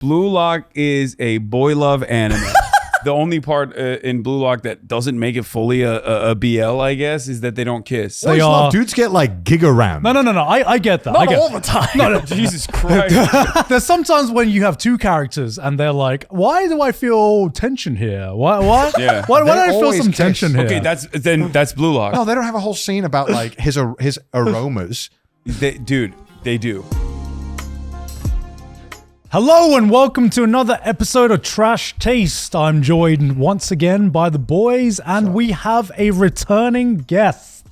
Blue Lock is a boy love anime. The only part in Blue Lock that doesn't make it fully a BL, I guess, is that they don't kiss. Boys love dudes get like giga ram. No. I get that. Not all the time. No. Jesus Christ. There's sometimes when you have two characters and they're like, why do I feel tension here? Why? Yeah. Why do I feel always some kiss. tension here? Okay, that's Blue Lock. No, they don't have a whole scene about like his aromas. They do. Hello and welcome to another episode of Trash Taste. I'm joined once again by the boys, and we have a returning guest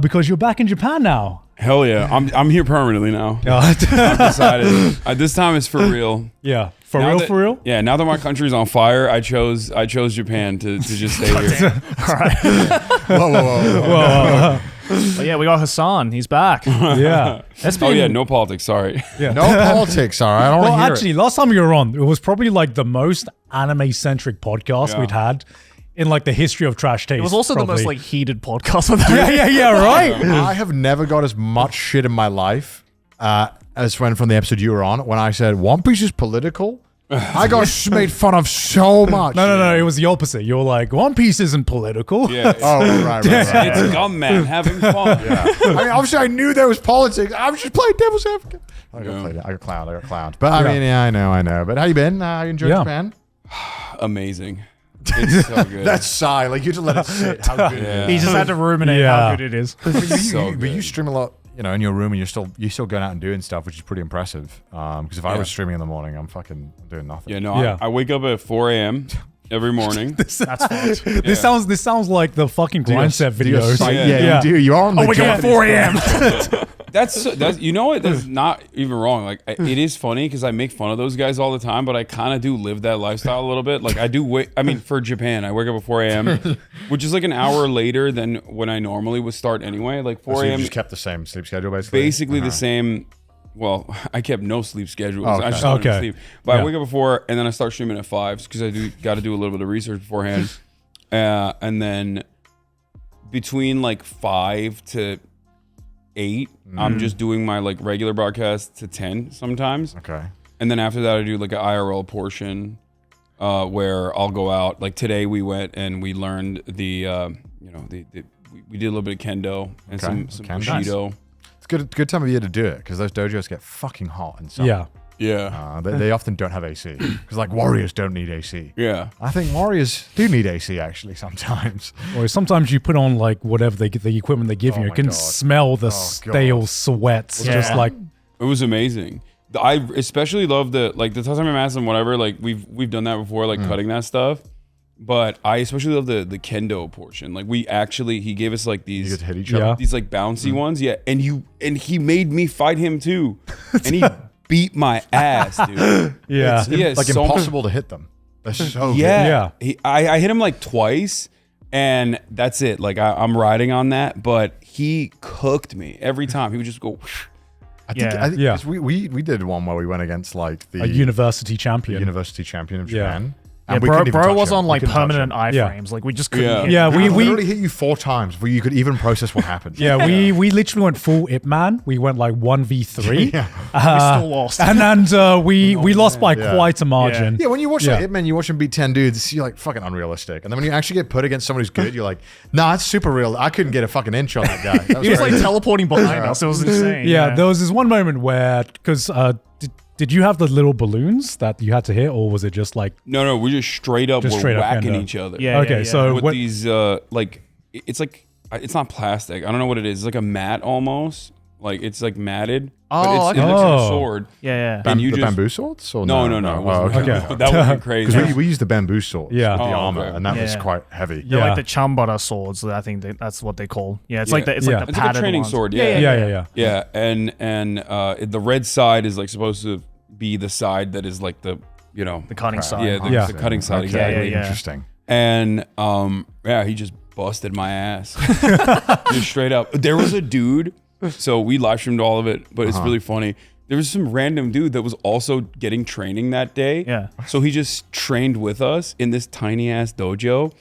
because you're back in Japan now. Hell yeah. I'm here permanently now. I've decided. This time it's for real. Yeah, for Now real, that- for real. Yeah, now that my country's on fire, I chose Japan to just stay here. All right. Whoa. But yeah, we got Hassan. He's back. Yeah. That's Oh been, yeah, no politics, sorry. Yeah. No politics, all right? I don't Well, want to hear actually, last time you were on, it was probably like the most anime-centric podcast Yeah. we'd had in like the history of Trash Taste. it was also the most probably. like heated podcast with yeah, right. it. I have never got as much shit in my life as when from the episode you were on, when I said One Piece is political. I got made fun of so much. No, it was the opposite. You were like, One Piece isn't political. Yeah. Oh, right. It's Gum Man having fun. I mean, obviously, I knew there was politics. I was just playing devil's advocate. I got clowned. But I mean, yeah, I know. But how you been? How you enjoyed Yeah. Japan? Amazing. It's so good. That sigh, like you just let it sit. How good Yeah. He just had to ruminate Yeah. how good it is. it is. So But you good. stream a lot, in your room, and you're still going out and doing stuff, which is pretty impressive. Because if I Yeah. was streaming in the morning, I'm doing nothing. Yeah, no, Yeah. I wake up at 4 a.m. every morning. That's fucked. This sounds like the fucking grind set Do your videos. site- Yeah. yeah, you do. You are on the Oh, we got job. 4 a.m. That's you know what? That's not even wrong. Like it is funny because I make fun of those guys all the time, but I kind of do live that lifestyle a little bit. Like I do. I mean, for Japan, I wake up at 4 a.m., which is like an hour later than when I normally would start anyway. Like 4 So you a.m. just kept the same sleep schedule, basically. basically the Uh-huh. same. Well, I kept no sleep schedules. Okay. I just started Okay. sleep. But Yeah. I wake up at 4 and then I start streaming at 5 because I got to do a little bit of research beforehand. And then between like 5 to 8, I'm just doing my like regular broadcast to 10 sometimes. Okay. And then after that, I do like an IRL portion where I'll go out. Like today, we went and we learned we did a little bit of kendo and Okay. some Kendo. Bushido. It's good time of year to do it because those dojos get fucking hot in summer. Yeah. Yeah, They often don't have AC because like warriors don't need AC. yeah. I think warriors do need AC actually sometimes. Or sometimes you put on like whatever the equipment they give Oh you. You my can God. smell the Oh, stale God. sweats. Yeah. Just like It was amazing. I especially love the Tatami mask and whatever. Like we've done that before, like cutting that stuff. But I especially love the kendo portion. Like he gave us like You these get to hit each Yeah. other. these like bouncy ones, yeah. And he made me fight him too, and he beat my ass, dude. yeah. He has Like so much- impossible to hit them. They're so Yeah, Yeah. I hit him like twice, and that's it. Like I'm riding on that, but he cooked me every time. He would just go. good. I Yeah. think Yeah. 'cause we did one where we went against like the A university champion. university champion of Yeah. Japan. Yeah, And we couldn't even bro touch was him. on We like couldn't touch permanent him. iframes. Like we just couldn't. Yeah. hit Yeah, him. we literally hit you 4 times before you could even process what happened. Yeah, we literally went full Ip Man. We went like 1v3. Yeah. we still lost. And we lost by Yeah. quite a margin. Yeah, when you watch Yeah. like Hitman, you watch him beat 10 dudes, you're like fucking unrealistic. And then when you actually get put against someone who's good, you're like, nah, it's super real. I couldn't get a fucking inch on that guy. That He was like crazy. teleporting behind us. It was insane. Yeah, there was this one moment where, because did you have the little balloons that you had to hit, or was it just like, No, we just straight up Just were straight up whacking kendo. each other. Yeah. okay, so with what, these it's like it's not plastic. I don't know what it is. It's like a mat almost. Like it's like matted. Oh, but it okay. looks like a Oh. sword. Yeah. And you the just- bamboo swords? Or No. Oh, It wasn't- okay. Okay. that would be crazy. Because we used the bamboo swords, Yeah. the Oh, armor, okay. and that was Yeah. quite heavy. They're Yeah. like the chambara swords. I think that's what they call. Yeah, it's Yeah. like the Yeah. the It's like a padded training ones. sword. yeah. Yeah, and the red side is like supposed to be the side that is like the The cutting side. yeah the, Yeah. the cutting side Okay, exactly. Yeah. Interesting. And he just busted my ass just straight up. There was a dude, so we live streamed all of it, but it's really funny. There was some random dude that was also getting training that day. Yeah. So he just trained with us in this tiny ass dojo.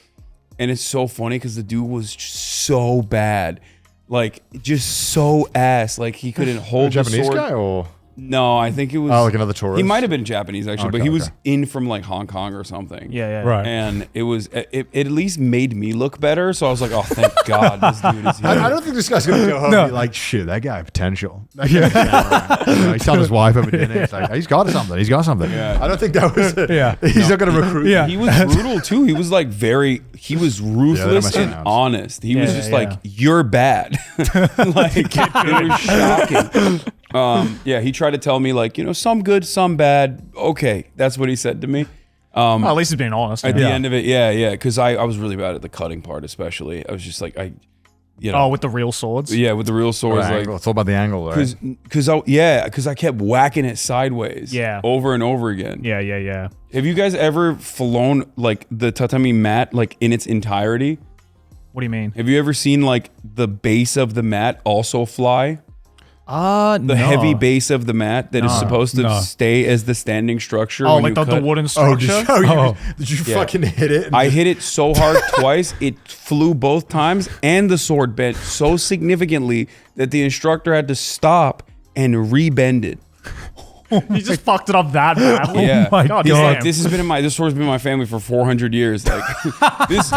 And it's so funny because the dude was just so bad. Like, just so ass. Like, he couldn't hold the Japanese sword. guy or No, I think it was. Oh, like another tourist? He might have been Japanese actually, but Okay, he was okay. in from like Hong Kong or something. Yeah. Right. And it at least made me look better. So I was like, oh, thank God this dude is here. I don't think this guy's gonna go home No. and be like, shit, that guy potential. That guy's you know, he's telling his wife over dinner. It's like, he's got something. He's got something. Yeah. I don't think that was it. Yeah. He's not gonna recruit. Yeah. He was brutal too. He was like he was ruthless must and be nice. honest. He was Yeah, just yeah. like, you're bad. Like, it was shocking. Yeah, he tried to tell me like, some good, some bad. Okay, that's what he said to me. Well, at least he's being honest. At yeah. the end of it, yeah, because I was really bad at the cutting part, especially. I was just like, Oh, with the real swords. yeah, with the real swords, Right, like, it's all about the angle, right? because I kept whacking it sideways, Yeah. over and over again. Yeah. Have you guys ever flown like the tatami mat like in its entirety? What do you mean? Have you ever seen like the base of the mat also fly? The heavy base of the mat that is supposed to No. stay as the standing structure. Oh, when like you the cut. wooden Oh, structure. did you Yeah. fucking hit it? I hit it so hard twice, it flew both times, and the sword bent so significantly that the instructor had to stop and rebend it. You just fucked it up that badly. Yeah. my God He's damn. like, this sword's been in my family for 400 years. Like, this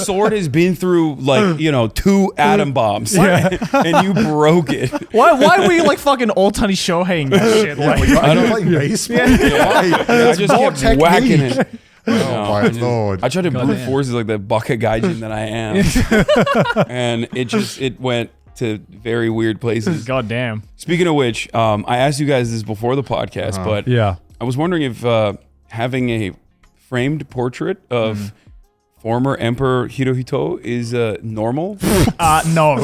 sword has been through like 2 atom bombs, and you broke it. Why were you like fucking Otani Shohei and shit? Like, I don't play baseball. I just more kept whacking it. Oh my lord! I tried to brute force it like the bucket gaijin that I am, and it went to very weird places. God damn. Speaking of which, I asked you guys this before the podcast, but Yeah. I was wondering if having a framed portrait of former Emperor Hirohito is normal. No.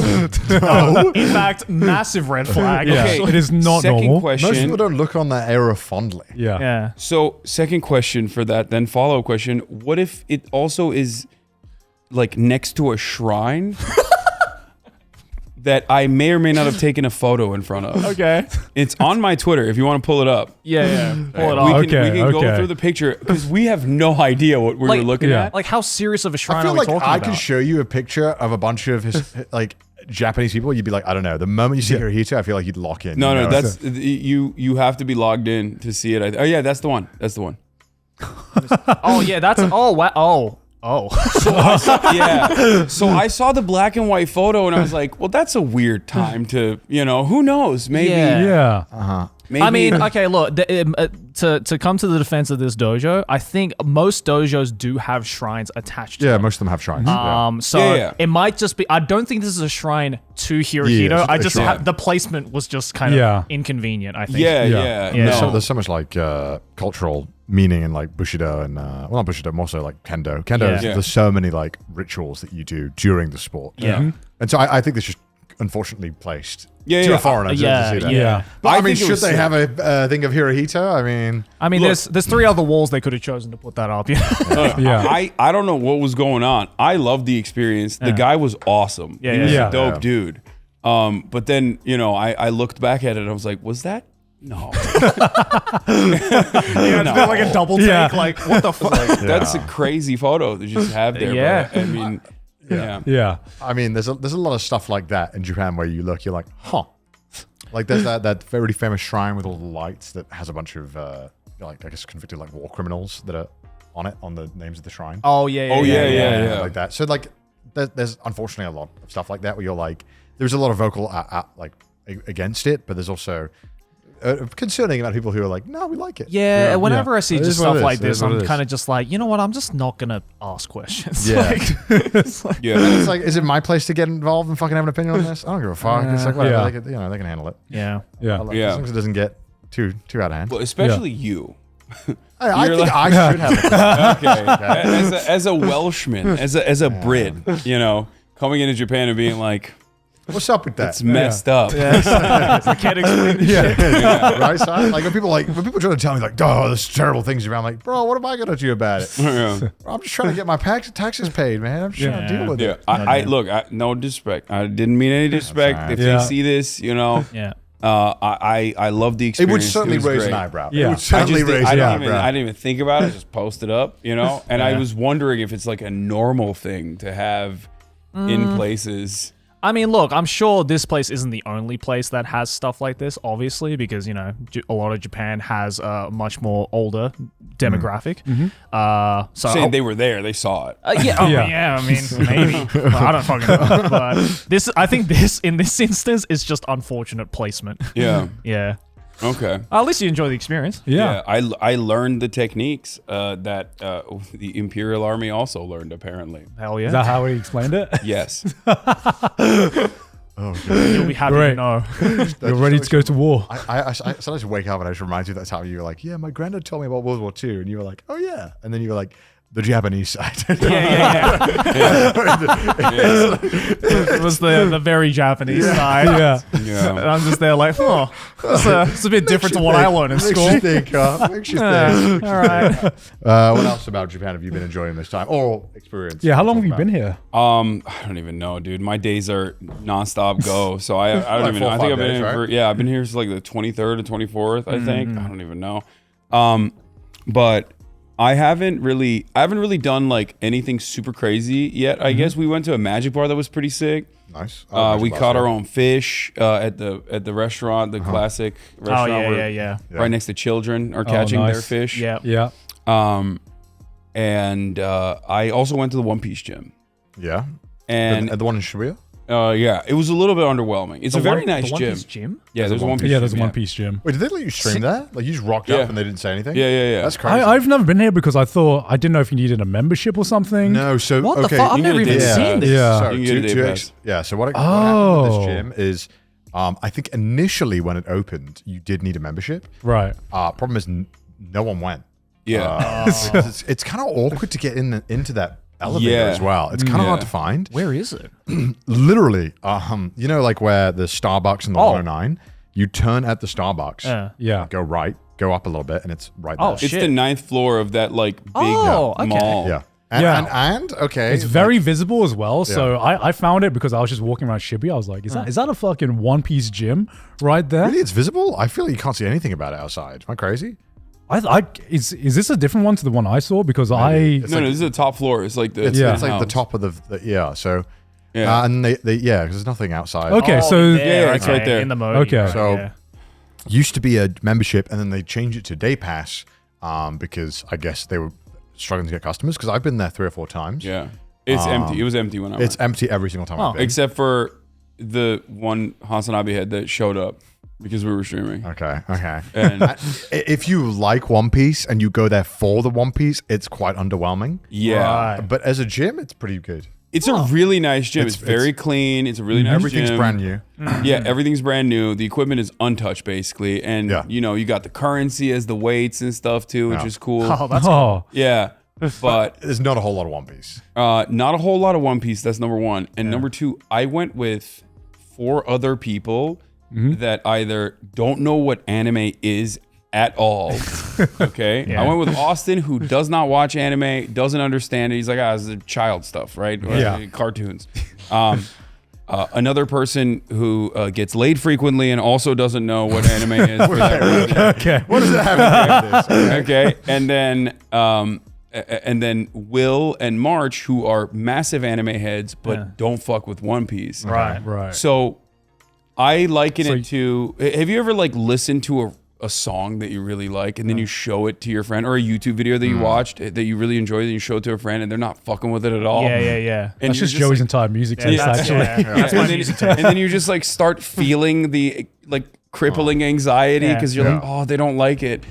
No. In fact, massive red flag. Yeah. Okay. It is not Second normal. Most question. people don't look on that era fondly. Yeah. Yeah. So, second question for that, then follow-up question. What if it also is like next to a shrine that I may or may not have taken a photo in front of? Okay. It's on my Twitter if you want to pull it up. Yeah. Pull it We off. can, we can go okay. through the picture because we have no idea what we were looking yeah. at. Like, how serious of a I shrine feel are we like talking I about? could show you a picture of a bunch of his like Japanese people. You'd be like, I don't know. The moment you see Hirohito, I feel like you'd lock in. No, you know? that's you have to be logged in to see it. Oh yeah, that's the one. That's the one. Oh, yeah. That's. Oh, wow. Oh. Yeah. So I saw the black and white photo and I was like, well, that's a weird time to, who knows? Maybe. Yeah. Yeah. Maybe I mean, okay, look, to come to the defense of this dojo, I think most dojos do have shrines attached to Yeah, them. most of them have shrines. Yeah. So Yeah. it might just be. I don't think this is a shrine to Hirohito. Yeah, I it's a just shrine. the placement was just kind Yeah. of inconvenient. I think. Yeah. Yeah. Yeah. No. There's so much like cultural meaning in like Bushido and well, not Bushido, more so like Kendo. Kendo, Yeah. there's so many like rituals that you do during the sport. Yeah. And so I think this just unfortunately placed Yeah, to yeah. a foreigner to see that. Yeah. But I mean, think it should was they sick. have a thing of Hirohito? I mean, I mean, Look. there's 3 other walls they could have chosen to put that up. Yeah. Yeah. I don't know what was going on. I loved the experience. The guy was awesome. Yeah, he yeah. was Yeah. a dope Yeah. dude. But then, I looked back at it and I was like, was that? No. It's been like a double take. Yeah. Like, what the fuck? That's a crazy photo to just have there. Yeah. But I mean, yeah. Yeah. I mean, there's a lot of stuff like that in Japan where you look, you're like, huh. Like there's that very famous shrine with all the lights that has a bunch of like I guess convicted like war criminals that are on it on the names of the shrine. Oh yeah. Oh, yeah. Like that. So like there's unfortunately a lot of stuff like that where you're like, there's a lot of vocal like against it, but there's also concerning about people who are like, no, we like it. Yeah, whenever I see It just is what stuff it is. like It is this, what I'm it is. kind of just like, you know what? I'm just not gonna ask questions. Yeah. Like, it's like, Yeah. It's like, is it my place to get involved and fucking have an opinion on this? I don't give a fuck. It's like, whatever. Yeah. They can, they can handle it. yeah. Yeah. As Yeah. long as it doesn't get too out of hand. Well, especially you. I you're think like- I should have it. Okay. As a Welshman, as a Brit, coming into Japan and being like, What's up with that? it's messed up. I can't explain this shit. Right? So like when people try to tell me like, oh, there's terrible things around, I'm like, bro, what am I gonna do about it? Yeah. I'm just trying to get my taxes paid, man. I'm just trying to deal with Yeah, it. I look. No disrespect. I didn't mean any disrespect. fine. If Yeah. they see this, Yeah. I love the It experience. would certainly was raise great. an eyebrow. Yeah. It would certainly raise I an didn't eyebrow. even think about it. Just post it up, And I was wondering if it's like a normal thing to have in places. I mean, look, I'm sure this place isn't the only place that has stuff like this, obviously, because, you know, a lot of Japan has a much more older demographic. So Saying they were there, they saw it. yeah, I mean, maybe. Well, I don't fucking know. But I think in this instance, is just unfortunate placement. Yeah. Yeah. Okay. At least you enjoy the experience. Yeah. I learned the techniques that the Imperial Army also learned, apparently. Hell yeah. Is that how he explained it? Yes. Oh, God. You'll be happy Great. to know. You're ready to go to war. I sometimes wake up and I just remind you that's how you were like, yeah, my granddad told me about World War II. And you were like, oh, yeah. And then you were like, the Japanese side. Yeah. It was the very Japanese side. Yeah. Yeah. And I'm just there like, oh, it's a bit different to what I learned in school. Makes you think, makes you think. All right. What else about Japan have you been enjoying this time? Or experience? Yeah, how long have you been here? I don't even know, dude. My days are nonstop go. So I don't Like even 4 know. or I think 5 I've been days, in right? for I've been here since like the 23rd or 24th, I think. I don't even know. But I haven't really done like anything super crazy yet. I guess we went to a magic bar that was pretty sick. Nice. We caught our own fish at the restaurant, the classic Oh, restaurant. where yeah. Right next to children are catching nice. their fish. Yeah. Yeah. And I also went to the One Piece gym. Yeah. And the one in Shibuya? yeah, it was a little bit underwhelming. It's a very nice the One gym. Piece gym? Yeah, there's a One Piece. Yeah, there's a gym, One Piece gym. Wait, did they let you stream that? Like you just rocked Yeah. up and they didn't say anything? Yeah. That's crazy. I've never been here because I didn't know if you needed a membership or something. No, so What okay. the fuck? I've you never need a even day seen pass. this. Yeah. So You can get a day pass. so what happened with Oh. this gym is, I think initially when it opened, you did need a membership. Right. Problem is, no one went. Yeah. It's kind of awkward to get into that elevator Yeah. as well. It's kind of Yeah. hard to find. Where is it? Literally, like where the Starbucks and the Oh. 109, you turn at the Starbucks, Yeah. go right, go up a little bit, and it's right there. Oh, It's shit. the 9th floor of that like big Oh, okay. mall. Yeah. And, Yeah. and okay. It's very visible as well. So I found it because I was just walking around Shibuya. I was like, is that a fucking One Piece gym right there? Really, it's visible? I feel like you can't see anything about it outside. Am I crazy? Is this a different one to the one I saw? Because It's No, this is the top floor. It's like the It's, Yeah. it's like the house. top of the yeah. So Yeah. and they because there's nothing outside. Okay, Oh, so there, it's right there. in the mode. Okay. right, So- yeah. Used to be a membership, and then they changed it to day pass because I guess they were struggling to get customers. Because I've been there 3 or 4 times. Yeah. It's empty. It was empty when I It's went. empty every single time. Oh. I've been. Except for the one Hasanabe head that showed up because we were streaming. Okay. And If you like One Piece and you go there for the One Piece, it's quite underwhelming. yeah. Right. But as a gym, it's pretty good. It's a really nice gym. It's, very clean. It's a really nice Everything's gym. brand new. Yeah, everything's brand new. The equipment is untouched basically. And Yeah. you got the currency as the weights and stuff too, which Yeah. is cool. Oh, that's oh, Yeah. But There's not a whole lot of One Piece. not a whole lot of One Piece. That's number one. And number two, I went with 4 other people that either don't know what anime is at all. Okay. Yeah. I went with Austin, who does not watch anime, doesn't understand it. He's like, it's the child stuff, right? Or Yeah. Cartoons. Another person who gets laid frequently and also doesn't know what anime is. for that reason. okay. What does that have to do with this? Okay, and then Will and March, who are massive anime heads but don't fuck with One Piece. right. Right. So I liken it to. Have you ever like listened to a song that you really like and then you show it to your friend, or a YouTube video that you watched that you really enjoyed and you show it to a friend and they're not fucking with it at all? Yeah. And That's you're just Joey's like, entire music taste, that's- actually. That's my and, music then, and then you just like start feeling the like crippling anxiety because you're like, oh, they don't like it.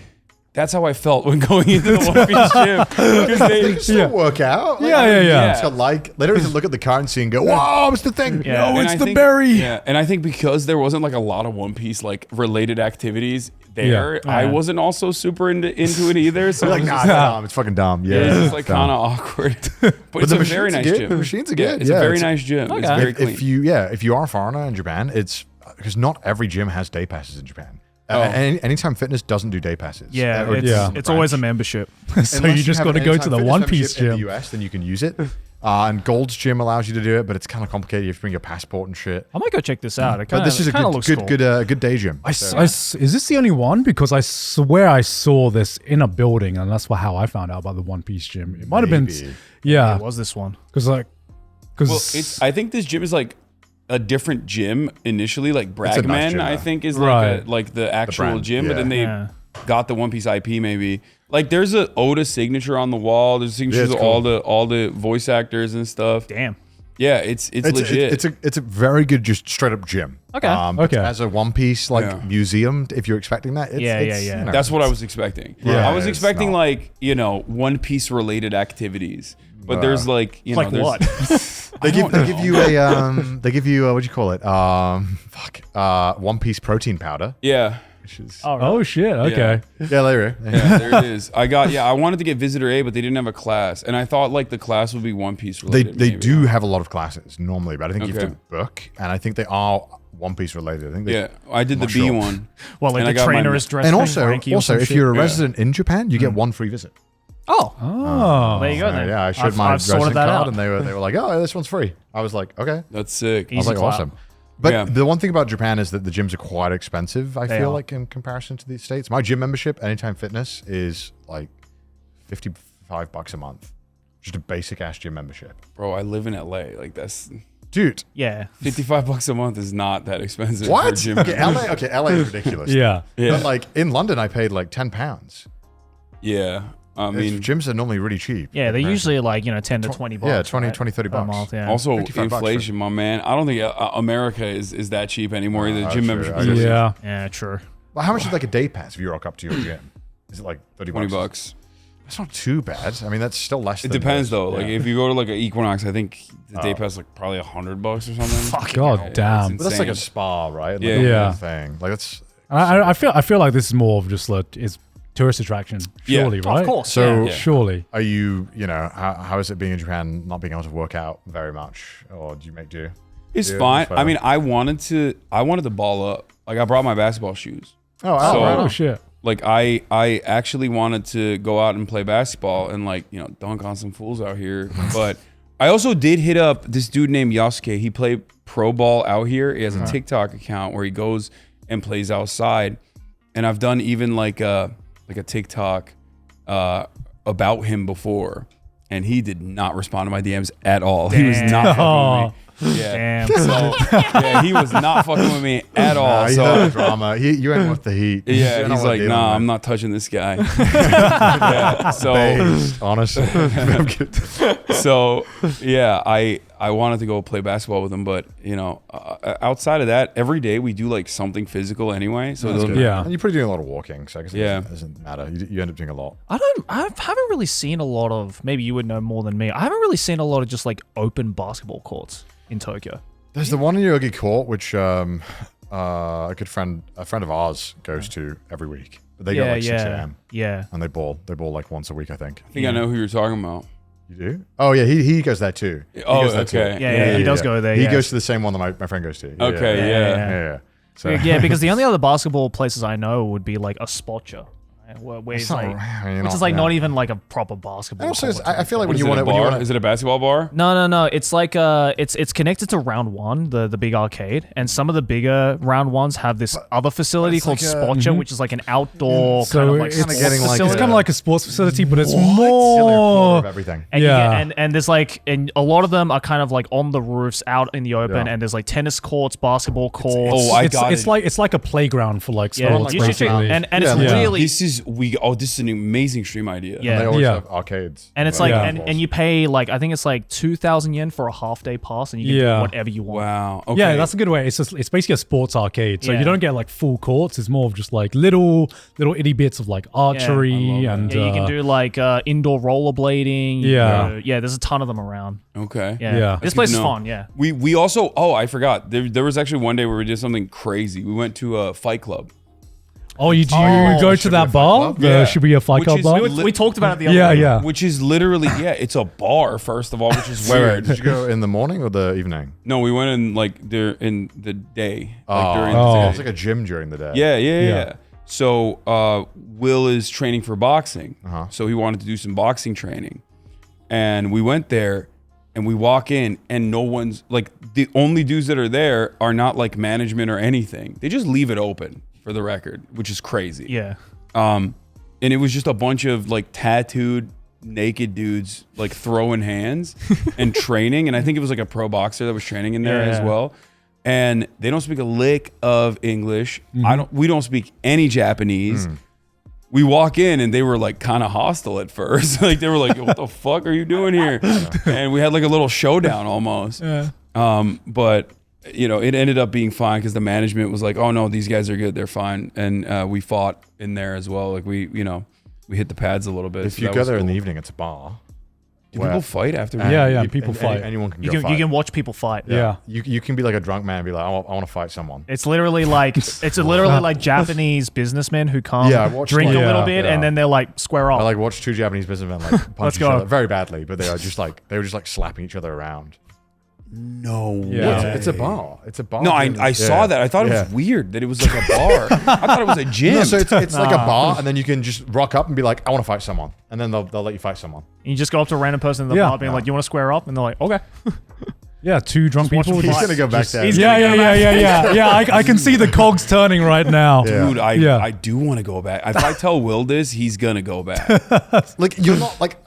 That's how I felt when going into the One Piece gym. 'Cause they- Still work out. Like, Yeah. Yeah. To like, they don't even look at the currency and go, "Whoa, it's the thing." Yeah. Oh, And it's I the think- berry. Yeah, and I think because there wasn't like a lot of One Piece like related activities there, I wasn't also super into it either. So They're it like, was nah, just, it's dumb. It's fucking dumb. Yeah, it's just like dumb. kind of awkward. But it's the a very machines are nice good. gym. The machines are Yeah, good. it's Yeah, a very it's- nice gym. It's Okay. very clean. If you are a foreigner in Japan, it's because not every gym has day passes in Japan. Oh. Anytime Fitness doesn't do day passes. Yeah, Or it's, Yeah. it's always a membership. So Unless you just have got to an go to Anytime the Fitness One membership Piece in gym. the US, then you can use it. And Gold's Gym allows you to do it, but it's kind of complicated. You have to bring your passport and shit. I might go check this out. It But kinda, this is a kinda looks cool. good day gym. Is this the only one? Because I swear I saw this in a building, and that's how I found out about the One Piece gym. It might have been, Maybe. yeah, It was this one. because well, I think this gym is like a different gym initially, like a nice Bragman, gym, I though. think is Right. like the actual brand, gym, but then they Yeah. got the One Piece IP maybe. Like there's a Oda signature on the wall. There's signatures it's of cool. all the voice actors and stuff. Damn. Yeah, it's legit. It's a very good, just straight up gym. Okay. But Okay. as a One Piece Yeah. museum, if you're expecting that, it's, Yeah, it's, yeah, yeah. you know, That's what I was expecting. Yeah, I was it's expecting not. like, One Piece related activities. But there's like, Like there's, what? They give you a they give you what do you call it? One Piece protein powder, Yeah. which is Oh shit. Okay. yeah, later. Yeah, there it is. I wanted to get Visitor A, but they didn't have a class. And I thought like the class would be One Piece They related. they maybe. do have a lot of classes normally, but I think you have Okay. to book, and I think they are One Piece related. I think they, Yeah, I did the Not B sure. one. Well, like And I the got my- trainer is dressed and in also Frankie or some if shit. you're a Yeah. resident in Japan, you get one free visit. Oh. Oh. There you go then. Yeah, I showed I've my sorted resident that card, out. and they were like, "Oh, this one's free." I was like, "Okay." That's sick. I was Easy like, clap. "Awesome." But Yeah. the one thing about Japan is that the gyms are quite expensive. I They feel are. like in comparison to the States, my gym membership, Anytime Fitness, is like $55 a month. Just a basic ass gym membership, Bro, I live in LA. Like that's dude. Yeah. $55 a month is not that expensive for a What? gym. Okay, LA. Okay, LA is ridiculous. Yeah. Yeah. But like in London, I paid like £10. Yeah. I Mean, mean, gyms are normally really cheap. Yeah, they're compared usually like, 10 to 20 bucks. yeah, 20, right? 20, 30 per bucks. month, yeah. also $55 inflation, my man. I don't think America is that cheap anymore. The Oh, gym true. membership I is guess. Yeah. Yeah, true. Well, how much is like a day pass if you rock up to your gym? Is it like 30 $20 bucks. That's not too bad. I mean, that's still less. It than depends this. though. Like Yeah. if you go to like an Equinox, I think the day Oh. pass like probably $100 or something. Fuck. God Yeah, damn. it's But that's like a insane. spa, right? Like Yeah. a whole Yeah. thing. Like that's I feel like this is more of just like it's tourist attraction. Yeah. Surely, Oh, right? of course. So- yeah. Surely. Are you, how is it being in Japan, not being able to work out very much, or do you make do? It's Yeah, fine. it's fine. I mean, I wanted to ball up. Like I brought my basketball shoes. Oh, So- right Oh on. shit. Like I actually wanted to go out and play basketball and like, dunk on some fools out here. But I also did hit up this dude named Yasuke. He played pro ball out here. He has a TikTok account where he goes and plays outside. And I've done even like a TikTok about him before. And he did not respond to my DMs at all. He was not fucking with me. Yeah. Damn. So yeah, he was not fucking with me at all. He So had the drama. You ain't with the heat. yeah, You're not he's worth like, dealing nah, with. I'm not touching this guy. Yeah, so Based, honestly. I'm kidding. so yeah, I wanted to go play basketball with him, but outside of that, every day we do like something physical anyway. So it That's doesn't good. Yeah. And you're probably doing a lot of walking, so I guess it Yeah. doesn't matter. You end up doing a lot. I haven't really seen a lot of, maybe you would know more than me. I haven't really seen a lot of just like open basketball courts in Tokyo. There's the one in Yogi Court, which a friend of ours goes to every week. But they go like 6 a.m. Yeah. and they ball. They ball like once a week, I think. I think I know who you're talking about. You do? Oh yeah, he goes there too. He Oh, goes there too. okay. Yeah, he does go there, He yeah. goes to the same one that my friend goes to. Yeah, Okay, yeah. yeah. yeah. So Yeah, because the only other basketball places I know would be like a spotcha. Where It's it's not- like, I mean, which is not- like yeah. not even like a proper basketball. And also, court. I feel like when Is you it want a to, bar? Is it a basketball bar? No. It's like it's connected to Round One, the big arcade, and some of the bigger Round Ones have this other facility it's called like a- Spotcha, which is like an outdoor So kind of like it's kinda getting like it's a- kind of like a sports facility, but it's Silly quarter more. of everything. And you Yeah. get, and there's like, and a lot of them are kind of like on the roofs out in the open, Yeah. and there's like tennis courts, basketball courts. Oh, I It's, got it's it. like a playground for like yeah, sports, you should check- basically. and Yeah, it's yeah. really This is an amazing stream idea. Yeah. They always Yeah. have arcades. and it's like Yeah. and you pay like I think it's like 2,000 yen for a half day pass, and you can Yeah. do whatever you want. Wow. Okay. Yeah, that's a good way. It's basically a sports arcade, so Yeah. you don't get like full courts. It's more of just like little itty bits of like archery I love and Yeah, you can do like indoor rollerblading. Yeah. yeah. There's a ton of them around. Okay. Yeah, Yeah. this That's place good is to know. fun. Yeah. We also I forgot there was actually one day where we did something crazy. We went to a fight club. Oh, you Oh, go should to be a that fight bar? club? The Yeah. should be a fight Which club is bar. li- We talked about it the other Yeah, day. yeah. Which is literally it's a bar first of all, which is Wait, weird. did you go in the morning or the evening? No, we went in like in the day, like Oh, during Oh. the it's day. like a gym during the day. Yeah. Yeah. So Will is training for boxing, so he wanted to do some boxing training, and we went there, and we walk in, and no one's like the only dudes that are there are not like management or anything. They just leave it open for the record, which is crazy. Yeah. And it was just a bunch of like tattooed naked dudes like throwing hands and training, and I think it was like a pro boxer that was training in there as Yeah. well. and they don't speak a lick of English. We don't speak any Japanese. We walk in and they were like kind of hostile at first. Like they were like, "What the fuck are you doing here?" And we had like a little showdown almost. Yeah. But you know, it ended up being fine because the management was like, "Oh no, these guys are good. They're fine." And we fought in there as well. Like we hit the pads a little bit. If so you that go was there in cool. the evening, it's a bar. Do where- people fight after? Yeah, you- people and fight. Anyone can You go can, fight. you can watch people fight. Yeah. You can be like a drunk man and be like, I want to fight someone. It's literally like Japanese businessmen who come Yeah, I watched, drink like- a little Yeah, bit yeah. and then they're like square off. I like watched 2 Japanese businessmen like punch each go. other very badly, but they were just like slapping each other around. No. Yeah. way. It's a bar. It's a bar. No, I saw Yeah. that. I thought it was Yeah. weird that it was like a bar. I thought it was a gym. No, so it's like a bar, and then you can just rock up and be like, I want to fight someone, and then they'll let you fight someone. And you just go up to a random person in the Yeah. bar being like, "You want to square up?" And they're like, "Okay." Yeah, 2 drunk watch people. them He's fight. gonna go back there. he's- Yeah. I can see the cogs turning right now. Yeah. Dude, Yeah. I do want to go back. If I tell Will this, he's gonna go back. Like you're not like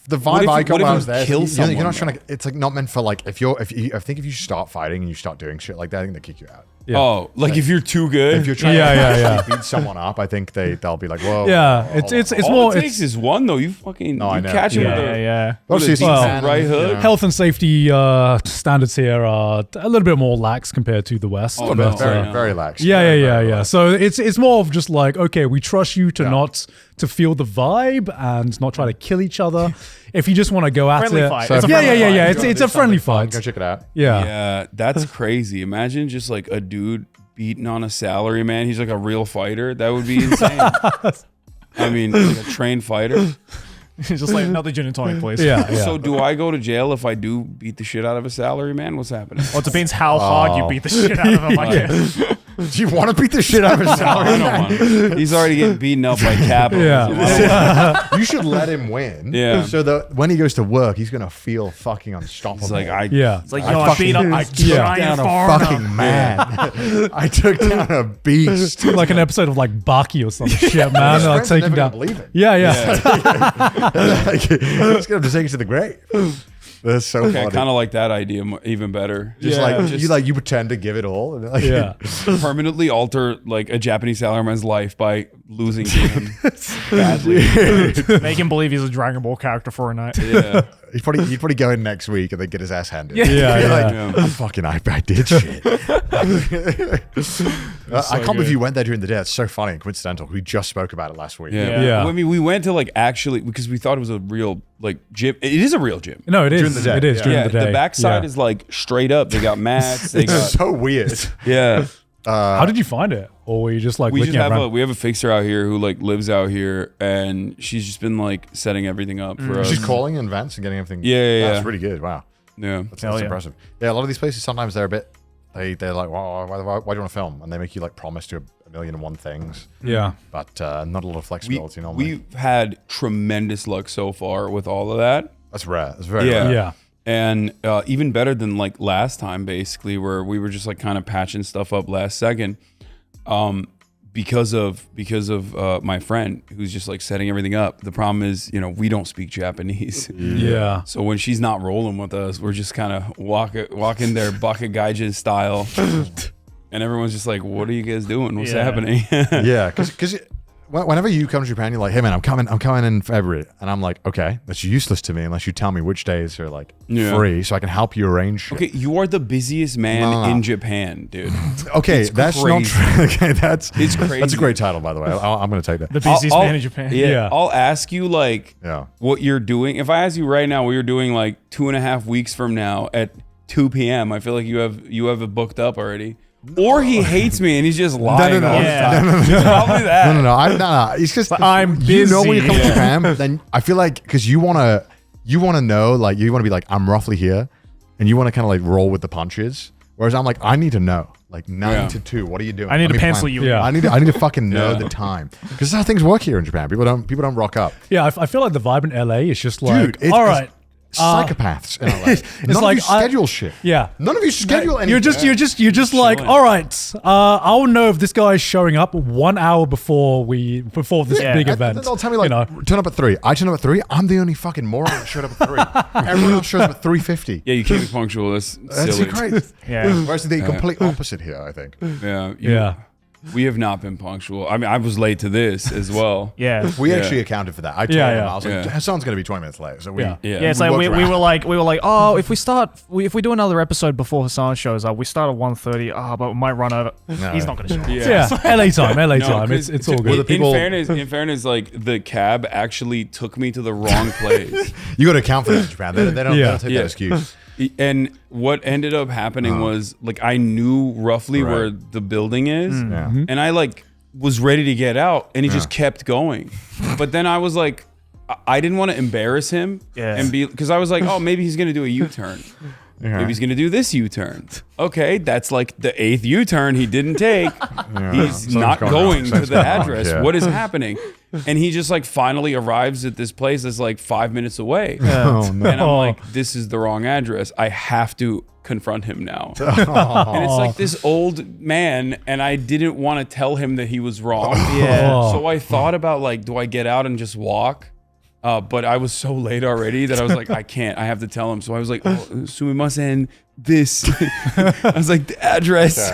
the vibe if I you- got what if when I you was there. kill You're someone, not trying to. It's like not meant for like if you. I think if you start fighting and you start doing shit like that, I think they kick you out. Yeah. Oh, like if you're too good. If you're trying Yeah, to yeah, actually beat someone up, I think they'll be like, whoa. Yeah, hold it's on. it's all more it takes is one though. You fucking No, I you know. catch him Yeah, with a yeah. Obviously, with a it's decent Japan, right you hook. know. health and safety standards here are a little bit more lax compared to the West. Oh, but, no. very very lax. yeah. Very lax. So it's more of just like, okay, we trust you to not to feel the vibe and not try to kill each other. If you just want to go at Friendly it, fight. So It's a if- yeah. friendly fight. It's You a wanna friendly do something fun, fight. Go check it out. Yeah. Yeah, that's crazy. Imagine just like a dude beating on a salary man. He's like a real fighter. That would be insane. I mean, like a trained fighter. Just like another gin and tonic, please. Yeah. So do I go to jail if I do beat the shit out of a salary man? What's happening? Well, it depends how hard you beat the shit out of him, I guess. Do you want to beat the shit out of his I salary? don't want to. He's already getting beaten up by Capital. Yeah. You should let him win. Yeah. So that when he goes to work, he's gonna feel fucking unstoppable. He's like, Yeah. It's like, I yo, I beat up I this took giant down a foreigner. fucking man. I took down a beast. Like an episode of like Baki or some shit, man. His Like friends are taking never down. gonna believe it. Yeah. Like, he's gonna have to take it to the grave. That's so okay, I funny. kind of like that idea even better. Just Yeah. like you pretend to give it all. And like, Yeah. Permanently alter like a Japanese salaryman's life by losing to him badly. Make him believe he's a Dragon Ball character for a night. Yeah. he'd probably go in next week and then get his ass handed. Yeah. Yeah, Be yeah. like, Yeah. I did shit. I can't believe good. you went there during the day. It's so funny and coincidental. We just spoke about it last week. Yeah. Yeah. I mean, we went to like actually because we thought it was a real like gym. It is a real gym. No, it During is. the day, It is yeah. during Yeah, the day. the backside Yeah. is like straight up. They got mats. They It's got so weird. yeah. How did you find it? Or were you just like We looking just have around? a we have a fixer out here who like lives out here, and she's just been like setting everything up for us. She's calling in advance and getting everything. Yeah. That's really good. Wow. Yeah. That's Hell yeah. impressive. Yeah, a lot of these places sometimes they're a bit. They're like, why do you want to film? And they make you like promise to a million and one things, Yeah. but not a lot of flexibility normally. We've had tremendous luck so far with all of that. That's rare. That's very Yeah. rare. Yeah. And even better than like last time, basically, where we were just like kind of patching stuff up last second, because of my friend who's just like setting everything up. The problem is, we don't speak Japanese, Yeah. so when she's not rolling with us, we're just kind of walking there bucket gaijin style, and everyone's just like, "What are you guys doing? What's Yeah. happening?" Yeah, because whenever you come to Japan, you're like, hey man, I'm coming in February, and I'm like, okay, that's useless to me unless you tell me which days are like Yeah. free, so I can help you arrange shit. Okay, you are the busiest man Nah. in Japan, dude. Okay, that's not crazy. true. Okay, that's It's That's crazy. a great title, by the way. I'm going to take that. The busiest man in Japan. Yeah, Yeah. I'll ask you like Yeah. what you're doing. If I ask you right now what you're doing like 2.5 weeks from now at 2 p.m., I feel like you have it booked up already. Or he hates me and he's just lying no. all the Yeah. time. It's probably that. No. It's just I'm You know when you come busy. to Japan, then I feel like because you want to know, like you want to be like, I'm roughly here, and you want to kind of like roll with the punches. Whereas I'm like, I need to know, like 9 Yeah. to 2. What are you doing? I need Let to me pencil plan. you Yeah. in. I need to fucking know Yeah. the time because that's how things work here in Japan. People don't rock up. Yeah. I feel like the vibe in LA is just like, Dude, it's- all right, psychopaths in LA. None like, of you schedule shit. Yeah. None of you schedule anything. You're just like, chilling. all right, I'll know if this guy is showing up 1 hour before this big event. They'll tell me like, turn up at 3. I turn up at 3. I'm the only fucking moron that showed up at 3. Everyone else shows up at 3:50. Yeah, you can't be punctual. That's That's silly. great. Yeah. Whereas the complete opposite here, I think. Yeah. Yeah. We have not been punctual. I mean, I was late to this as well. Yeah. We actually accounted for that. I told Yeah, him, yeah. I was like, Yeah. someone's going to be 20 minutes late. So we, Yeah. Yeah. Yeah, it's like worked we around. were like, oh, if we do another episode before Hassan shows up, we start at 1:30. But we might run over. He's not going to show up. Yeah, LA time, LA No, time. 'cause It's all Well, good. the people- in fairness, like the cab actually took me to the wrong place. You got to account for this in Japan. They don't Yeah. take Yeah. that excuse. And what ended up happening was like I knew roughly Right. where the building is, Yeah. and I like was ready to get out, and he just kept going. But then I was like, I didn't want to embarrass him, Yeah. and because I was like, oh, maybe he's gonna do a U-turn. Maybe he's gonna do this U-turn. Okay, that's like the 8th U-turn he didn't take. He's Something's not going wrong. going to Something's the going wrong. address. Yeah. What is happening? And he just like finally arrives at this place that's like 5 minutes away. Oh, no. And I'm like, this is the wrong address. I have to confront him now. And it's like this old man, and I didn't want to tell him that he was wrong. Oh. So I thought about like, do I get out and just walk? But I was so late already that I was like, I can't. I have to tell him. So I was like, oh, sumimasen, this. I was like, the address.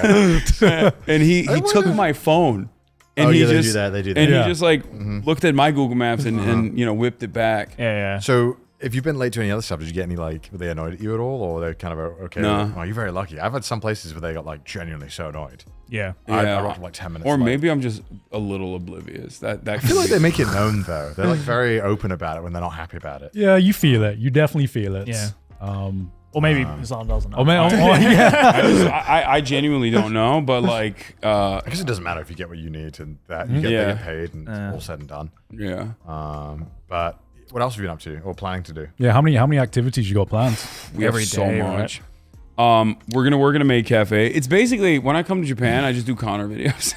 And he took my phone. And Oh, he yeah, they do just, that, they do that. And Yeah. he just like looked at my Google Maps and whipped it back. Yeah. So if you've been late to any other stuff, did you get any like, were they annoyed at you at all? Or they're kind of okay? No. Oh, you're very lucky. I've had some places where they got like genuinely so annoyed. Yeah. I Yeah. arrived like 10 minutes Or late. maybe I'm just a little oblivious. That I feel like they make it known though. They're like very open about it when they're not happy about it. Yeah, you feel it. You definitely feel it. Yeah. Um, Or maybe Hassan doesn't know. yeah. I genuinely don't know, but like, I guess it doesn't matter if you get what you need and that you get, Yeah. they get paid and it's all said and done. yeah. But what else have you been up to or planning to do? Yeah, how many activities you got planned? We have Every so day, much. We're gonna work in a maid cafe. It's basically when I come to Japan, I just do Connor videos,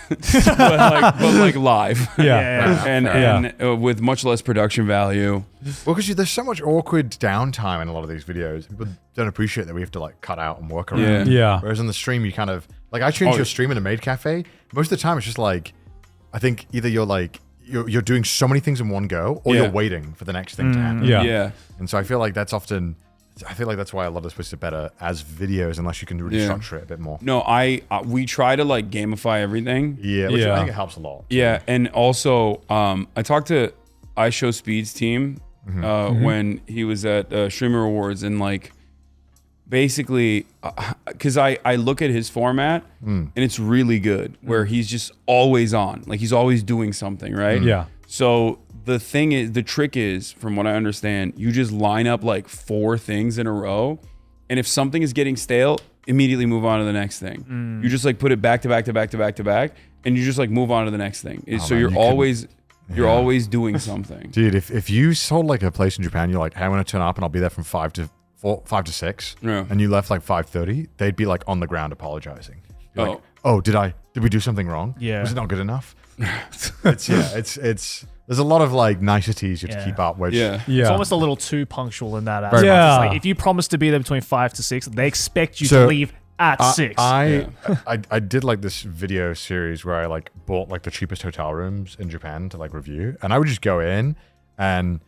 but like live, Yeah. and with much less production value. Well, because there's so much awkward downtime in a lot of these videos. People don't appreciate that we have to like cut out and work around. Yeah. Yeah. Whereas on the stream, you kind of like I change Oh. your stream in a maid cafe. Most of the time, it's just like I think either you're like you're doing so many things in one go, or Yeah. you're waiting for the next thing to happen. Yeah. Yeah, And so I feel like that's often. I feel like that's why a lot of Swiss are better as videos, unless you can really Yeah. structure it a bit more. no, we try to like gamify everything. Yeah, which Yeah. I think it helps a lot. Yeah, and also I talked to iShow Speed's team when he was at Streamer Awards, and like basically because I look at his format and it's really good where he's just always on, like he's always doing something, right? Yeah. So the trick is, from what I understand, you just line up like 4 things in a row, and if something is getting stale, immediately move on to the next thing. You just like put it back to back to back to back to back, and you just like move on to the next thing. So man, you're you couldn't- always always doing something. Dude, if you sold like a place in Japan, you're like, hey, I'm gonna turn up and I'll be there from 5 to 6, Yeah. and you left like 5:30, they'd be like on the ground apologizing. You're like, Oh. did we do something wrong? Yeah. Was it not good enough? it's there's a lot of like niceties you have to keep up, which Yeah. Yeah. It's almost a little too punctual in that aspect. Very much. It's Yeah. like if you promise to be there between 5 to 6, they expect you So, to leave at 6. I did like this video series where I like bought like the cheapest hotel rooms in Japan to like review, and I would just go in, and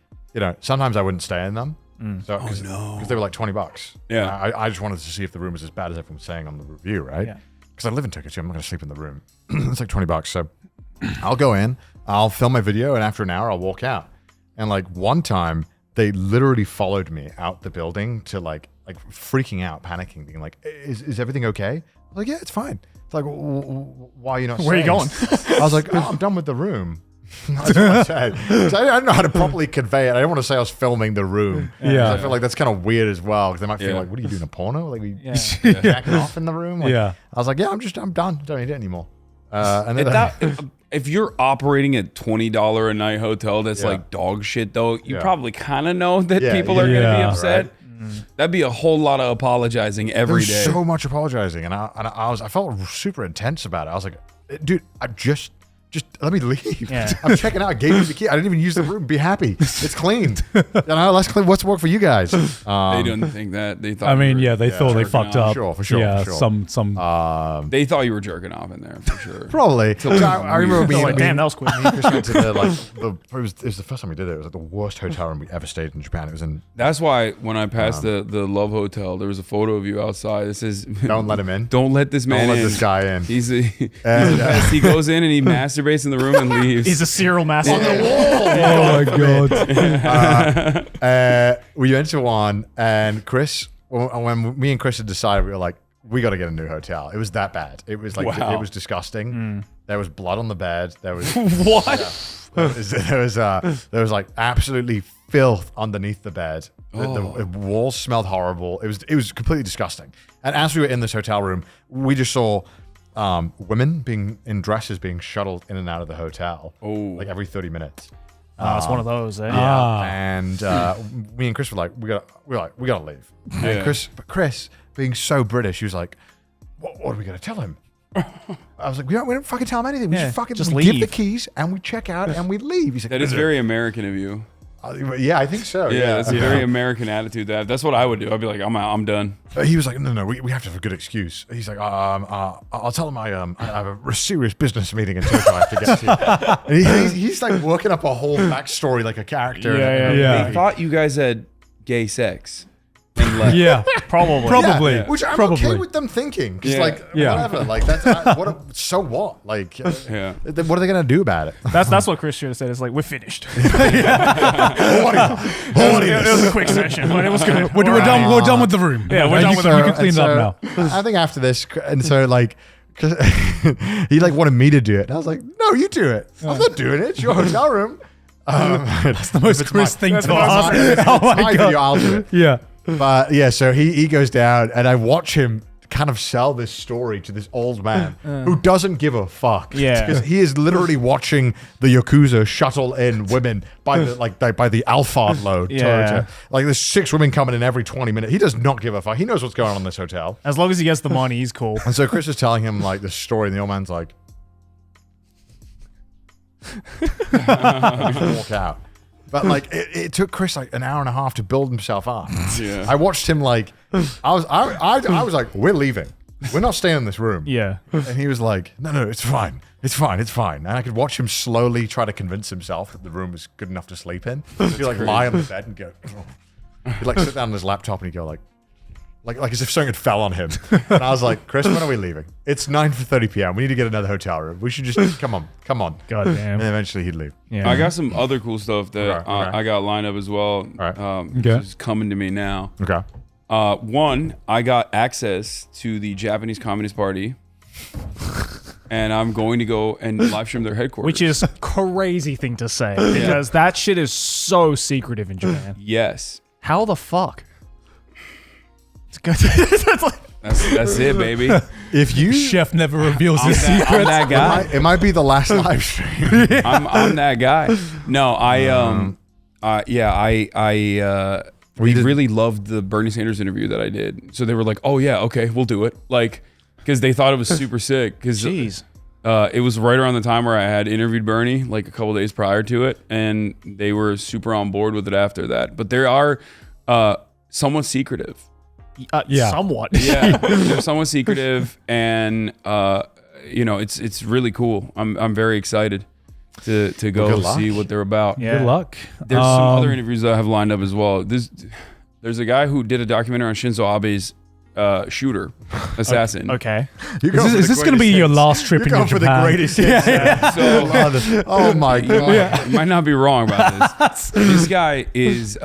sometimes I wouldn't stay in them, so because they were like $20. Yeah. I just wanted to see if the room was as bad as everyone was saying on the review, right? Yeah. Because I live in Tokyo too, I'm not gonna sleep in the room. It's like $20, so I'll go in, I'll film my video, and after an hour I'll walk out. And like one time they literally followed me out the building to like freaking out, panicking, being like, is everything okay? I was like, yeah, it's fine. It's like, why are you not Where are you staying?" I was like, oh, I'm done with the room. That's what I said. 'Cause I don't know how to properly convey it. I don't want to say I was filming the room. Yeah. 'Cause I feel like that's kind of weird as well, because they might feel Yeah. like, what are you doing, a porno? Like we Yeah. jacking off in the room? Like, Yeah. I was like, yeah, I'm done. Don't need it anymore. And then If you're operating a $20 a night hotel that's Yeah. like dog shit, though, you Yeah. probably kind of know that Yeah, people are going to be yeah, upset. right. That'd be a whole lot of apologizing every day. There's so much apologizing, and I felt super intense about it. I was like, dude, I'm just just let me leave. Yeah. I'm checking out. I gave you the key. I didn't even use the room. Be happy. It's clean. Let's clean. What's work for you guys? They didn't think that. They thought. I mean, you were they thought they jerking fucked off. up. For sure. Yeah, For sure. some. They thought you were jerking off in there for sure. Probably. So I remember being like, damn, that was quick. me and Chris went to it was the first time we did it. It was like the worst hotel room we ever stayed in Japan. It was in. That's why when I passed the Love Hotel, there was a photo of you outside. It says, Don't let him in. Don't let this man Don't let in. this guy in. He's the And, best. He goes in and he masturbates in the room and leaves. He's a serial master. Oh my god. We went to one, and Chris, when me and Chris had decided, we were like, we got to get a new hotel. It was that bad. It was like, Wow. it was disgusting. There was blood on the bed. There was What? there was like absolutely filth underneath the bed. The walls smelled horrible. It was completely disgusting. And as we were in this hotel room, we just saw women being in dresses being shuttled in and out of the hotel like every 30 minutes. It's one of those. Eh? And me and Chris were like, we gotta leave. Yeah. And Chris, being so British, he was like, what are we gonna tell him? I was like, we don't fucking tell him anything. We just fucking just give the leave. keys and we check out and we leave. He's like, That is very American of you. yeah, I think so. Yeah, that's a very American attitude. That's what I would do. I'd be like, I'm done. He was like, no, we have to have a good excuse. He's like, I'll tell him I have a serious business meeting in Tokyo I have to get to. And he's like working up a whole backstory like a character. yeah. I thought you guys had gay sex and left. Yeah, Probably. probably. Which I'm probably. okay with them thinking. Because, Yeah. whatever. Like, that's, so what? Like, Yeah. then what are they going to do about it? That's what Chris should have said. It's like, we're finished. What It was a quick session, but it was good. We're done with the room. Yeah, we're done with the You room. can clean it up now. I think after this, and so like, 'cause he like wanted me to do it. And I was like, no, you do it. I'm not doing it. It's your hotel room. That's the most Chris thing to ask. Oh my video, god. I'll do it. Yeah. But yeah, so he goes down, and I watch him kind of sell this story to this old man who doesn't give a fuck. Yeah. Because he is literally watching the Yakuza shuttle in women by the by the Alphard load. Yeah. Like there's 6 women coming in every 20 minutes. He does not give a fuck. He knows what's going on in this hotel. As long as he gets the money, he's cool. And so Chris is telling him like this story, and the old man's like, walk out. But like it took Chris like an hour and a half to build himself up. Yeah. I watched him like I was like, we're leaving. We're not staying in this room. Yeah. And he was like, no, it's fine. It's fine. It's fine. And I could watch him slowly try to convince himself that the room was good enough to sleep in. He'd like lie on the bed and go, he'd like sit down on his laptop and he'd go like as if something had fell on him. And I was like, Chris, when are we leaving? It's 9:30 p.m. We need to get another hotel room. We should just come on. God And damn. eventually he'd leave. Yeah. I got some other cool stuff that Okay. I got lined up as well. right. Okay. Is coming to me now. Okay. One, I got access to the Japanese Communist Party, and I'm going to go and live stream their headquarters. Which is a crazy thing to say because that shit is so secretive in Japan. yes, How the fuck? It's good. It's like- that's it, baby. If you Chef never reveals I'm his that, secret. I'm that guy. it might be the last live stream. I'm that guy. No, we really loved the Bernie Sanders interview that I did. So they were like, "Oh yeah, okay, we'll do it." Like, because they thought it was super sick. Because Jeez. it was right around the time where I had interviewed Bernie, like a couple days prior to it, and they were super on board with it after that. But they are somewhat secretive. Yeah. Somewhat. Yeah, they're somewhat secretive, and it's really cool. I'm very excited to go good luck. see what they're about. Yeah. Good luck. There's some other interviews that I have lined up as well. There's a guy who did a documentary on Shinzo Abe's shooter, assassin. Okay. Is this going to be your last trip in You're going for Japan? the greatest hits. So Oh my god. you might not be wrong about this. This guy is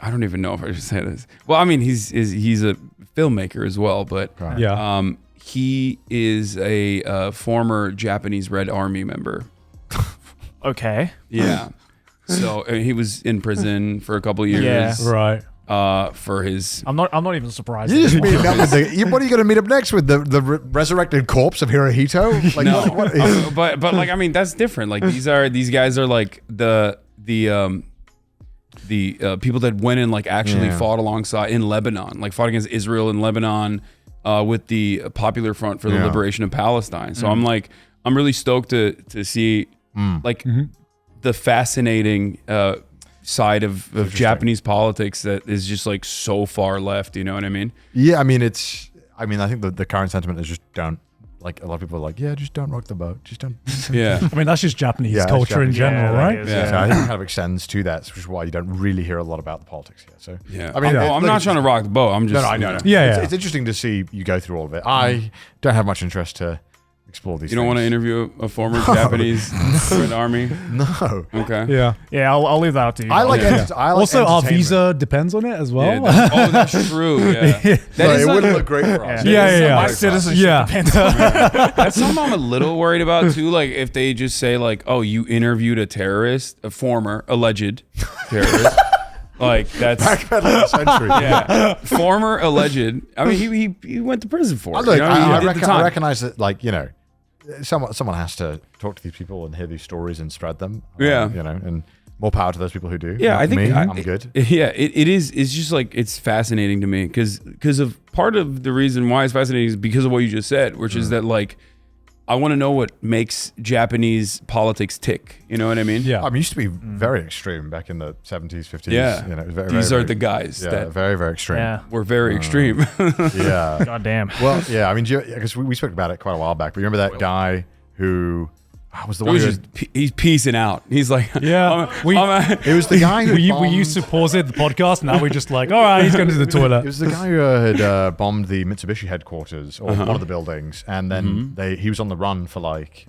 I don't even know if I should say this. Well, I mean he's a filmmaker as well, but Yeah. he is a former Japanese Red Army member. Okay. Yeah. So he was in prison for a couple of years. Yeah. Right. For his I'm not even surprised. You just meeting up with what are you going to meet up next with the resurrected corpse of Hirohito? Like no, what is, but like I mean that's different. Like these guys are like the people that went and like actually fought alongside in Lebanon, like fought against Israel in Lebanon with the Popular Front for the Liberation of Palestine. So I'm like, I'm really stoked to see like the fascinating side of Japanese politics that is just like so far left. You know what I mean? Yeah, I mean, I think the current sentiment is just don't, like, a lot of people are like, yeah, just don't rock the boat. Just don't. Yeah. I mean, that's just Japanese Yeah, that's culture in Japanese. general, Yeah, right? that is, Yeah. So I think it kind of extends to that, which is why you don't really hear a lot about the politics here. So Yeah. I mean, I'm not trying to rock the boat. I'm just. No, I know. you know. Yeah, It's interesting to see you go through all of it. I don't have much interest to explore these. You don't want to things. interview a former Japanese Red Army? No. Okay. Yeah. Yeah, I'll leave that up to you. I like. guys. I like Also, our entertainment. visa depends on it as well. Yeah, that's true. Yeah. That No, is it like- wouldn't look great for us. Yeah. My citizenship Yeah. depends. That's something I'm a little worried about too. Like if they just say like, "Oh, you interviewed a terrorist, a former alleged terrorist," like that's Backpedaling a century. yeah, former alleged. I mean, he went to prison for it. Look, you know, he I did the time. recognize that, like, you know, someone has to talk to these people and hear these stories and spread them. Yeah. You know, and more power to those people who do. Yeah, Not I think me. I- I'm good. Yeah, it is. It's just like it's fascinating to me because of part of the reason why it's fascinating is because of what you just said, which is that like I want to know what makes Japanese politics tick. You know what I mean? Yeah. I mean, it used to be very extreme back in the 70s, 50s. Yeah. You know, it was very, These very, are the guys yeah, that very, very extreme. Yeah. were very extreme. Yeah. God damn. Well, yeah. I mean, because we spoke about it quite a while back, but you remember that guy who was the He one was who just he's piecing out. He's like, Yeah, it was the guy who we used to pause it, the podcast. Now we're just like, all right, he's going to the It toilet. was the guy who had bombed the Mitsubishi headquarters or one of the buildings, and then he was on the run for like,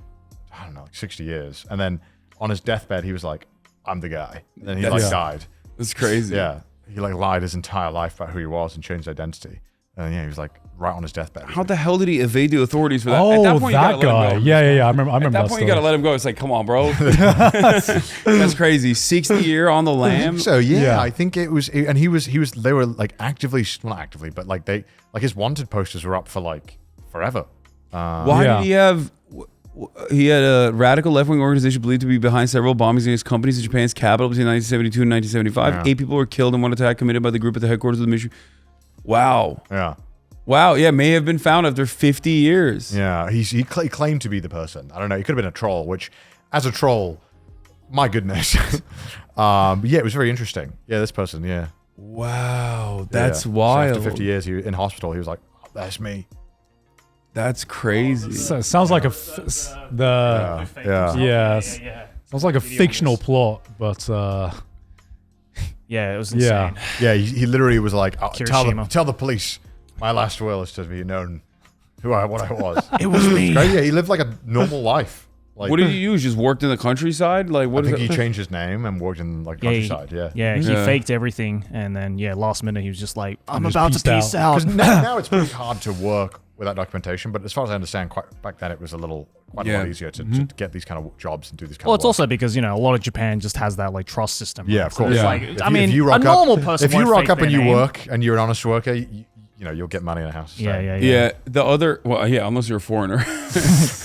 I don't know, like 60 years, and then on his deathbed he was like, "I'm the guy," and then he like Yeah. died. It's crazy. Yeah, he like lied his entire life about who he was and changed identity, and yeah, he was like right on his deathbed. How the hell did he evade the authorities for that? Oh, At that point, you that gotta let him guy. go. Yeah. I remember At that that point, you gotta story. let him go. It's like, come on, bro. That's crazy. 60-year on the lam. So yeah, Yeah. I think it was, and he was. They were like actively, well, not actively, but like his wanted posters were up for like forever. Why Yeah. did he have? He had a radical left-wing organization believed to be behind several bombings against companies in Japan's capital between 1972 and 1975. Yeah. 8 people were killed in one attack committed by the group at the headquarters of the Mitsubishi. Wow. Yeah. Wow. Yeah, may have been found after 50 years. Yeah, he claimed to be the person. I don't know. He could have been a troll, which, as a troll, my goodness. But yeah, it was very interesting. Yeah, this person. Yeah, Wow. That's Yeah. So wild. after 50 years, he in hospital. He was like, oh, "That's me." That's crazy. So, sounds like Yeah. sounds like a fictional plot, but Yeah, it was insane. yeah. Yeah, he literally was like, oh, Kirishima. "Tell the police my last will is to be known what I was." It was me. Great. Yeah, he lived like a normal life. Like, What did he use? Just worked in the countryside? Like, I what is think it? he changed his name and worked in like Yeah, countryside. Yeah. He Yeah. faked everything, and then last minute he was just like, "I'm just about to peaced out. peace out." Because now it's pretty hard to work without documentation, but as far as I understand, back then it was quite a lot Yeah. easier to get these kind of jobs and do this kind Well, of it's work. also because a lot of Japan just has that like trust system. Yeah, right? of So course. it's Yeah. like, If I you- mean, if you a rock normal person. If you won't rock fake up and their you name. work and you're an honest worker, you'll get money in a house. to Yeah, stay. yeah, Yeah, the other, well, yeah, unless you're a foreigner.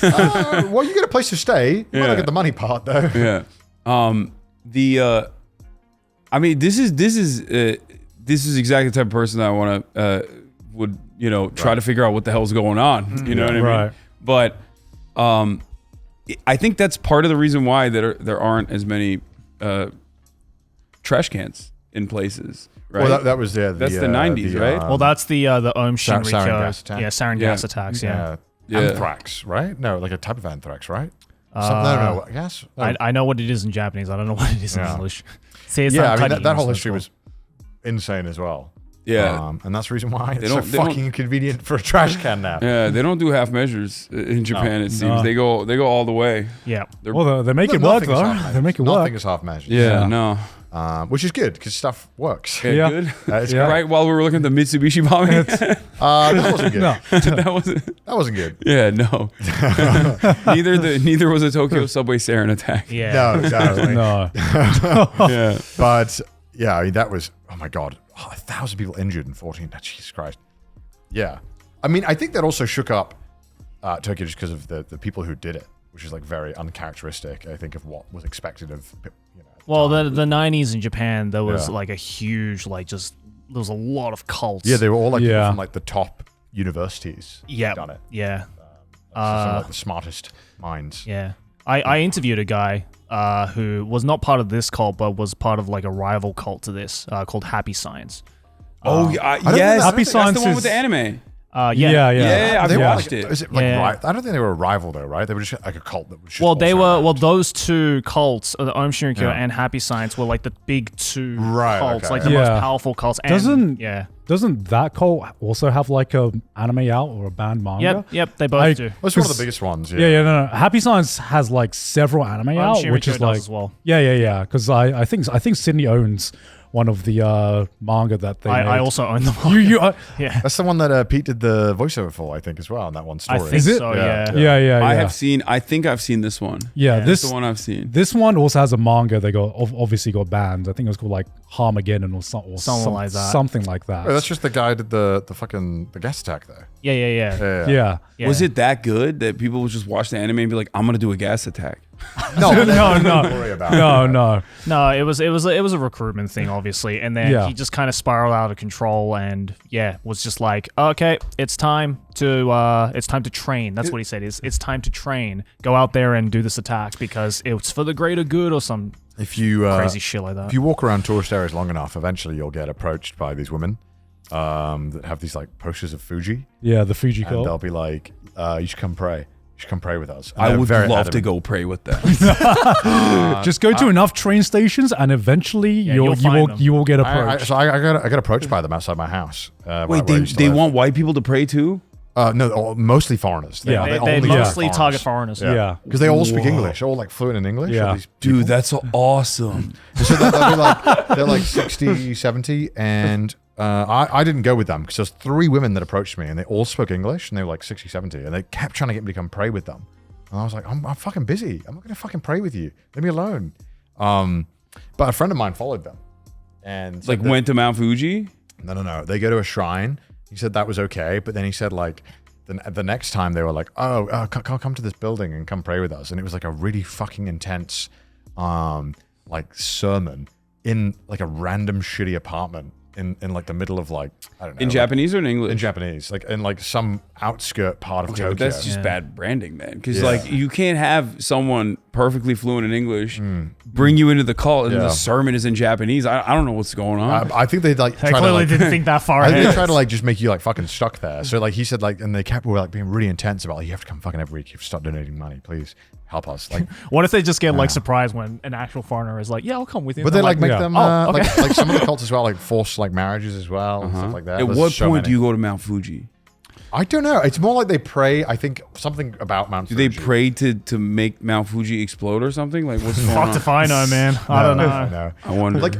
Well, you get a place to stay. You might Yeah. not get the money part though. Yeah. I mean, this is exactly the type of person that I want to would try to figure out what the hell's going on. You know what I mean? Right. But I think that's part of the reason why there aren't as many trash cans in places. Right. Well, that was That's the 90s, right? Well, that's the Om sarin Shinrikyo. gas attack. Yeah, sarin Yeah. gas attacks. Yeah. Yeah. anthrax, right? No, like a type of anthrax, right? No, gas. No. I know what it is in Japanese. I don't know what it is in Yeah. English. Yeah, I mean that whole history was insane as well. Yeah. And that's the reason why it's so don't- they don't- fucking inconvenient for a trash can now. Yeah, they don't do half measures in Japan. It seems No. they go all the way. Yeah. Well, they make it No, work nothing is though. half measures. They make it Nothing work. is half measures. Yeah, Yeah. no. Which is good because stuff works. Okay, Yeah. good. It's Yeah. great. Right while we were looking at the Mitsubishi bombing, That wasn't good. No. that wasn't. That wasn't good. Yeah, no. neither was a Tokyo subway sarin attack. Yeah. No, exactly. No. Yeah. But yeah, I mean that was, oh my god, 1,000 people injured in 14. Jesus Christ. Yeah, I mean I think that also shook up Tokyo just because of the people who did it, which is like very uncharacteristic. I think of what was expected of. Well, the 90s in Japan, there was Yeah. like a huge, there was a lot of cults. Yeah, they were all like people Yeah. from like the top universities. Yeah. Done it. Yeah. Some of, like, the smartest minds. Yeah. I interviewed a guy who was not part of this cult, but was part of like a rival cult to this called Happy Science. Yes, Happy that's Science the one is- with the anime. Yeah. I've They were watched like, it. is it like Yeah. I don't think they were a rival though, right? They were just like a cult that was just Well, they also were. around. Well, those two cults, the Om Shinrikyo Yeah. and Happy Science, were like the big two Right, cults, okay. like the Yeah. most powerful cults. And, Doesn't- yeah? Doesn't that cult also have like a anime out or a banned manga? Yep. They both I- do. That's one of the biggest ones. Yeah, no. Happy Science has like several anime out, which Shinrikyo is does like as well. yeah. Because I think Sydney owns one of the manga that they. I made. also own them. you yeah. That's the one that Pete did the voiceover for, I think, as well, in that one I story. think Is it? so. Yeah. Yeah. yeah. I think I've seen this one. Yeah, That's this the one I've seen. this one also has a manga that obviously got banned. I think it was called like Harmageddon or Something something like that. Something like that. Wait, that's just the guy who did the fucking the gas attack there. Yeah. yeah. Yeah. Was it that good that people would just watch the anime and be like, "I'm gonna do a gas attack"? No, No, don't no. worry about No. No, it was a recruitment thing, obviously, and then Yeah. he just kind of spiraled out of control, and was just like, okay, it's time to train. That's what he said. It's time to train. Go out there and do this attack because it's for the greater good or some If you crazy shit like that. if you walk around tourist areas long enough, eventually you'll get approached by these women that have these like posters of Fuji, Yeah, the Fuji and they'll cult. be like, "You should come pray. You should come pray with us." And I they're would very love to adamant. go pray with them. Just go to enough train stations, and eventually you'll find them. you will get I approached. got approached by them outside my house. Wait, they want white people to pray too? no, mostly foreigners. Yeah. they only mostly foreigners. target foreigners. Yeah. because they all speak Whoa. English. They're all like fluent in English. Yeah. all these Dude, people. that's awesome. So they'll be like, they're like 60, 70, and I didn't go with them because there's 3 women that approached me and they all spoke English and they were like 60, 70, and they kept trying to get me to come pray with them. And I was like, I'm fucking busy. I'm not going to fucking pray with you. Leave me alone. But a friend of mine followed them. And Like said that- went to Mount Fuji. No. They go to a shrine. He said that was okay. But then he said like, the next time they were like, come to this building and come pray with us. And it was like a really fucking intense like sermon in like a random shitty apartment in like the middle of like, I don't know. In like- Japanese or in English? in Japanese, like in like some outskirt part of Okay, Tokyo. but that's just bad branding, man. Because Yeah. like you can't have someone perfectly fluent in English bring you into the cult and Yeah. the sermon is in Japanese. I don't know what's going on. I think they like They try to clearly like, didn't think that far I think they ahead. try to like just make you like fucking stuck there. So like he said like, and they were like being really intense about like, you have to come fucking every week. You have to start donating money, please help us. Like, What if they just get like surprised when an actual foreigner is like, yeah, I'll come with you. but And they they're like make yeah. them Oh, okay. like some of the cults as well, like forced like marriages as well and stuff like that. At There's what so point do many. you go to Mount Fuji? I don't know. It's more like they pray. I think something about Mount Do Fuji. they pray to make Mount Fuji explode or something? Like what's going Fuck on? if I know, man. I don't know. No. I wonder. Like,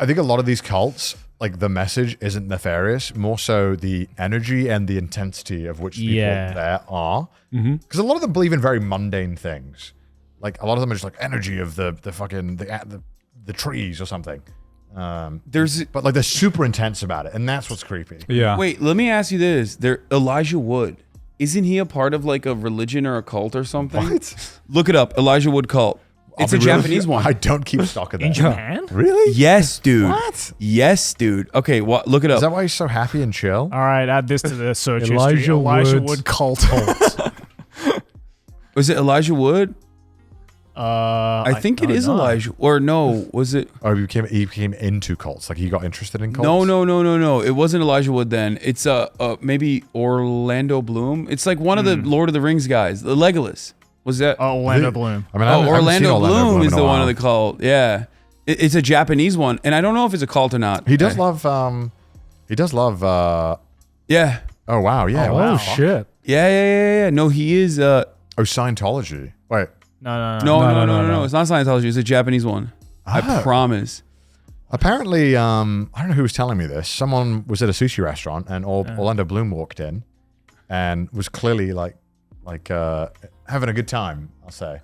I think a lot of these cults, like the message isn't nefarious, more so the energy and the intensity of which people Yeah. there are. Because a lot of them believe in very mundane things. Like a lot of them are just like energy of the fucking the trees or something. There's But like they're super intense about it, and that's what's creepy. Yeah. wait. Let me ask you this: Elijah Wood, isn't he a part of like a religion or a cult or something? What? Look it up. Elijah Wood cult. It's a I'll be real- Japanese one. I don't keep stock of that. In Japan? Really? Yes, dude. What? Yes, dude. Okay, what? Look it up. Is that why he's so happy and chill? All right, add this to the search history. Elijah Elijah Wood's Wood cult. Was it Elijah Wood? I think it don't is know. Elijah. Or no, was it? Or he became into cults. Like he got interested in cults. No. It wasn't Elijah Wood then. It's maybe Orlando Bloom. It's like one of the Lord of the Rings guys. The Legolas. Was that? Oh, Orlando Bloom. I mean, I haven't seen Orlando Bloom is in a the one while. of the cult. Yeah. It's a Japanese one. And I don't know if it's a cult or not. He does love. He does love. Yeah. Oh wow, yeah. Oh wow. shit. Yeah. No, he is. Oh, Scientology. Wait. No. No. It's not Scientology. It's a Japanese one. I Oh. promise. Apparently, I don't know who was telling me this. Someone was at a sushi restaurant, and Orlando Bloom walked in, and was clearly like having a good time. I'll say.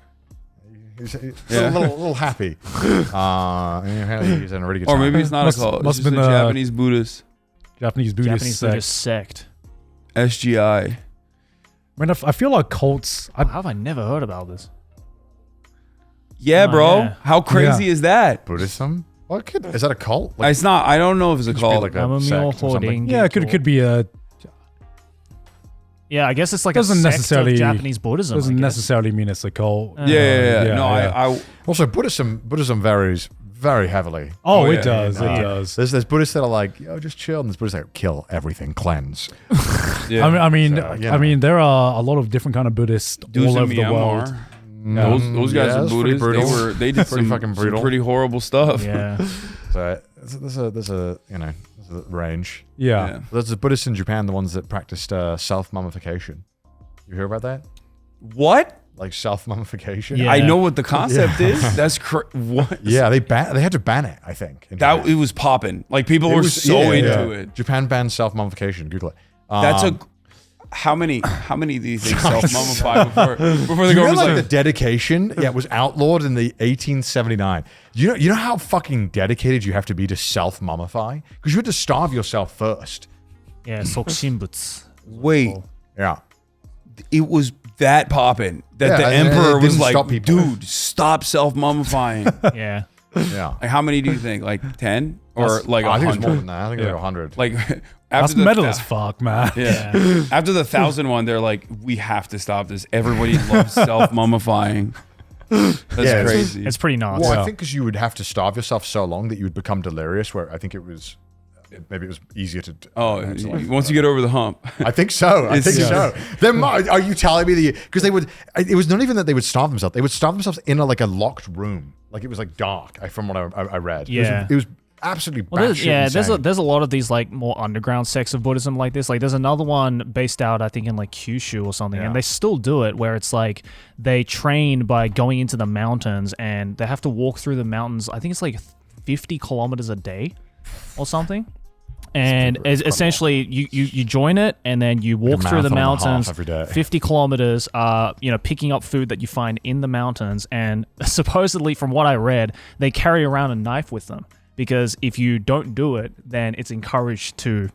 He's Yeah. a little happy. And apparently he's having a really good Or time. maybe it's not Must- a cult. must It's just been, a Japanese Buddhist. Japanese Buddhist Japanese sect. Buddhist sect. SGI. I mean, I feel like cults. How have I never heard about this? Yeah, Oh, bro. yeah. How crazy is that? Buddhism. What could is that a cult? It's not. I don't know if it's a Could just be cult. like a Amamio sect or something. hoarding. Yeah, it could be a. Yeah, I guess it's like Doesn't a sect necessarily- of Japanese Buddhism. Doesn't I guess. necessarily mean it's a cult. Yeah. No, yeah. I Also, Buddhism varies very heavily. Oh, Oh, it yeah. does. Uh, It does. There's Buddhists that are like, yo, just chill, and there's Buddhists that kill everything, cleanse. yeah. I mean, So, you know. there are a lot of different kind of Buddhists dudes all in over the world. Myanmar. Those guys yeah, are it's pretty Buddhists. brutal. They did Pretty some, fucking some brutal. pretty horrible stuff. Yeah. So there's a range. Yeah. There's the Buddhists in Japan, the ones that practiced self-mummification. You hear about that? What? Like self-mummification? Yeah. I know what the concept is. That's what? Yeah, they had to ban it, I think. in That Japan. it was popping. Like people It were was- so yeah, into yeah. it. Japan banned self-mummification. Google it. That's how many do you think self-mummify before the You know, government's like like, the dedication, yeah, it was outlawed in the 1879. You know how fucking dedicated you have to be to self-mummify? Because you had to starve yourself first. Yeah. Sokshinbutsu. wait, Yeah. it was that popping that Yeah, the and it emperor was didn't like, stop people. dude, stop self-mummifying. Yeah. Yeah. Like how many do you think? Like 10 or like I think it's more 100? than that. I think it's like 100. Like That's after the metal as fuck, man. yeah. After the 1,000 one, they're like, we have to stop this. Everybody loves self-mummifying. That's Yeah, crazy. It's pretty nuts. Well, Yeah. I think because you would have to starve yourself so long that you would become delirious, where I think it was, maybe it was easier to. Once you get over the hump. I think so. I think Yeah. so. Are you telling me that? Because they would. It was not even that they would starve themselves. They would starve themselves in a locked room. Like it was like dark. From what I read. Yeah. It was absolutely. Well, there's insane. a lot of these like more underground sects of Buddhism like this. Like there's another one based out I think in like Kyushu or something, Yeah. and they still do it where it's like they train by going into the mountains and they have to walk through the mountains. I think it's like 50 kilometers a day or something. And essentially, you join it, and then you walk through the marathon and a half mountains, every day. 50 kilometers, picking up food that you find in the mountains. And supposedly, from what I read, they carry around a knife with them because if you don't do it, then it's encouraged to.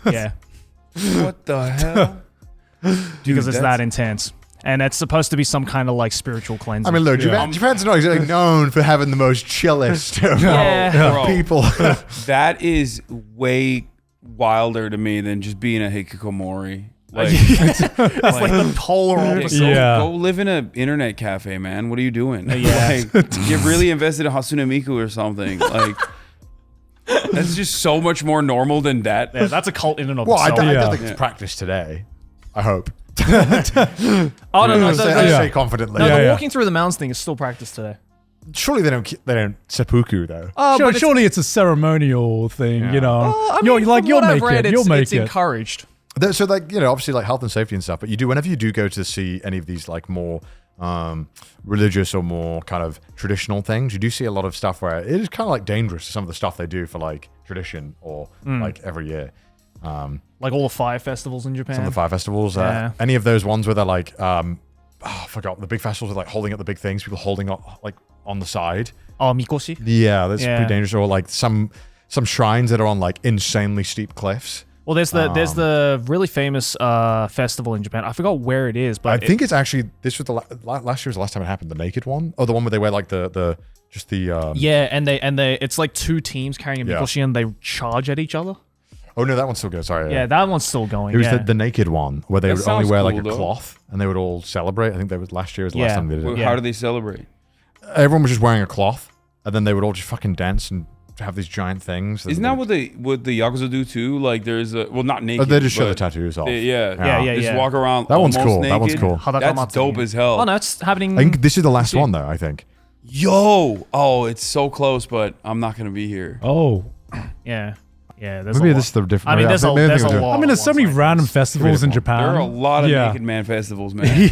Yeah, What the hell? because it's that intense, and it's supposed to be some kind of like spiritual cleansing. I mean, look, Japan's not exactly known for having the most chillest of Yeah. Bro, people. that is way wilder to me than just being a hikikomori. Like, it's like the polar opposite. Yeah. Go live in an internet cafe, man. What are you doing? Yeah. Like, get really invested in Hatsune Miku or something. Like, that's just so much more normal than that. Yeah, that's a cult in and of Well, I itself. don't Yeah. think it's practiced today. I hope. Oh no, no, I say, I say confidently. no, Yeah, the yeah. walking through the mountains thing is still practiced today. Surely they don't seppuku though. Surely it's a ceremonial thing, Yeah. you know. I mean, you're like from you'll what I've make read, it. You'll make it's it. encouraged. So like, obviously like health and safety and stuff, but whenever you do go to see any of these like more religious or more kind of traditional things, you do see a lot of stuff where it is kind of like dangerous to some of the stuff they do for like tradition or like every year. Like all the fire festivals in Japan. Some of the fire festivals, Yeah. any of those ones where they're like, I forgot, the big festivals are like holding up the big things, people holding up like on the side. Oh, Mikoshi. Yeah, that's Yeah. pretty dangerous. Or like some shrines that are on like insanely steep cliffs. Well, there's the really famous festival in Japan. I forgot where it is, but I think it's actually, this was the last year was the last time it happened. The naked one, or the one where they wear like the yeah, and they it's like two teams carrying a Yeah. Mikoshi and they charge at each other. Oh no, that one's still good. Sorry. Yeah, that one's still going. It was yeah. the naked one where they That would only sounds wear like a cool, though. cloth and they would all celebrate. I think that was last year was the last Yeah. time they did it. Yeah. How do they celebrate? Everyone was just wearing a cloth and then they would all just fucking dance and have these giant things. Isn't that what the Yakuza do too? Like there's a not naked. they just show the but tattoos off. yeah, just walk around. That one's almost cool. That one's naked. cool. That's dope as hell. Oh no, it's happening. I think this is the last one though, I think. Yo, it's so close, but I'm not gonna be here. Oh, Yeah, yeah. There's Maybe a this is lot. the different. I mean, maybe there's a maybe there's I'm a doing- lot. I mean, there's so of many ones like random this. festivals in Beautiful. Japan. There are a lot of Yeah. naked man festivals, man.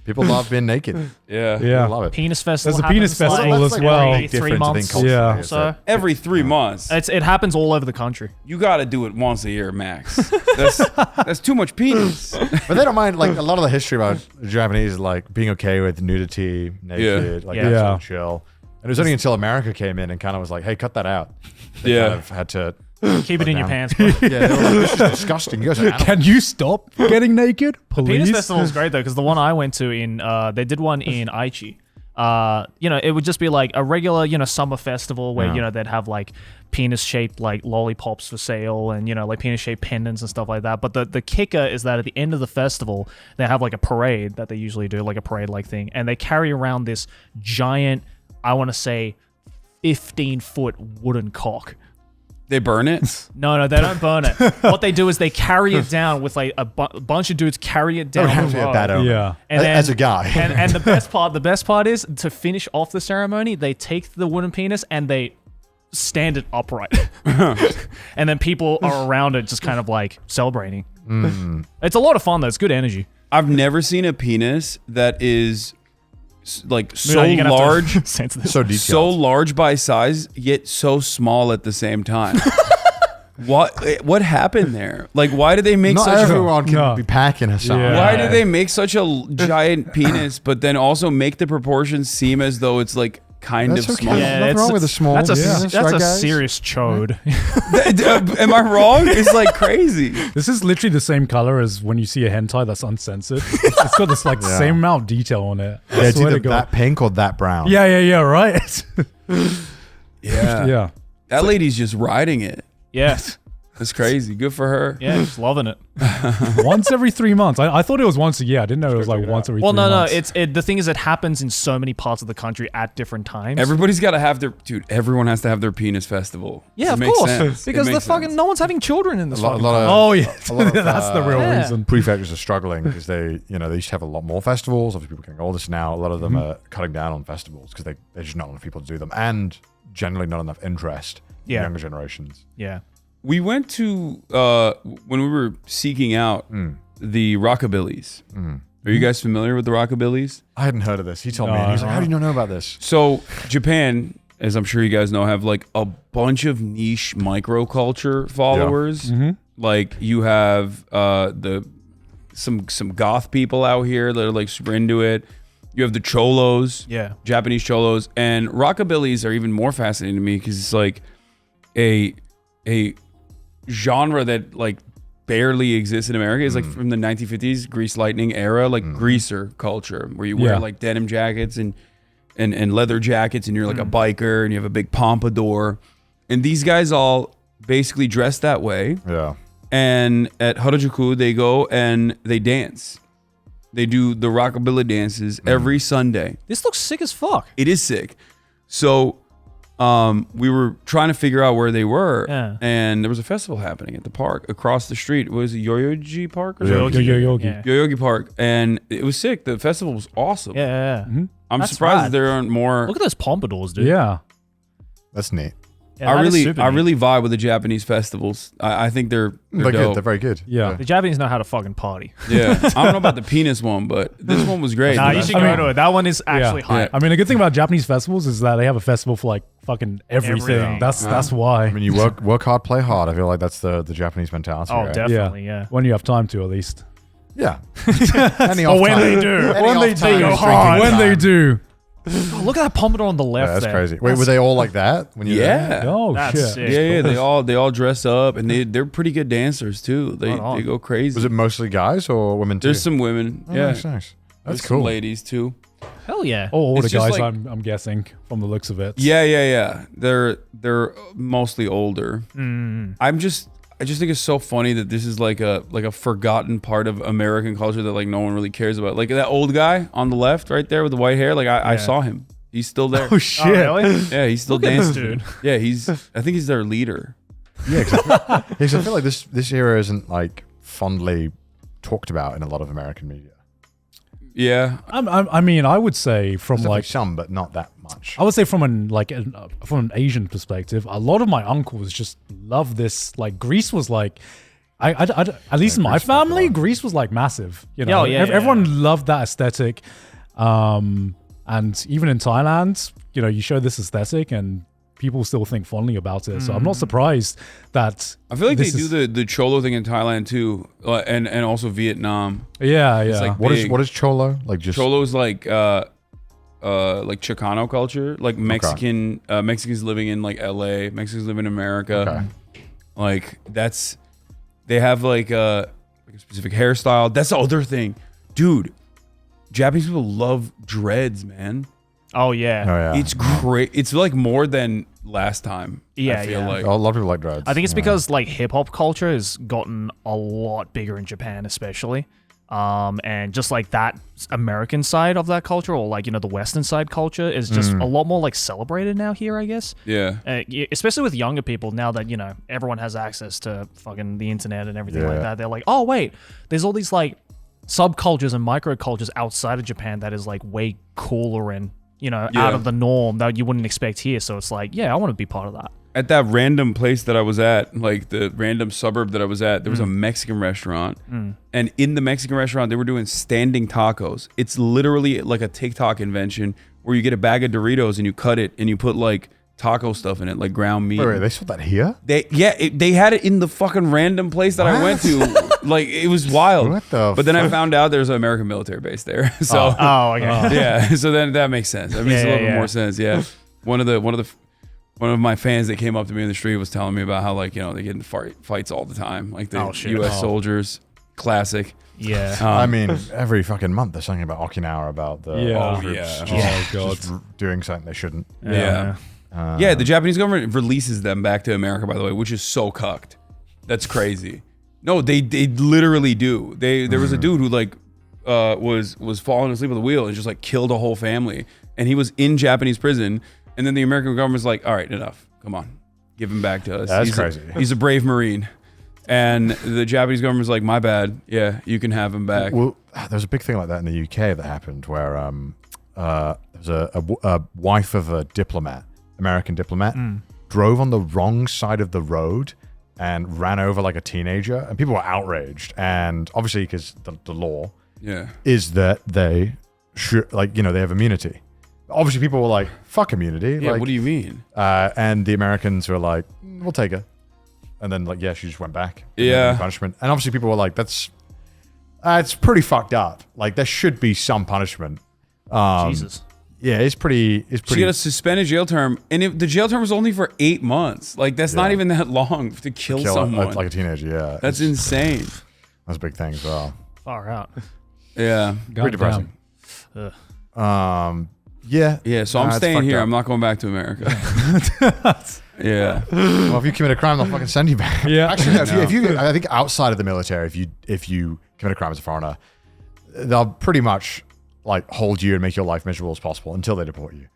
People love being naked. Yeah. Yeah. I love it. Penis festival. There's a penis happens, festival like, as That's, well. every 3 different, I months. think, culturally, Yeah. is So that- Every 3 months. it happens all over the country. You got to do it once a year max. That's too much penis. But they don't mind, like, a lot of the history about the Japanese is, like, being okay with nudity, naked, like, Yeah. that's Yeah. all chill. And it was only until America came in and kind of was like, hey, cut that out. They Yeah. kind of had to, Keep it in your down. pants. Bro. yeah, they were like, this is disgusting. You guys are animals. Can you stop getting naked, Penis please? festival is great though because the one I went to in they did one in Aichi, it would just be like a regular, summer festival where, they'd have like penis-shaped like lollipops for sale and, like penis-shaped pendants and stuff like that. But the kicker is that at the end of the festival, they have like a parade that they usually do, like a parade-like thing. And they carry around this giant, I want to say, 15-foot wooden cock. They burn it. No, they don't burn it. What they do is they carry it down with like a bunch of dudes carry it down. That would the have to be a road. bad omen. Yeah. And then- As a guy. and the best part is to finish off the ceremony, they take the wooden penis and they stand it upright, and then people are around it just kind of like celebrating. It's a lot of fun though. It's good energy. I've never seen a penis that is like so You're gonna have to large, censor this. So detailed. so large by size, yet so small at the same time. What happened there? Like, why did they make Not such a everyone can No. be packing a size. Yeah. why did they make such a giant penis, but then also make the proportions seem as though it's like kind That's of okay. small? Yeah. Nothing wrong with a small That's a penis, right, guys? serious chode. Am I wrong? It's like crazy. This is literally the same color as when you see a hentai that's uncensored. It's got this like Yeah. same amount of detail on it. I Yeah, it's swear either to God. that pink or that brown. Yeah, right. Yeah. Yeah. That lady's just riding it. Yes. That's crazy. Good for her. Yeah, just loving it. Once every 3 months. I thought it was once a year. I didn't know it was like once every Well, 3 no, months. the thing is, it happens in so many parts of the country at different times. Everybody's got to have their everyone has to have their penis festival. yeah, It of makes course, sense. It because makes the fucking sense. no one's having children in this. A lot fucking of Oh yeah, a lot of, that's the real yeah. reason. prefectures are struggling because they used to have a lot more festivals. Obviously, people are getting older, so now a lot of them are cutting down on festivals because there's just not enough people to do them, and generally not enough interest in Yeah. younger generations. Yeah. We went to when we were seeking out the Rockabillys. Are you guys familiar with the Rockabillys? I hadn't heard of this. He told me. No, And he was like, no. "How do you not know about this?" So Japan, as I'm sure you guys know, have like a bunch of niche microculture followers. Like you have some goth people out here that are like super into it. You have the cholos, Yeah. Japanese cholos, and rockabillys are even more fascinating to me because it's like a genre that like barely exists in America. It's like from the 1950s Grease Lightning era, like greaser culture, where you wear Yeah. like denim jackets and leather jackets, and you're like a biker and you have a big pompadour, and these guys all basically dress that way. Yeah. And at Harajuku, they go and they dance. They do the rockabilly dances every Sunday. This looks sick as fuck. It is sick. So we were trying to figure out where they were, Yeah. and there was a festival happening at the park across the street. Was it Yoyogi Park or Yeah. something? Yoyogi. Yeah. Yoyogi Park, and it was sick. The festival was awesome. Yeah. I'm That's surprised rad. that there aren't more. Look at those pompadours, dude. Yeah. That's neat. Yeah, that is super I neat. really vibe with the Japanese festivals. I think they're They're dope. good. They're very good. Yeah. The Japanese know how to fucking party. Yeah, I don't know about the penis one, but this one was great. Nah, The you best should I go mean- to it. That one is actually Yeah. hype. I mean, a good thing about Japanese festivals is that they have a festival for like fucking everything. Everything. That's why. I mean, you work hard, play hard. I feel like that's the Japanese mentality. Oh, right? definitely, yeah. When you have time to, at least. Yeah. Any Or off when time- they do. any When off they time do. is Go drinking hard. When they time. do. Oh, look at that pompadour on the left Yeah, that's there. crazy. Wait, were they all like that when you? Yeah. Oh That's shit. sick. Yeah, they all dress up, and they're pretty good dancers too. They Right on. they go crazy. Was it mostly guys or women too? There's some women, Oh, yeah. nice, nice. That's There's some cool. ladies too. Hell yeah. Oh, all It's the just guys. like- I'm guessing from the looks of it. Yeah. They're mostly older. Mm. I just think it's so funny that this is like a forgotten part of American culture that like no one really cares about. Like that old guy on the left, right there with the white hair. Like I saw him. He's still there. Oh shit. Oh, really? Yeah, he's still Look at this dancing. dude. Yeah, I think he's their leader. Yeah, exactly. Yeah, 'cause I feel like this era isn't like fondly talked about in a lot of American media. Yeah, I mean, I would say from There's like definitely some, but not that much. I would say from an Asian perspective, a lot of my uncles just love this. Like Greece was like, at least in my Greece was family, popular. Greece was like massive. You know, Oh, yeah, yeah, everyone loved that aesthetic. And even in Thailand, you know, you show this aesthetic and people still think fondly about it. So I'm not surprised that I feel like they this do is- the cholo thing in Thailand too, and also Vietnam. Yeah. like- What big. is cholo? Like just Cholo's like Chicano culture, like Mexicans living in like LA, Mexicans living in America. Okay. Like they have like a specific hairstyle. That's the other thing, dude. Japanese people love dreads, man. Oh yeah. Oh yeah. It's great. It's like more than last time. Yeah, I feel yeah. like. a lot of people like dreads. I think it's yeah. because like hip hop culture has gotten a lot bigger in Japan, especially. And just like that American side of that culture, or like, you know, the Western side culture is just a lot more like celebrated now here, I guess. Yeah. Especially with younger people, now that, you know, everyone has access to fucking the internet and everything like Yeah. that. They're like, oh, wait, there's all these like subcultures and microcultures outside of Japan that is like way cooler and, you know, Yeah. out of the norm that you wouldn't expect here. So it's like, yeah, I want to be part of that. At that random place that I was at, like the random suburb that I was at, there was a Mexican restaurant. And in the Mexican restaurant, they were doing standing tacos. It's literally like a TikTok invention where you get a bag of Doritos and you cut it and you put like taco stuff in it, like ground meat. Wait, they sold that here? They had it in the fucking random place that I went to. Like, it was wild. What the But then I fuck? found out there's an American military base there. So Oh, okay. yeah, so then that makes sense. That makes a Yeah, little bit yeah. more sense. Yeah, one of my fans that came up to me in the street was telling me about how, like, you know, they get in fights all the I like the Oh, shit. U.S. Oh. soldiers. Classic. Yeah. I mean, every fucking month there's something about Okinawa about the Yeah. troops yeah. just- Oh, just doing something they shouldn't. Yeah. Yeah, the Japanese government releases them back to America, by the way, which is so cucked. That's crazy. No, they literally do. There was a dude who like was falling asleep at the wheel and just like killed a whole family, and he was in Japanese prison. And then the American government's like, all right, enough. Come on, give him back to us. That's he's crazy. He's a brave Marine. And the Japanese government's like, my bad. Yeah, you can have him back. Well, there was a big thing like that in the UK that happened where there was a wife of a diplomat, American diplomat, drove on the wrong side of the road and ran over like a teenager, and people were outraged. And obviously, because the law Yeah. is that they should, like, you know, they have immunity. Obviously, people were like, "Fuck immunity!" Yeah. like, What do you mean? and the Americans were like, "We'll take her." And then, like, yeah, she just went back. Yeah. Punishment. And obviously, people were like, "That's it's pretty fucked up. Like, there should be some punishment." Jesus. Yeah, it's pretty. She got a suspended jail term, and the jail term was only for 8 months. Like, that's not Yeah. even that long to kill someone. like a teenager. Yeah, That's it's- insane. that's a big thing as well. Far out. Yeah. Pretty depressing. Ugh. Yeah. Yeah, so I'm Nah, it's staying fucked here. up. I'm not going back to America. Yeah. Well, if you commit a crime, they'll fucking send you back. Yeah. Actually, no, if you, I think outside of the military, if you commit a crime as a foreigner, they'll pretty much like hold you and make your life miserable as possible until they deport you.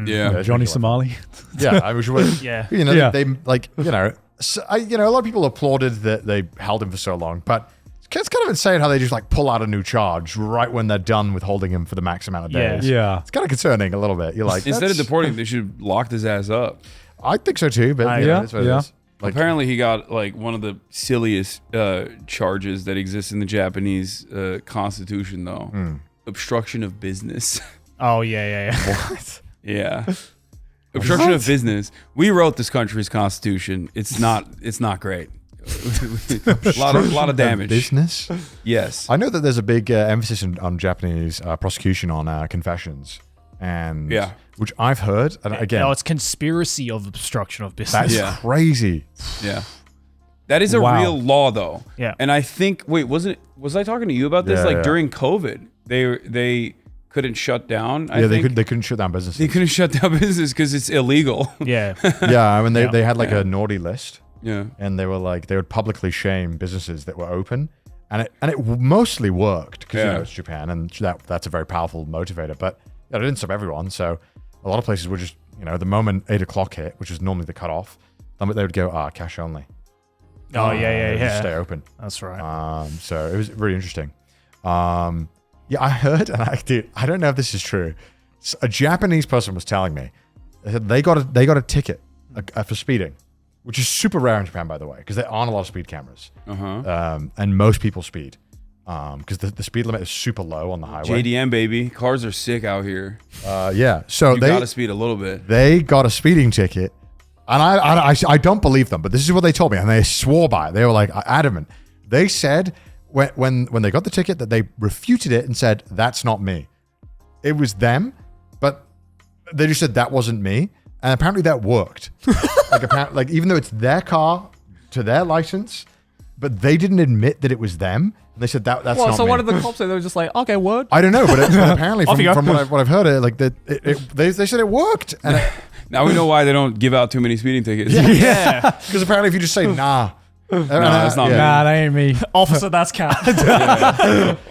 Yeah. Johnny Somali. Yeah, I wish. Yeah. You know, Yeah. they like, you know, a lot of people applauded that they held him for so long, but it's kind of insane how they just like pull out a new charge right when they're done with holding him for the max amount of Yeah. days. Yeah. It's kind of concerning a little bit. You're like, Instead of that's- deporting, they should lock his ass up. I think so too, but you know, Yeah, that's what it yeah. is. Like, Apparently, he got like one of the silliest charges that exist in the Japanese constitution, though. Obstruction of business. Oh, yeah. what? Yeah. Obstruction of business. We wrote this country's constitution. It's not great. a lot of damage. Business. Yes. I know that there's a big emphasis on Japanese prosecution on confessions, and Yeah. which I've heard. And again, No, it's conspiracy of obstruction of business. that's Yeah. crazy. Yeah. That is a Wow. real law, though. Yeah. And I think, was I talking to you about this? Yeah, like yeah. during COVID, they couldn't shut down. I Yeah, they think. couldn't shut down businesses. They couldn't shut down business because it's illegal. Yeah. Yeah, I mean Yeah. they had like a naughty list, Yeah. and they were like they would publicly shame businesses that were open, and it mostly worked because you Yeah. know it's Japan, and that's a very powerful motivator. But it didn't stop everyone. So a lot of places were just, you know, the moment 8 o'clock hit, which is normally the cutoff, they would go cash only. Oh, They yeah. would just stay open. That's right. So it was really interesting. Yeah, I heard, and I don't know if this is true. A Japanese person was telling me they said they got a ticket for speeding, which is super rare in Japan, by the way, because there aren't a lot of speed cameras, and most people speed because the speed limit is super low on the highway. JDM, baby. Cars are sick out here. Yeah, so You they gotta speed a little bit. they got a speeding ticket, and I don't believe them, but this is what they told me, and they swore by it. They were like adamant. They said when they got the ticket that they refuted it and said that's not me. It was them, but they just said that wasn't me, and apparently that worked. Like even though it's their car to their license, but they didn't admit that it was them. And they said that's Well, not so me. what did the cops say? They were just like, okay, word. I don't know, but apparently Off you go. from what I've heard, they said it worked. And Now we know why they don't give out too many speeding tickets. Yeah. because apparently if you just say nah, that's not me. Nah, that ain't me. Officer, that's cat.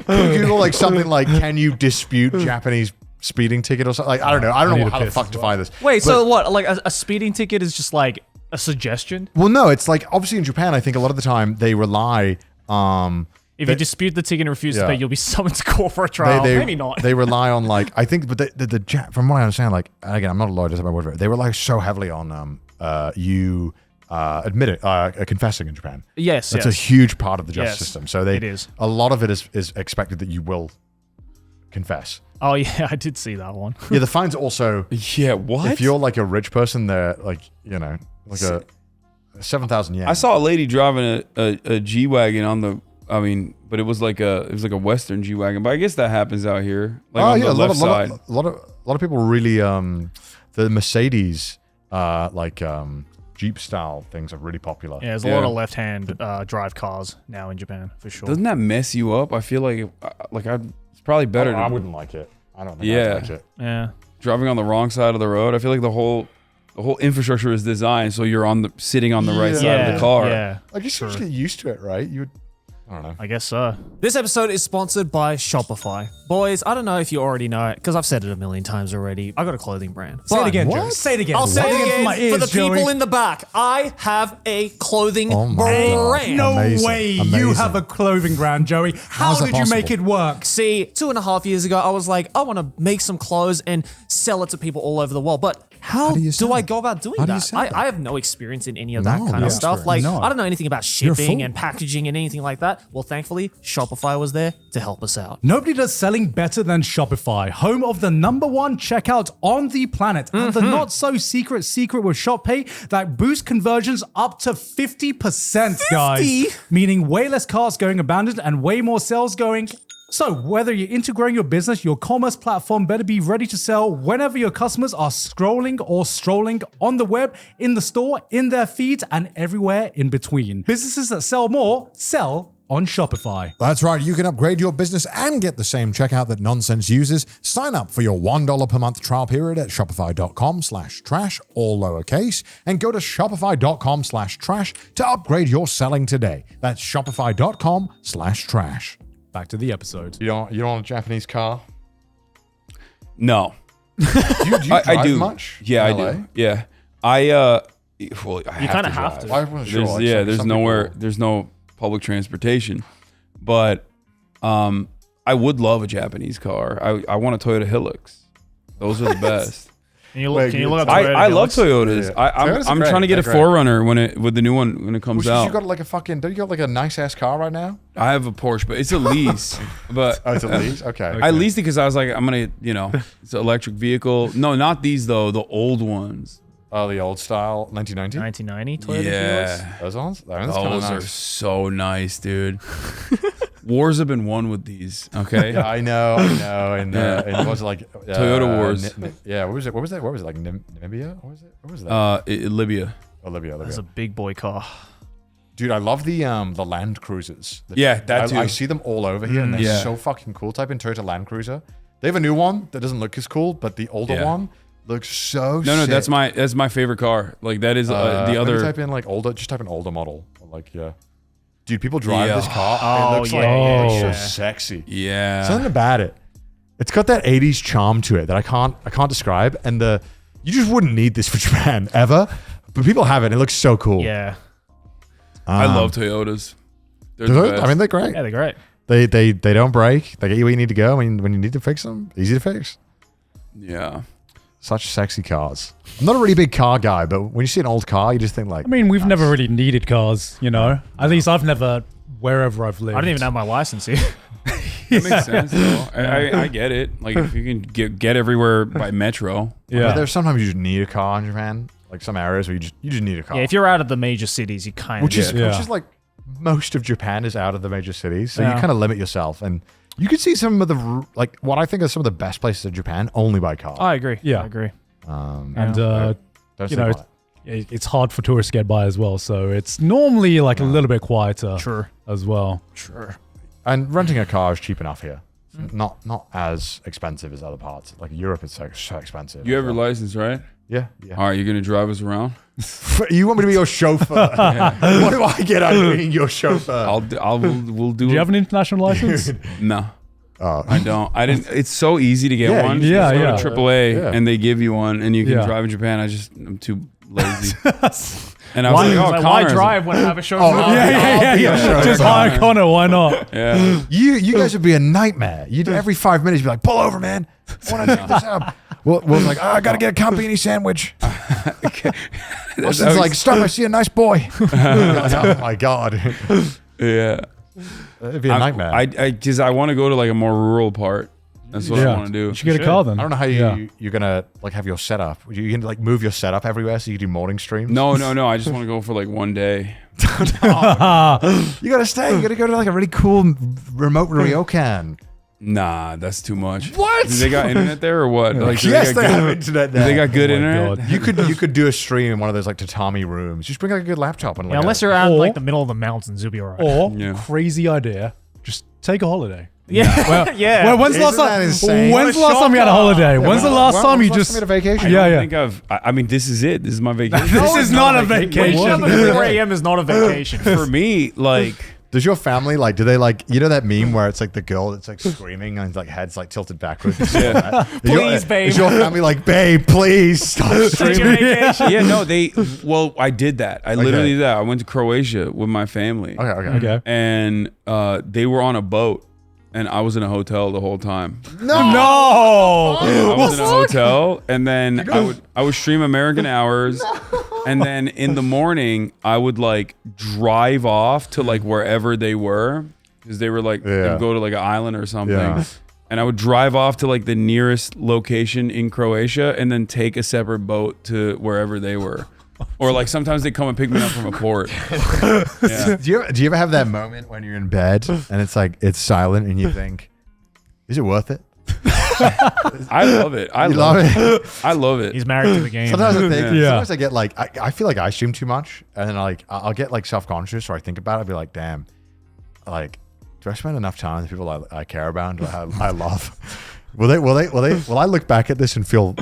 Google like something like, can you dispute Japanese speeding ticket or something? Like I don't know need how to the piss fuck as to well. find this. Wait, But- so what? Like a speeding ticket is just like a suggestion? well, no, it's like obviously in Japan, I think a lot of the time they rely. If you dispute the ticket and refuse to Yeah. pay, you'll be summoned to court for a trial. Maybe not. They rely on like I think, but from what I understand, like again, I'm not a lawyer, just my word for it. They rely so heavily on confessing in Japan. Yes, That's yes. a huge part of the justice Yes, system. So it is. a lot of it is expected that you will confess. Oh yeah, I did see that one. Yeah, the fines also. Yeah, what? If you're like a rich person, they're like like a 7,000 yen. I saw a lady driving a G-Wagon on the, but it was like a Western G-Wagon, but I guess that happens out here. Like on the left side. a lot of people really the Mercedes Jeep style things are really popular. Yeah, there's a lot of left-hand drive cars now in Japan for sure. Doesn't that mess you up? I feel like it's probably better I to wouldn't like it. I don't think Yeah. I'd like it. Yeah. driving on the wrong side of the road. I feel like the whole infrastructure is designed so you're sitting on the right side of the car. Yeah. I guess you just get used to it, right? I don't know. I guess so. This episode is sponsored by Shopify. Boys, I don't know if you already know it, because I've said it a million times already. I got a clothing brand. Say it But- again, What? Joey. Say it again. I'll say Say it for again my for ears, the people Joey. in the back. I have a clothing Oh my God. brand. No Amazing. way you Amazing. have a clothing brand, Joey. How How's that did you make it possible? work? See, 2.5 years ago, I was like, I want to make some clothes and sell it to people all over the world. But how do you do sell I it? go about doing How do you that? sell that? I have no experience in any of that No, kind no of stuff. experience. Like, No. I don't know anything about You're a shipping fool. and packaging and anything like that. Well, thankfully, Shopify was there to help us out. Nobody does selling better than Shopify, home of the #1 checkout on the planet, and the not so secret with ShopPay that boosts conversions up to 50%, guys. Meaning way less cars going abandoned and way more sales going. So, whether you're into growing your business, your commerce platform better be ready to sell whenever your customers are scrolling or strolling on the web, in the store, in their feeds, and everywhere in between. Businesses that sell more sell on Shopify. That's right. You can upgrade your business and get the same checkout that Nonsense uses. Sign up for your $1 per month trial period at shopify.com/trash, all lowercase, and go to shopify.com/trash to upgrade your selling today. That's shopify.com/trash. Back to the episode. You don't want a Japanese car? No, Do you drive I do. much? Yeah, in I LA? do. Yeah, I You kind of have to. I wasn't sure. There's, like, there's some nowhere. people- There's no public transportation, but I would love a Japanese car. I want a Toyota Hilux. Those are the best. Can you look, Wait, can you look up I love Toyota? Toyotas. Yeah. Toyotas are I'm great. trying to get a They're great. 4Runner with the new one when it comes Well, out. you got like a fucking. Don't you got like a nice ass car right now? I have a Porsche, but it's a lease. But Oh, it's a lease. Okay. I leased it because I was like, I'm gonna, it's an electric vehicle. No, not these though. The old ones. Oh, the old style 1990. 1990 Toyota Hilux? Yeah, Those ones. That's kind of those are nice. so nice, dude. Wars have been won with these. Okay. Yeah, I know. And what was it like? Toyota Wars. Yeah. What was it? What was it like? Namibia? What was it? What was that? Libya. Libya. That's a big boy car. Dude, I love the Land Cruisers. Yeah, that too. I see them all over here, and they're Yeah. so fucking cool. Type in Toyota Land Cruiser. They have a new one that doesn't look as cool, but the older Yeah. one looks so. No, sick. that's my favorite car. Like that is the Let me other. type in like older. Just type in older model. Like yeah. Dude, people drive Yeah. this car. Oh, it looks yeah, like yeah, it looks yeah. so sexy. Yeah. Something about it. It's got that 80s charm to it that I can't describe. And you just wouldn't need this for Japan ever. But people have it. And it looks so cool. Yeah. I love Toyotas. They're the They're- best. I mean, they're great. Yeah, they're great. They don't break. They get you where you need to go when you need to fix them. Easy to fix. Yeah. Such sexy cars. I'm not a really big car guy, but when you see an old car, you just think like. I mean, we've never really needed cars, At least I've never, wherever I've lived. I didn't even have my license here. That makes sense though. I get it. Like if you can get everywhere by metro. Yeah. There's sometimes you just need a car in Japan. Like some areas where you just need a car. Yeah, if you're out of the major cities, you kind of which is Yeah. which is like most of Japan is out of the major cities, so Yeah. you kind of limit yourself, and you can see some of the like what I think are some of the best places in Japan only by car. I agree. Yeah. I agree. And, don't sleep on it. it's hard for tourists to get by as well. So it's normally like a little bit quieter Sure. as well. Sure. And renting a car is cheap enough here. Not as expensive as other parts. Like Europe, it's so expensive. You have your license, right? Yeah. All right, you're gonna drive us around. You want me to be your chauffeur? What do I get out of being your chauffeur? We'll do. Do you have an international license? No, Oh. I don't. I didn't. It's so easy to get Yeah, one. you Yeah, Just go yeah. to AAA Yeah. and they give you one, and you can Yeah. drive in Japan. I'm too lazy. And I was Why, like, oh, why Connor's- drive when I have a show? Yeah. Just hire Connor. Why not? Yeah. You guys would be a nightmare. You'd every 5 minutes be like, pull over, man. I want to take this up. Will's like, I gotta get a Campini sandwich. Austin's like, stop! I see a nice boy. Like, oh my god, Yeah. it'd be a nightmare. Because I want to go to like a more rural part. That's what I Yeah. want to do. You should get a car then. I don't know how Yeah. you're gonna like have your setup. You can like move your setup everywhere so you can do morning streams. No. I just want to go for like one day. You gotta stay. You gotta go to like a really cool remote ryokan. Nah, that's too much. What? Do they got internet there or what? Like, do Yes, got they good- have internet do there. they got good Oh my internet? God. You could do a stream in one of those like tatami rooms. Just bring like a good laptop and like Yeah, unless a, you're out in Or- like the middle of the mountains, you'll be alright. Or Yeah. crazy idea, just take a holiday. Yeah, Well, yeah. Well, when's the last Isn't that time? insane? When's the What a last time you had a shocker. holiday? When's the last time you just? made a vacation? Yeah, I yeah. think I mean, this is it. This is my vacation. This is not a Waking up vacation. at 4 a.m. is not a vacation. For me, like, Does your family like? Do they like? You know that meme where it's like the girl that's like screaming and like head's like tilted backwards. Yeah. Please, babe. Is your family like, babe, please stop Take your screaming? vacation. yeah, no, I did that. I literally did that. I went to Croatia with my family. Okay. Okay. And they were on a boat, and I was in a hotel the whole time. No. I was in a hotel, and then I would stream American Hours, and then in the morning I would like drive off to like wherever they were, because they were like Yeah. they'd go to like an island or something. Yeah. And I would drive off to like the nearest location in Croatia, and then take a separate boat to wherever they were. Or like sometimes they come and pick me up from a port. Yeah. Do you ever have that moment when you're in bed and it's like it's silent and you think, is it worth it? I love it. I You love love it. it. I love it. He's married to the game. Sometimes I think, Yeah. sometimes I get like, I feel like I stream too much, and then I'll get like self-conscious, or I think about it, I'll be like, damn, like, do I spend enough time with people I care about and I love? Will I look back at this and feel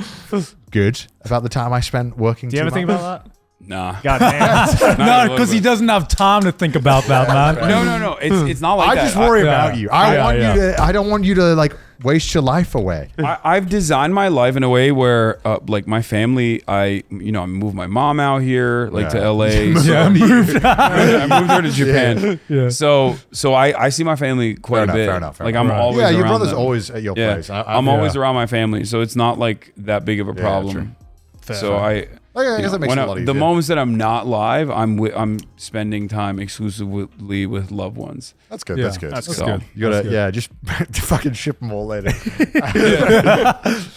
good about the time I spent working? Do you too ever think much? about that? Nah. God damn. No, because he doesn't have time to think about that, man. No. It's not like I that. just worry Yeah. about you. I Yeah, want yeah. you to. I don't want you to like waste your life away. I've designed my life in a way where, like my family, I moved my mom out here, like to Yeah. LA. Yeah, moved. I moved her to Japan. Yeah. So I see my family quite a bit. Fair enough. Like I'm always Yeah, your around brother's them. always at your Yeah, place. I'm always around my family, so it's not like that big of a Yeah, problem. Fair. So I I guess that makes when it a lot the easier. moments that I'm not live, I'm spending time exclusively with loved ones. That's good. Yeah, That's good. that's So- good. You gotta, That's good. yeah, just fucking ship them all later.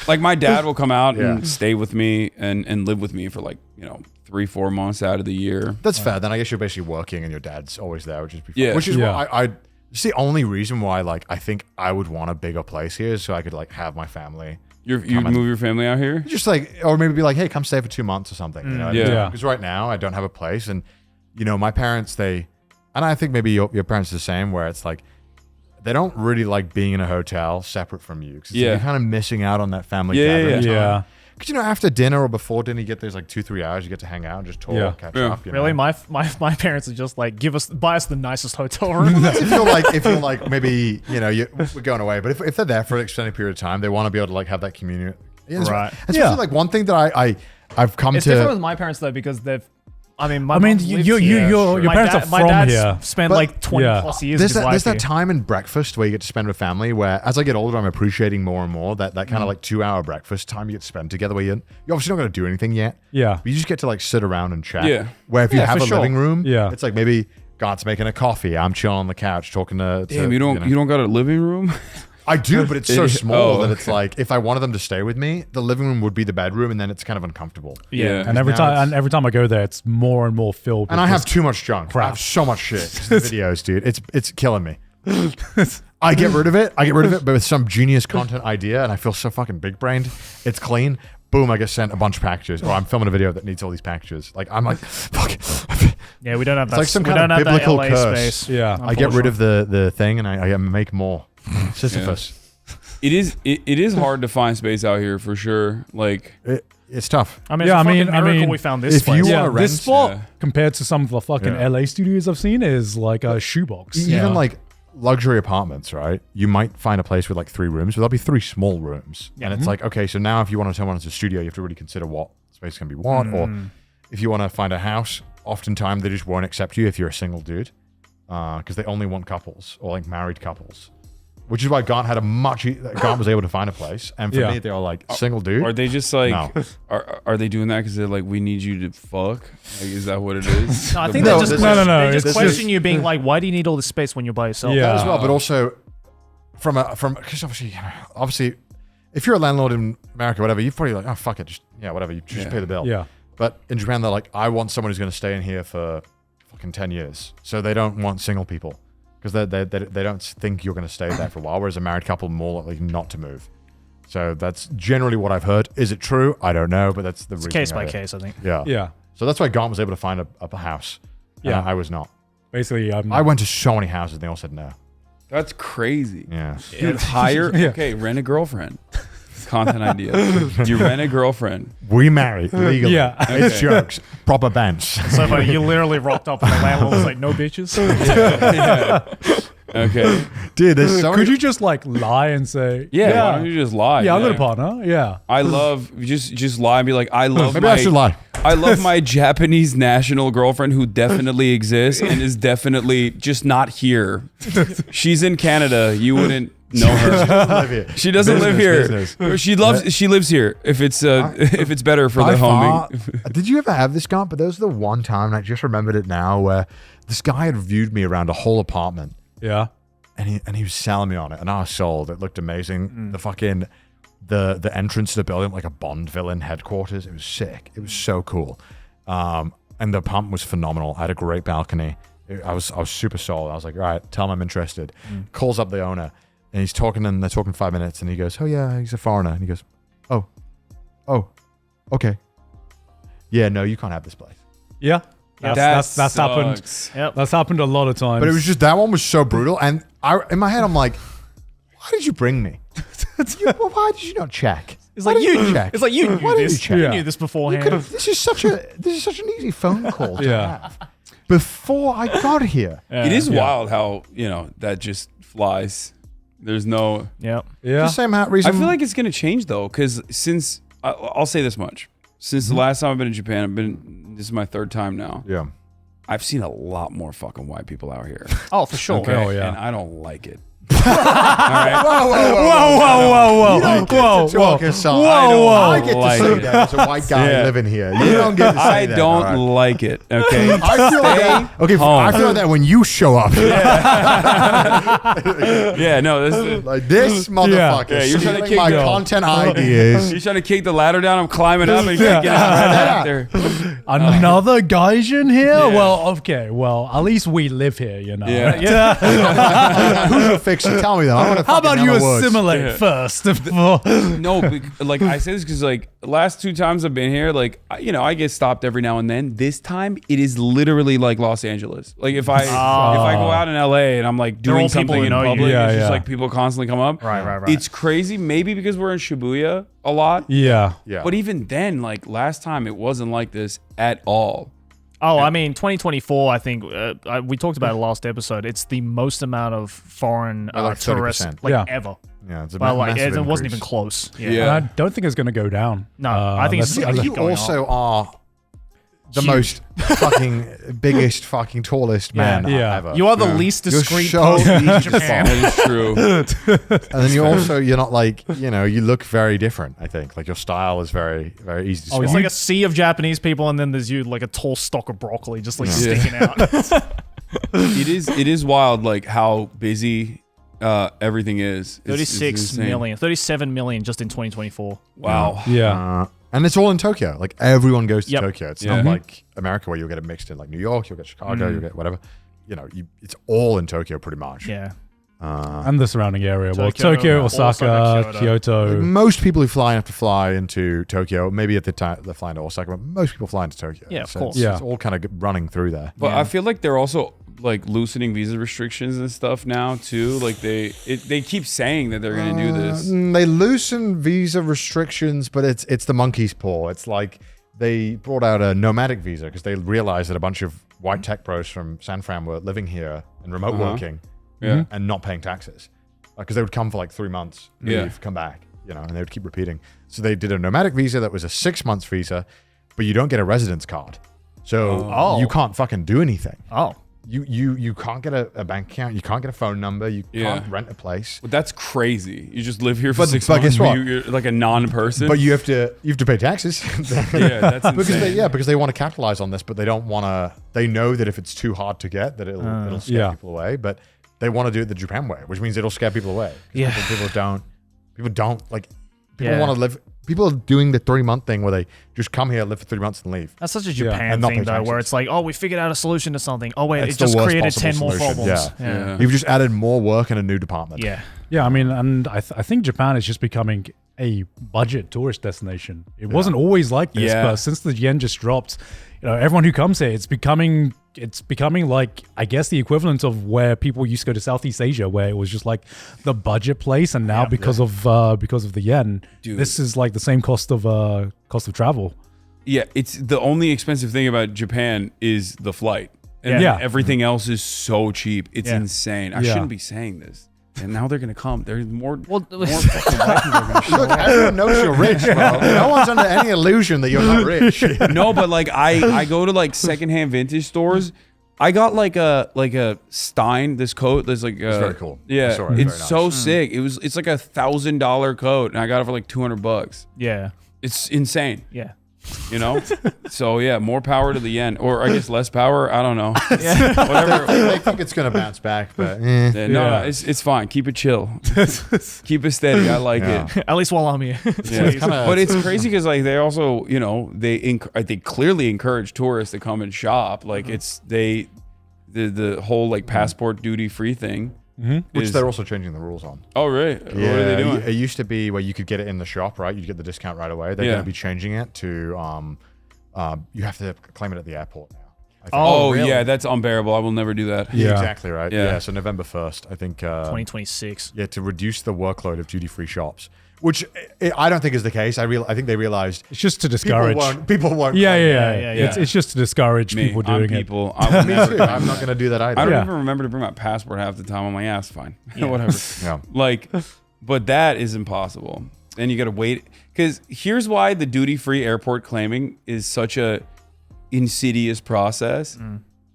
Like my dad will come out Yeah. and stay with me and live with me for like 3-4 months out of the year. That's fair. Then I guess you're basically working and your dad's always there, which is Yeah. which is Yeah. why I it's the only reason why like I think I would want a bigger place here, so I could like have my family. You Come on. move your family out here? Just like, or maybe be like, hey, come stay for 2 months or something. You know, Yeah. Yeah. Because right now I don't have a place, and my parents, and I think maybe your parents are the same, where it's like they don't really like being in a hotel separate from you, because Yeah. you're kind of missing out on that family Yeah, gathering time. Yeah. Because after dinner or before dinner, you get those like 2-3 hours. You get to hang out and just talk, Yeah. catch Yeah. up. Really, my parents are just like buy us the nicest hotel room. if you're like maybe we're going away, but if they're there for an extended period of time, they want to be able to like have that community. Yeah, that's Right. Especially Yeah. like one thing that I've come It's to. different with my parents though, because they've. I mean, my I mean, mom you- lives you- here. your My parents dad- are my from dad's here. spent But- like 20 Yeah. plus years. there's of his that, life there's that here. time in breakfast where you get to spend with family, where as I get older, I'm appreciating more and more that kind of like 2-hour breakfast time you get to spend together, where you're obviously not going to do anything yet. Yeah. But you just get to like sit around and chat. Yeah. Where if you Yeah, have for a sure. living room, Yeah. it's like maybe God's making a coffee. I'm chilling on the couch talking to. Damn, you don't got a living room? I do, but it's so small that okay. it's like if I wanted them to stay with me, the living room would be the bedroom, and then it's kind of uncomfortable. Yeah. And every Now it's- time I go there, it's more and more filled. And with I have just- too much junk. I crap. have so much shit. The videos, dude. It's killing me. I get rid of it, but with some genius content idea, and I feel so fucking big brained. It's clean, boom, I get sent a bunch of packages, or I'm filming a video that needs all these packages. Like I'm like, fuck. Yeah, we don't have that. like some we kind of don't have that biblical LA curse. space. Yeah. I get rid of the thing, and I make more. Sisyphus. It is hard to find space out here for sure. Like, It's tough. I mean, Yeah, it's a I mean- fucking I miracle mean, we found this if place. you Yeah, wanna this rent- spot yeah. compared to some of the fucking Yeah. LA studios I've seen is like a shoebox. Even like luxury apartments, right? You might find a place with like 3 rooms, but there'll be 3 small rooms. And it's like, okay, so now if you want to turn one into a studio, you have to really consider what space can be what. Or if you want to find a house, oftentimes they just won't accept you if you're a single dude, because they only want couples or like married couples. Which is why Gaunt had Gaunt was able to find a place. And for Yeah. me, they were like, single dude. are they just like, No. are they doing that because they're like, we need you to fuck? Like, is that what it is? No, I think No, they just this No, no, no, They just it's question just- you, being like, "Why do you need all this space when you're by yourself?" Yeah. That as well, but also because obviously, if you're a landlord in America, whatever, you're probably like, oh fuck it, just whatever, you just Yeah. pay the bill. Yeah. But in Japan, they're like, I want someone who's going to stay in here for fucking 10 years. So they don't want single people because they don't think you're going to stay there for a while. Whereas a married couple more likely not to move. So that's generally what I've heard. Is it true? I don't know, but that's the It's reason. case I by hear. case, I think. Yeah. Yeah. So that's why Gaunt was able to find a house. And Yeah. I was not. Basically, I went to so many houses and they all said no. That's crazy. Yeah. Dude, hire, Yeah. okay, rent a girlfriend. Content idea. You rent a girlfriend. We marry legally. Yeah. It's jokes. Proper bench. So funny, you literally rocked up and the landlord was like, "No bitches." Okay. Dude, there's so Could many. you just like lie and say, Yeah. Why don't you just lie? yeah, I'm got a partner. Yeah. I love just lie and be like, I love Maybe my I should lie. I love my Japanese national girlfriend who definitely exists and is definitely just not here. She's in Canada. You wouldn't know her. Live here. She doesn't live Business, here. business. She lives here if it's better for By the far- homing. Did you ever have this, Gaunt? But there was the one time, and I just remembered it now, where this guy had viewed me around a whole apartment, Yeah. and he was selling me on it, and I was sold. It looked amazing. The fucking the entrance to the building, like a Bond villain headquarters. It was sick. It was so cool. And the apartment was phenomenal. I had a great balcony. I was super sold. I was like, all right, tell him I'm interested. Calls up the owner, and he's talking, and they're talking 5 minutes, and he goes, oh yeah, he's a foreigner, and he goes, oh, okay. Yeah, no, you can't have this place. Yeah. That's happened. sucks. Yep. That's happened a lot of times. But it was just that one was so brutal, and in my head I'm like, why did you bring me? Well, why did you not check? It's Why like didn't you. check? It's like you knew Why didn't this. you check? You Yeah. knew this You beforehand. could've- this is such an easy phone call to Yeah. have before I got here. It is Yeah. wild how, that just flies. There's no Yep. yeah. The same I reason. feel like it's going to change though, because since I'll say this much: since the last time I've been in Japan, this is my 3rd time now. yeah. I've seen a lot more fucking white people out here. Oh, for sure. Okay. Oh, yeah. And I don't like it. All right. Whoa, whoa. Whoa, Talk aside. Whoa, whoa. I get to Like say it. that as a white guy Yeah. living here. You don't get to say I that. don't all right? like it. Okay. I feel like that. Okay, home. I feel like that when you show up. Yeah. No. This is, Like this motherfucker. Yeah, you're trying to stealing kick my the- content ideas. he's trying to kick the ladder down. I'm climbing up, and he can't get out right after. Another Gaijin here? Well, okay. Well, at least we live here, you know. Yeah. Who's your fixer? Tell me that. I want to. How about you words. assimilate first before? No, like I say this because like last 2 times I've been here, like I get stopped every now and then. This time it is literally like Los Angeles. Like if I go out in LA and I'm like They're all doing people something who in know you. public, Yeah, it's yeah. just like people constantly come up. Right. It's crazy. Maybe because we're in Shibuya a lot. Yeah. Yeah. But even then, like last time, it wasn't like this at all. Oh, I mean, 2024. I think we talked about it last episode. It's the most amount of foreign like tourists 30%. Yeah. ever. Yeah, it's a Well, like massive it wasn't increase. even close. Yeah. And I don't think it's going to go down. No, I think it's unless- gonna You keep going also up. are the Huge. most fucking biggest fucking tallest man Yeah. ever. You are the least You're discreet so person in easy to Japan. That is true. and then you're not like, you look very different, I think. Like your style is very, very easy to It's spot. like a sea of Japanese people, and then there's you, like a tall stalk of broccoli, just like Yeah. sticking out. It is wild, like how busy everything is. It's 37 million just in 2024. Wow. Yeah. And it's all in Tokyo. Like everyone goes to Yep. Tokyo. It's Yeah. not like America where you'll get it mixed in like New York, you'll get Chicago, you'll get whatever. It's all in Tokyo pretty much. Yeah. and the surrounding area. Well, Tokyo, Tokyo, Osaka, Osaka, Kyoto. Most people who fly have to fly into Tokyo. Maybe at the time they're flying to Osaka, but most people fly into Tokyo. Yeah, of So course. It's all kind of running through there. But I feel like they're also like loosening visa restrictions and stuff now too. Like they keep saying that they're gonna do this. They loosen visa restrictions, but it's the monkey's paw. It's like they brought out a nomadic visa because they realized that a bunch of white tech pros from San Fran were living here and remote working Yeah. and not paying taxes. Because they would come for like 3 months, leave, Yeah. come back, and they would keep repeating. So they did a nomadic visa that was a 6 months visa, but you don't get a residence card. So Oh. you can't fucking do anything. Oh. You can't get a bank account. You can't get a phone number. You Yeah. can't rent a place. But that's crazy. You just live here for But- 6 but months. guess what? You're like a non-person. But you have to pay taxes. yeah, that's insane. because they want to capitalize on this, but they don't want to. They know that if it's too hard to get, that it'll scare Yeah. people away. But they want to do it the Japan way, which means it'll scare people away. 'Cause Yeah. people don't like. People Yeah. want to live. People are doing the 3-month thing where they just come here, live for 3 months, and leave. That's such a Yeah. Japan And not thing, pay though, where taxes. it's like, oh, we figured out a solution to something. Oh, wait, It's it the just worst created possible 10 more solution. problems. Yeah. You've just added more work in a new department. Yeah. Yeah, I mean, and I think Japan is just becoming a budget tourist destination. It wasn't always like this, Yeah. but since the yen just dropped, everyone who comes here, it's becoming like, I guess, the equivalent of where people used to go to Southeast Asia, where it was just like the budget place, and now because of the yen, Dude. this is like the same cost of travel. Yeah, it's the only expensive thing about Japan is the flight. And Yeah. everything else is so cheap. It's Yeah. insane. I Yeah. shouldn't be saying this. And now they're gonna come. There's more fucking Well, Vikings are gonna show Look, up. everyone knows you're rich, bro. No one's under any illusion that you're not rich. No, but like I go to like secondhand vintage stores. I got like a Stein, this coat. There's like It's very cool. Yeah, I saw it. it's Very so nice. sick. It's like $1,000 coat, and I got it for like $200. Yeah. It's insane, Yeah. you know. So yeah, more power to the yen, or I guess less power. I don't know. Whatever. They think it's going to bounce back, but Yeah, no, Yeah. it's fine. Keep it chill. Keep it steady. I like Yeah. it. At least while I'm here. Yeah. kinda- But it's crazy because like they also, they clearly encourage tourists to come and shop. Like it's the whole like passport duty free thing. which is- they're also changing the rules on. Oh right. What are they doing? It used to be where you could get it in the shop, right? You'd get the discount right away. They're Yeah. going to be changing it to you have to claim it at the airport now. I think. Oh, really? yeah, that's unbearable. I will never do that. Yeah. Exactly right. Yeah. Yeah. So November 1st, I think. 2026. Yeah, to reduce the workload of duty-free shops, which I don't think is the case. I think they realized It's just to people discourage. People won't. Yeah, claim yeah, it. yeah, yeah. It's just to discourage Me, people I'm doing it. people. I will Me never too. I'm not going to do that either. I don't Yeah. even remember to bring my passport half the time. I'm like, yeah, it's fine. Whatever. Yeah. Like, but that is impossible. Then you got to wait. Because here's why the duty-free airport claiming is such a insidious process.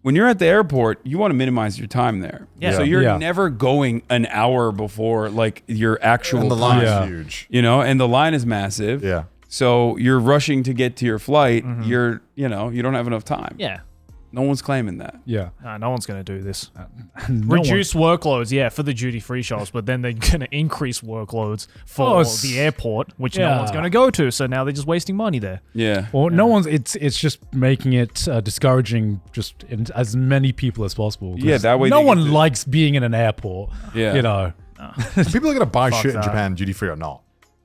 When you're at the airport, you want to minimize your time there. Yeah. So you're Yeah. never going an hour before like your actual And the time. line Yeah. is huge. And the line is massive. Yeah. So you're rushing to get to your flight. You don't have enough time. Yeah. No one's claiming that. Yeah. Nah, no one's going to do this. No one- Reduce workloads, yeah, for the duty-free shops, but then they're going to increase workloads for Oh, it's- the airport, which Yeah. no one's going to go to. So now they're just wasting money there. Yeah. Well, no one's. It's just making it discouraging, just in as many people as possible. 'cause Yeah, that way no they get one to- likes being in an airport. Yeah. You know. People are going to buy shit in that. Japan duty-free or not.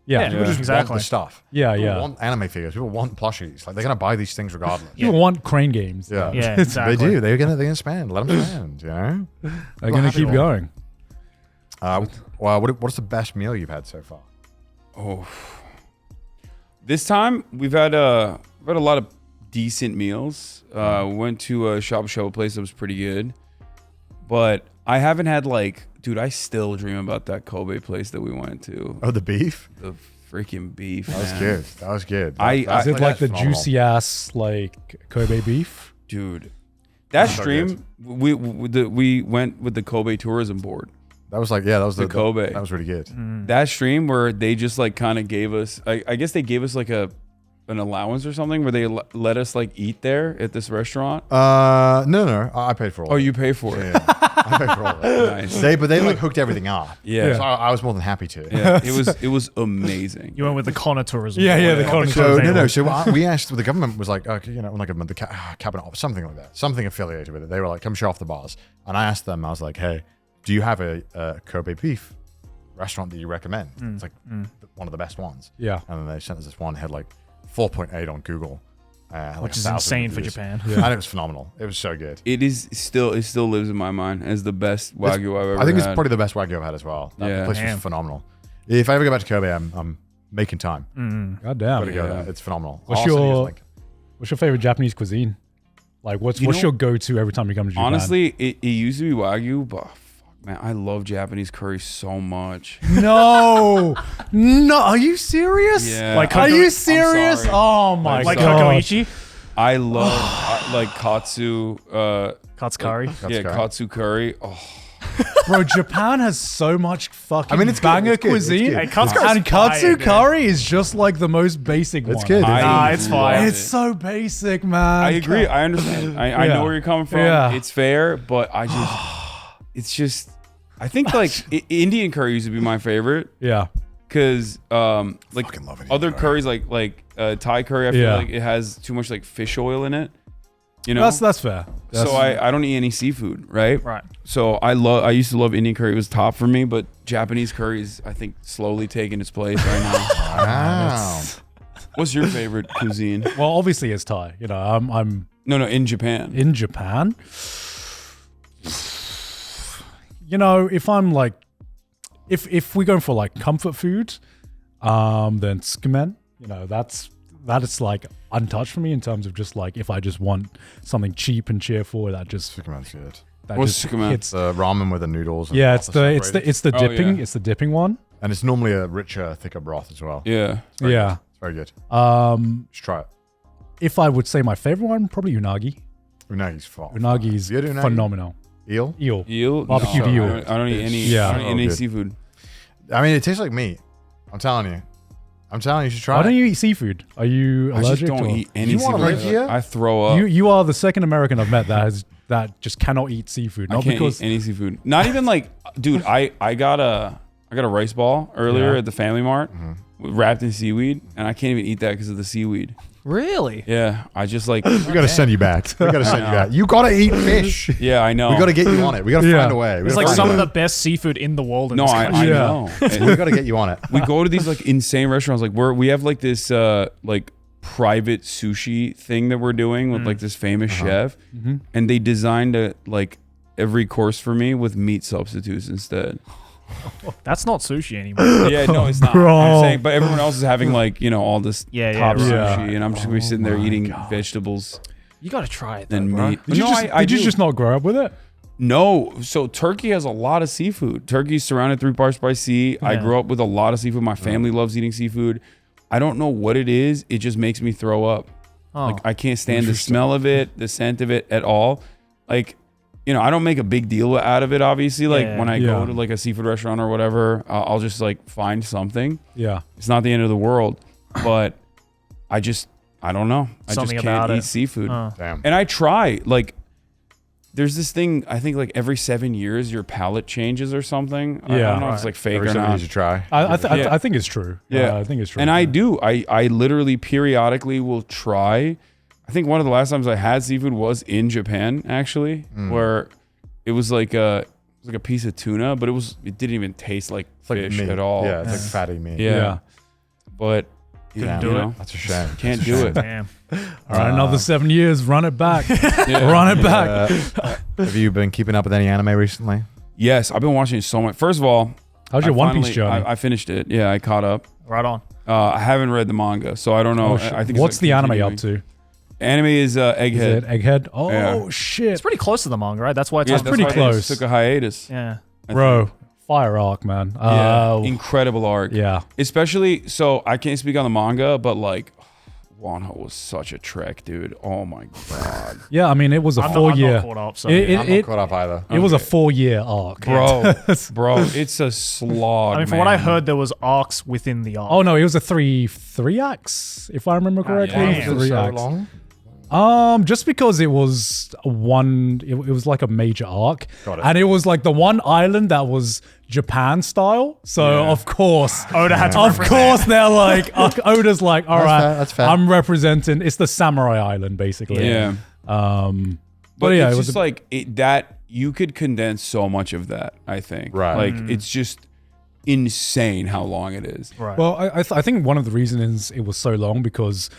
Yeah. Yeah. People just Exactly. want the stuff. Yeah, People yeah. want anime figures. People want plushies. Like they're going to buy these things regardless. People want crane games. Yeah. Yeah, exactly. They do. They're gonna spend. Let them spend. You know. They're gonna keep going. Well, what's the best meal you've had so far? Oh. This time we've had a lot of decent meals. We went to a Shabu Shabu place that was pretty good, but I haven't had dude, I still dream about that Kobe place that we went to. Oh, the beef. The freaking beef. That was man. good. That was good. Is it like the phenomenal. juicy ass Kobe beef? Dude. That So stream, we went with the Kobe Tourism Board. That was that was The Kobe. That was really good. That stream where they just kind of gave us, I guess they gave us an allowance or something where they let us eat there at this restaurant. No, I paid for all. Oh, of it. you pay for it. Yeah, I paid for all. Of it. Nice. They hooked everything up. Yeah. So I was more than happy to. Yeah, it was amazing. You went with the Connor tourism. Yeah, yeah, the Board. Connor So tourism. no. So we asked. The government was like, cabinet office, something like that, something affiliated with it. They were like, come show off the bars. And I asked them. I was like, hey, do you have a Kobe beef restaurant that you recommend? It's like one of the best ones. Yeah. And then they sent us this one, had like 4.8 on Google. Had like Which is 1,000 insane for reviews. Japan. And it was phenomenal. It was so good. It still lives in my mind as the best Wagyu I've ever I think it's had. probably the best Wagyu I've had as well. That Yeah. place Damn. was phenomenal. If I ever go back to Kobe, I'm making time. God damn. Gotta go Yeah. there. It's phenomenal. What's Austin is your like, What's your favorite Japanese cuisine? Like, what's You know- your go-to every time you come to Japan? Honestly, it used to be Wagyu, but fuck, man, I love Japanese curry so much. no, are you serious? Yeah. Like Are Koko- you I'm serious? sorry. Oh my Like god! Kokoichi, I love like katsu. Katsukari. Yeah, curry. katsu curry. Oh, Bro, Japan has so much fucking I mean, it's good, banger it's good, it's cuisine. good. Hey, katsu curry's and katsu fire, man. curry is just like the most basic It's one. good. Nah, it's fine. love It's it. so basic, man. I agree. I understand. I Yeah. know where you're coming from. Yeah. It's fair, but it's just. I think like Indian curry used to be my favorite Yeah. because like fucking love Indian other curry. curries like Thai curry, I feel Yeah. like it has too much like fish oil in it. You know, That's fair. so I don't eat any seafood, right? Right. So I used to love Indian curry. It was top for me, but Japanese curry is I think slowly taking its place right now. wow. What's your favorite cuisine? Well, obviously it's Thai. You know, I'm No, in Japan. in Japan. You know, if I'm like, if we're going for like comfort food, then tsukemen. You know, that is like untouched for me in terms of just like if I just want something cheap and cheerful, that just Tsukemen's good. that What's just tsukemen? hits. It's ramen with the noodles. And Yeah, broth it's separated. the Oh, dipping yeah. it's the dipping one. and it's normally a richer, thicker broth as well. Yeah. Yeah. It's very good. Um, Just try it. if I would say my favorite one, probably unagi. Unagi's fun. Unagi is You had unagi? phenomenal. Eel? Eel. Eel? Barbecued No, eel. I don't eat any. Yeah. I don't eat Oh, any good. seafood. I mean, it tastes like meat. I'm telling you. You should try Why it. don't you eat seafood? Are you I just allergic? don't or- eat any You wanna seafood. live here? I throw up. You are the second American I've met that just cannot eat seafood. I Not can't because eat any seafood. Not even like, dude. I got a rice ball earlier Yeah. at the Family Mart, wrapped in seaweed, and I can't even eat that because of the seaweed. Really? Yeah, I just like. We gotta send you back. We gotta send you back. You gotta eat fish. Yeah, I know. We gotta get you on it. We gotta Yeah. find a way. We It's gotta like find some a of way. the best seafood in the world. In No, this I country. Yeah. know. And We gotta get you on it. we go to these like insane restaurants. Like we have like this like private sushi thing that we're doing with like this famous chef, and they designed a like every course for me with meat substitutes instead. That's not sushi anymore. Yeah, no, it's not. Bro. I'm saying, but everyone else is having like all this Yeah, yeah, top right. sushi, Yeah. and I'm just gonna be sitting there eating vegetables You got to try it. Though, and bro. meat. did you No, just, I did you do. just not grow up with it? No, so Turkey has a lot of seafood. Turkey's surrounded 3 parts by sea. I Yeah. grew up with a lot of seafood. My family loves eating seafood. I don't know what it is. It just makes me throw up. Oh. Like I can't stand the smell of it, the scent of it at all. Like, I don't make a big deal out of it. Obviously, like Yeah. when I Yeah. go to like a seafood restaurant or whatever, I'll just like find something. Yeah. It's not the end of the world, but I don't know. I Something just can't about eat it. seafood. Damn. And I try, like, there's this thing, I think like every 7 years your palate changes or something. I Yeah. don't know if it's like fake Every or 7 not. years you try. Yeah. I think it's true. Yeah. I think it's true. And I do. I literally periodically will try. I think one of the last times I had seafood was in Japan, actually, where it was like a piece of tuna, but it didn't even taste like It's like fish meat. at all. Yeah, it's like fatty meat. Yeah. Yeah. But Damn. you know, That's a shame. can't That's a do shame. it. Damn. All right, another 7 years. Run it back. Yeah. Run it back. Have you been keeping up with any anime recently? Yes, I've been watching it so much. First of all, How's your I One finally- Piece journey? I finished it. Yeah, I caught up. Right on. I haven't read the manga, so I don't know. Oh, shit. I think it's, What's like, the anime continuing. up to? Anime is Is Egghead. it Egghead? Oh Yeah. shit, It's pretty close to the manga, right? That's why it's Yeah, on that's pretty why they close. Took a hiatus. Yeah. I bro! think. Fire arc, man. Yeah, incredible arc. Yeah. Especially, so I can't speak on the manga, but like, Wano was such a trek, dude. Oh my god, Yeah, I mean, it was a I'm 4 not year. caught up, so It- yeah. I'm not caught up either. It was a Okay. 4 year arc, bro, it's a slog. I mean, from what I man. heard, there was arcs within the arc. Oh no, it was a three acts, if I remember correctly. yeah. It was Three so acts. long. Just because it was it was like a major arc, Got it. and it was like the one island that was Japan style. So Yeah. of course, Oda had to of represent. course, they're like Oda's like, all That's right, fair, that's fair. I'm representing. It's the samurai island, basically. Yeah, But but yeah, it's it was just like that. you could condense so much of that. I think, Right. Like it's just insane how long it is. Right. Well, I think one of the reasons it was so long because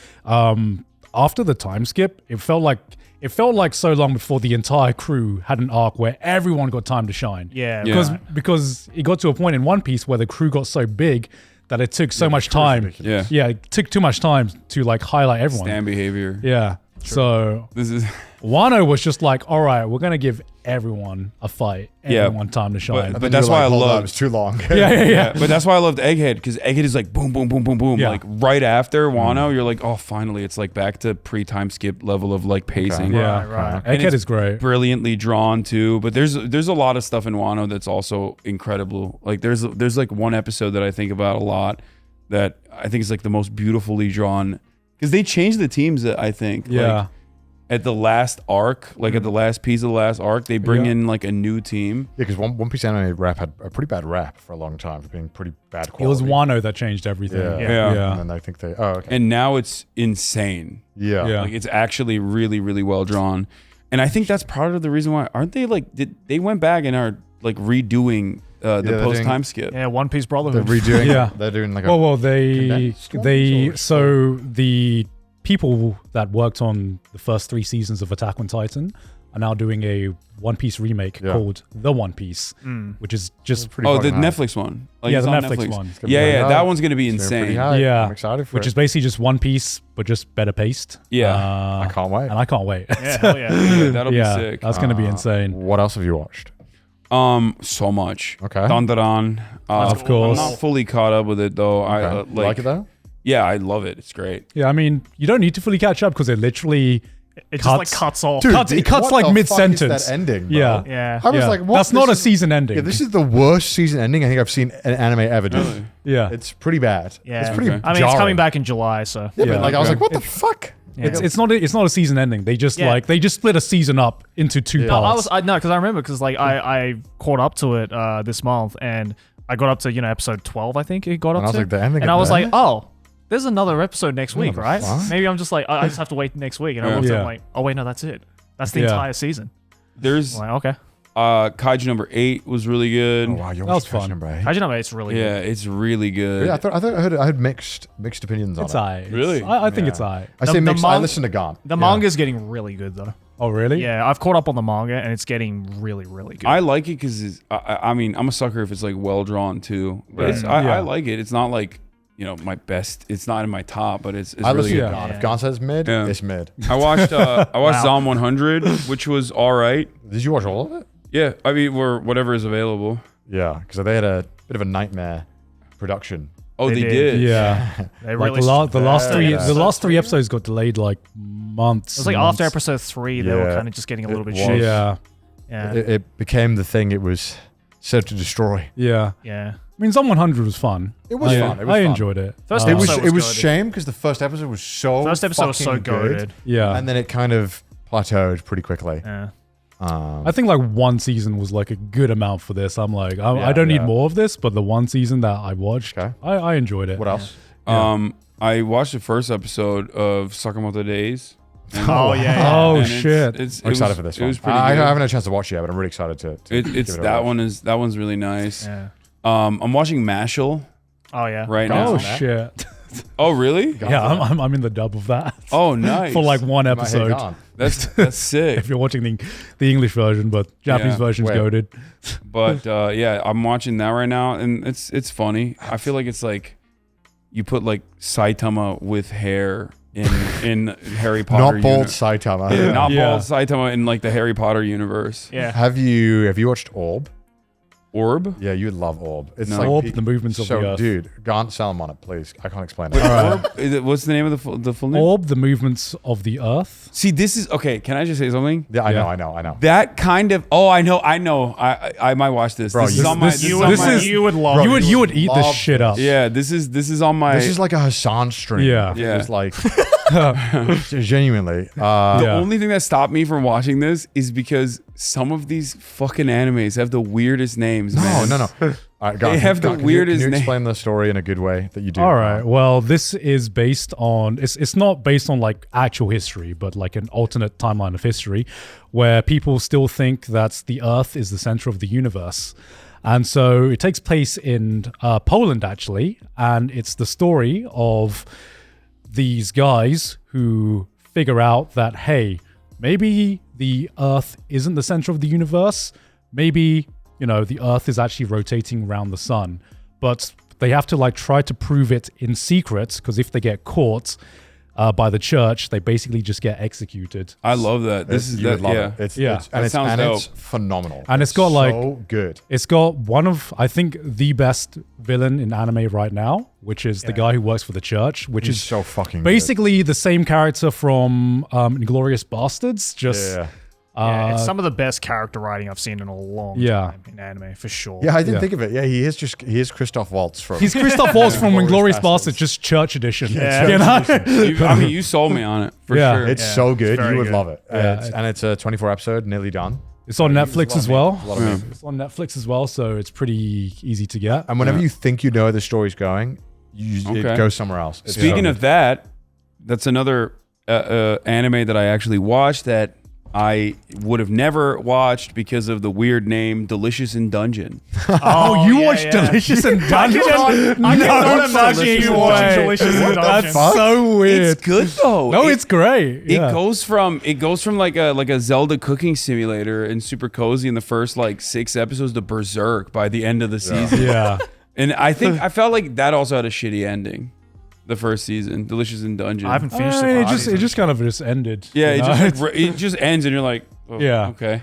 after the time skip, it felt like so long before the entire crew had an arc where everyone got time to shine. yeah. Yeah. Because it got to a point in One Piece where the crew got so big that it took so much time. ridiculous. Yeah. Yeah, it took too much time to like highlight everyone. Stand behavior. Yeah. So This is Wano was just like, all right, we're gonna give everyone a fight, Yeah. everyone time to shine. But that's why I Hold up, love. it's too long. Yeah, but that's why I loved Egghead because Egghead is like boom, boom, boom, boom, boom. Yeah. Like right after Wano, you're like, oh, finally, it's like back to pre-time skip level of like pacing. yeah, Right. And Egghead it's is great. Brilliantly drawn too. But there's a lot of stuff in Wano that's also incredible. Like there's like one episode that I think about a lot that I think is like the most beautifully drawn because they changed the teams. That I think. Yeah. Like, at the last arc, like at the last piece of the last arc, they bring Yeah. in like a new team. Yeah, because One Piece anime rap had a pretty bad rap for a long time for being pretty bad It quality. was Wano that changed everything. Yeah. Yeah. Yeah. And then I think they. Oh, okay. And now it's insane. Yeah. Yeah. Like it's actually really, really well drawn. And I think that's part of the reason why aren't they like they went back and are like redoing the they're post doing- time skip. Yeah, One Piece They're Brotherhood. redoing. Yeah. They're doing like a. Well, they condensed ones or so the people that worked on the first 3 seasons of Attack on Titan are now doing a One Piece remake Yeah. called The One Piece, which is just pretty Oh, the fucking hype. Netflix one. Like, Yeah, it's the on Netflix one. It's gonna be pretty Yeah, hype. that one's gonna be It's gonna be pretty insane. hype. Yeah. I'm excited for which it. is basically just One Piece but just better paced. Yeah. I can't wait. and I can't wait. Yeah, hell yeah. Yeah, that'll yeah, be sick. that's gonna be Uh, insane. What else have you watched? So much. Okay. Dandaran. Of course. I'm not fully caught up with it though. I Okay. You like it though? Yeah, I love it. It's great. Yeah, I mean, you don't need to fully catch up because it literally It just like Cuts. cuts off. Dude, It cuts what like the fuck mid-sentence. is that ending, bro? Yeah. Yeah. I was yeah. like, what? That's not This a is- season ending. Yeah, this is the worst season ending I think I've seen an anime ever do. Really? yeah. It's pretty bad. Yeah. It's pretty Okay. I mean, it's jarring. coming back in July, so. Yeah, Yeah. but like I was Okay. like, what the fuck? Yeah. It's not a season ending. They just Yeah. they just split a season up into 2 Yeah. parts. I know because I remember because like I caught up to it this month and I got up to episode 12 I think it got up And I was to like, the ending and of I was that? like, oh, there's another episode next week, the right? fuck? Maybe I'm just like I just have to wait next week and I Yeah. looked at it Yeah. I'm like, oh wait, no, that's it. That's the Yeah. entire season. There's I'm like, okay, Kaiju number 8 was really good. Oh wow, you That was watched fun. Kaiju number 8? Kaiju number 8's really Yeah, it's really good. Yeah, I thought I heard mixed opinions on It's it. alright. Really? I think Yeah. it's alright. I say The mixed. I mon- listened to Gaunt. The manga's getting really good though. Oh really? Yeah, I've caught up on the manga and it's getting really, really good. I like it because I mean I'm a sucker if it's like well drawn too. But it's, Yeah. I like it. It's not like my best. It's not in my top, but it's I really listened to good. Gaunt. Yeah. If Gaunt says mid, Yeah. it's mid. I watched Wow. Zom 100, which was all right. Did you watch all of it? Yeah, I mean whatever is available. Yeah, because they had a bit of a nightmare production. Oh, They they, did. did. Yeah. They Like really the last very three bad. the last 3 episodes got delayed like months. It was like and after months. episode 3, they were Yeah. kind of just getting a little bit It shit. was. Yeah. Yeah, It became the thing it was set to destroy. Yeah. yeah. I mean, Zom 100 was fun. It was I, fun. It was I fun. enjoyed it. First Uh, It was episode it was goated. shame because the first episode was so First episode was so fucking good, goated. yeah. and then it kind of plateaued pretty quickly. Yeah. I think like 1 season was like a good amount for this. I'm like, I Yeah, don't need yeah. more of this, but the 1 season that I watched, Okay. I enjoyed it. What else? I watched the first episode of Sakamoto Days. And- Oh, yeah. Oh, and it's- shit. It's, I'm excited for this It one. was pretty I good. haven't had a chance to watch it yet, but I'm really excited to It's give it a that watch. that one's really nice. Yeah. I'm watching Mashal Oh yeah. right Oh, now. shit. Oh really? Yeah, I'm in the dub of that. Oh nice. For like 1 You might hate episode. Gaunt. that's sick. If you're watching the English version, but Japanese Yeah. version's Wait. goated. But yeah, I'm watching that right now, and it's funny. I feel like it's like you put like Saitama with hair in Harry Potter. Not bald Saitama. Yeah, not Yeah. bald Saitama in like the Harry Potter universe. Yeah. Have you watched Orb? Orb. Yeah, you'd love Orb. It's No. like Orb, the movements of so, the earth. dude, Gaunt, sell him on it, please. I can't explain it. Orb. What's the name of the full name? Orb, the movements of the earth. See, this is okay. Can I just say something? Yeah, I Yeah. know. That kind of. Oh, I know. I might watch this. Bro, this is this- on my. this- This, you is would- on this my, is- you would love. you it. would eat this love shit up. Yeah, this is on my. This is like a Hassan stream. Yeah. It Yeah. was like genuinely. The Yeah. only thing that stopped me from watching this is because some of these fucking animes have the weirdest names. names, No, man. no. All right, guys, They have the weirdest Can you name. explain the story in a good way that you do? All right. Well, this is based on it's not based on like actual history, but like an alternate timeline of history where people still think that the Earth is the center of the universe. And so it takes place in Poland actually, and it's the story of these guys who figure out that hey, maybe the Earth isn't the center of the universe. Maybe, you know, the Earth is actually rotating around the sun, but they have to like try to prove it in secret because if they get caught by the church, they basically just get executed. I love that. This is you would that. love Yeah. it. It's, Yeah. it's, That and it's, sounds and it's dope. phenomenal. And it's got, like- so good. It's got one of, I think, the best villain in anime right now, which is the guy who works for the church, which He's is so fucking basically the same character from Inglourious Bastards. good. Just Yeah. Yeah, it's some of the best character writing I've seen in a long Yeah. time in anime, for sure. Yeah, I didn't Yeah. think of it. Yeah, he is Christoph Waltz from. he's Christoph Waltz from Inglourious Inglourious Basterds. Bastards, just church edition. Yeah. You know? I mean, you sold me on it for Yeah. sure. It's Yeah, so it's good. very You would good. love it. Yeah. And it's a 24 episode, nearly done. It's on Netflix as well. A lot of Yeah. memes. It's on Netflix as well, so it's pretty easy to get. And whenever Yeah. you think you know where the story's going, it Okay. goes somewhere else. It's Speaking so of that, that's another anime that I actually watched that I would have never watched because of the weird name Delicious in Dungeon. Oh, you yeah, watched yeah. Delicious in Dungeon? I cannot imagine fucking you watching way. Delicious in That's Dungeon. so weird. It's good though. No, It- it's great. Yeah. It goes from like a Zelda cooking simulator and super cozy in the first like 6 episodes to Berserk by the end of the season. Yeah. And I felt like that also had a shitty ending. The first season, Delicious in Dungeon. I haven't finished I mean, it. it just kind of just ended. Yeah, you it know? just it just ends and you're like, oh, Yeah. okay.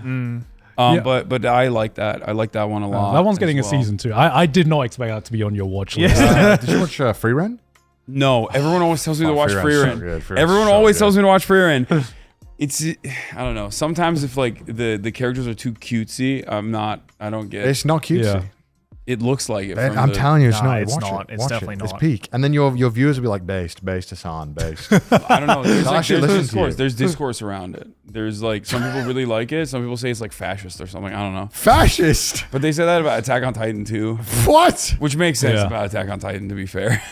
Yeah. But I like that. I like that one a lot. that one's as getting a well. season 2. I did not expect that to be on your watch list. Did you watch Free Ren? No, everyone always tells me to Oh, watch Free Free Ren's Ren. so good. Free Ren's Everyone so always good. tells me to watch Free Ren. It's I don't know. Sometimes if like the characters are too cutesy, I don't get. It's not cutesy. Yeah. It looks like it. Man, from I'm the- telling you, it's Nah, not. it's Watch not. it. It's Watch definitely it. It's not. peak. And then your viewers will be like, based Hassan, based. I don't know. There's, like, actually there's listen to discourse. you. There's discourse around it. There's like some people really like it. Some people say it's like fascist or something. I don't know. Fascist. But they say that about Attack on Titan too, What? which makes sense Yeah. about Attack on Titan. To be fair.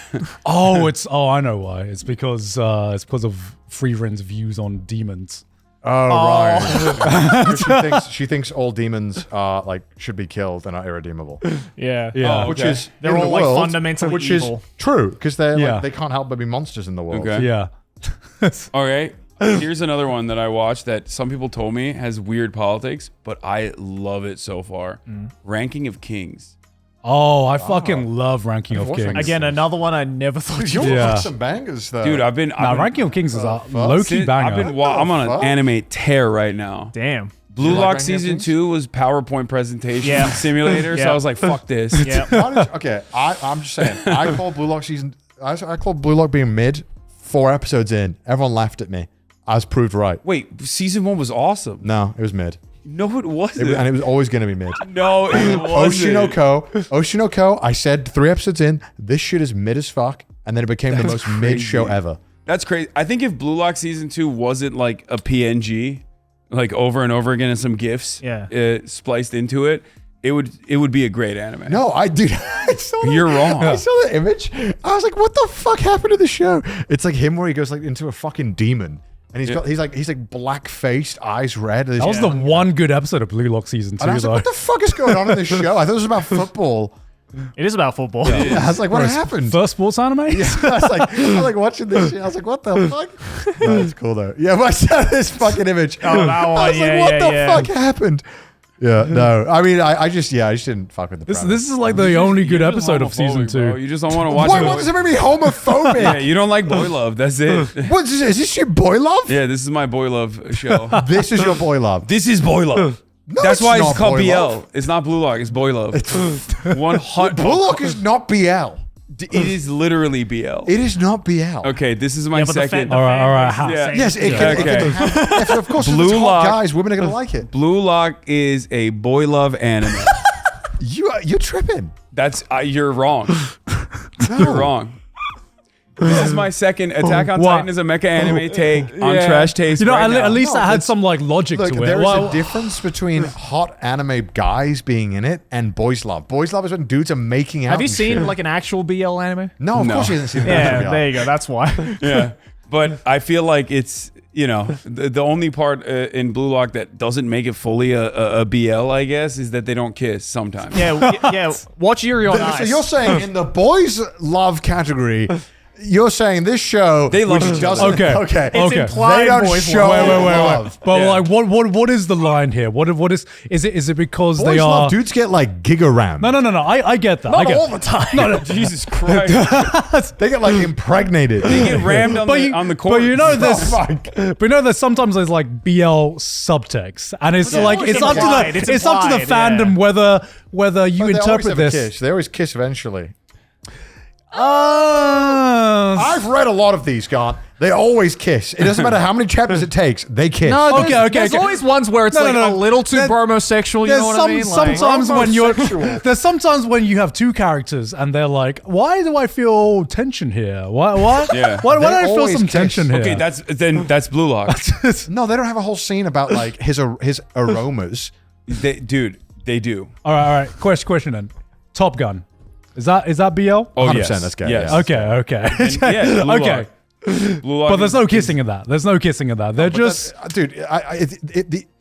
I know why. It's because of Free Ren's views on demons. Oh, right. she thinks all demons are like should be killed and are irredeemable. Yeah. Yeah. Oh, Which okay. is They're in all, the like, world, fundamentally which evil. is true because they're Yeah. like, they can't help but be monsters in the world. Okay. Yeah. Okay. Here's another one that I watched that some people told me has weird politics, but I love it so far. Ranking of Kings. Oh, I fucking love Ranking of I've watched Kings. Ranking Again, another one I never thought you'd You're Yeah. some bangers though, Dude, I've been Now, Ranking of Kings is a low-key banger. I'm on fuck? an anime tear right now. Damn. Blue You like Lock Ranking of season Kings? 2 was PowerPoint presentation Yeah. simulator, so Yeah. I was like, fuck this. Yeah. Why did you- okay, I'm just saying. I called Blue Lock season. I called Blue Lock being mid. 4 episodes in, everyone laughed at me. I was proved right. Wait, season 1 was awesome. No, it was mid, No, it wasn't. and it was always going to be mid. No, it wasn't. Oshinoko. I said 3 episodes in, this shit is mid as fuck, and then it became the most mid show ever. That's crazy. I think if Blue Lock season 2 wasn't like a PNG, like over and over again and some GIFs spliced into it, it would be a great anime. No, I dude, I saw that. You're wrong. I saw the image. I was like, what the fuck happened to the show? It's like him where he goes like into a fucking demon. And he's like black faced, eyes red. That was the one good episode of Blue Lock season 2, And I was though. like, what the fuck is going on in this show? I thought it was about football. It is about football. I was like, what happened? First sports anime? I was like watching this shit. I was like, what the fuck? No, it's cool though. Yeah, but I saw this fucking image. Oh, that I one. was like, what the fuck happened? Yeah, no. I mean, I just didn't fuck with the premise. This is like the only good You're just episode of season homophobic, bro. 2. You just don't want to watch Why it. does it make me homophobic? Yeah, you don't like boy love. That's it. What is this? Is this your boy love? Yeah, this is my boy love show. This is your boy love. This is boy love. No, That's why it's not called boy BL. love. It's not Blue Lock. It's boy love. 100. Bullock is not BL. It is literally BL. It is not BL. Okay, this is my Yeah, but the second. fan- All right. fan base is Yeah. the same. Yes, it can. Okay. It can have, yes, of course. Blue Blue it's hot Lock. guys, women are gonna like it. Blue Lock is a boy love anime. You're tripping. That's you're wrong. No. You're wrong. This is my second Attack on What? Titan is a mecha anime take on Yeah. Trash Taste. You know, right now. at least No, that had that's- some like logic Look, to it. there is Well, a difference between hot anime guys being in it and boys love. Boys love is when dudes are making out. Have you and seen shit. like an actual BL anime? No, of No. course he hasn't seen Yeah, that. there you go. That's why. Yeah, but I feel like it's the only part in Blue Lock that doesn't make it fully a BL, I guess, is that they don't kiss sometimes. yeah. Watch Yuri on So Ice. you're saying in the boys love category, you're saying this show They love which each other. doesn't Okay. okay. It's implied they don't boys show love. wait. love. But Yeah. like, what is the line here? What is it because Boys they are? love dudes get like giga ram. No. I get that. I Not get all the time. No. Jesus Christ, They get like impregnated. they get rammed on the court. But you know there's, Oh my but you know there's sometimes there's like BL subtext, and it's like it's it's up to implied, the it's it's up to the implied, fandom whether you They always interpret have a this. kiss. They always kiss eventually. Ah. I've read a lot of these, Grant. They always kiss. It doesn't matter how many chapters it takes. They kiss. No, Okay, there's, okay, There's okay. always ones where it's No, like no, no. a little too There- bromosexual. You There's know what some I mean? Like, sometimes when you're Homosexual. there's sometimes when you have two characters and they're like, why do I feel tension here? Why Yeah. why do They I feel always some kiss. tension here? Okay, that's Blue Lock. No, they don't have a whole scene about like his aromas. Dude, they do. all right. Question then. Top Gun. Is that BL? Oh 100%, yes, that's gay, Yes. yeah. Okay. Yeah, Blue Okay. Lock. Blue Lock But there's is- no kissing in that. There's no kissing in that. They're just Dude,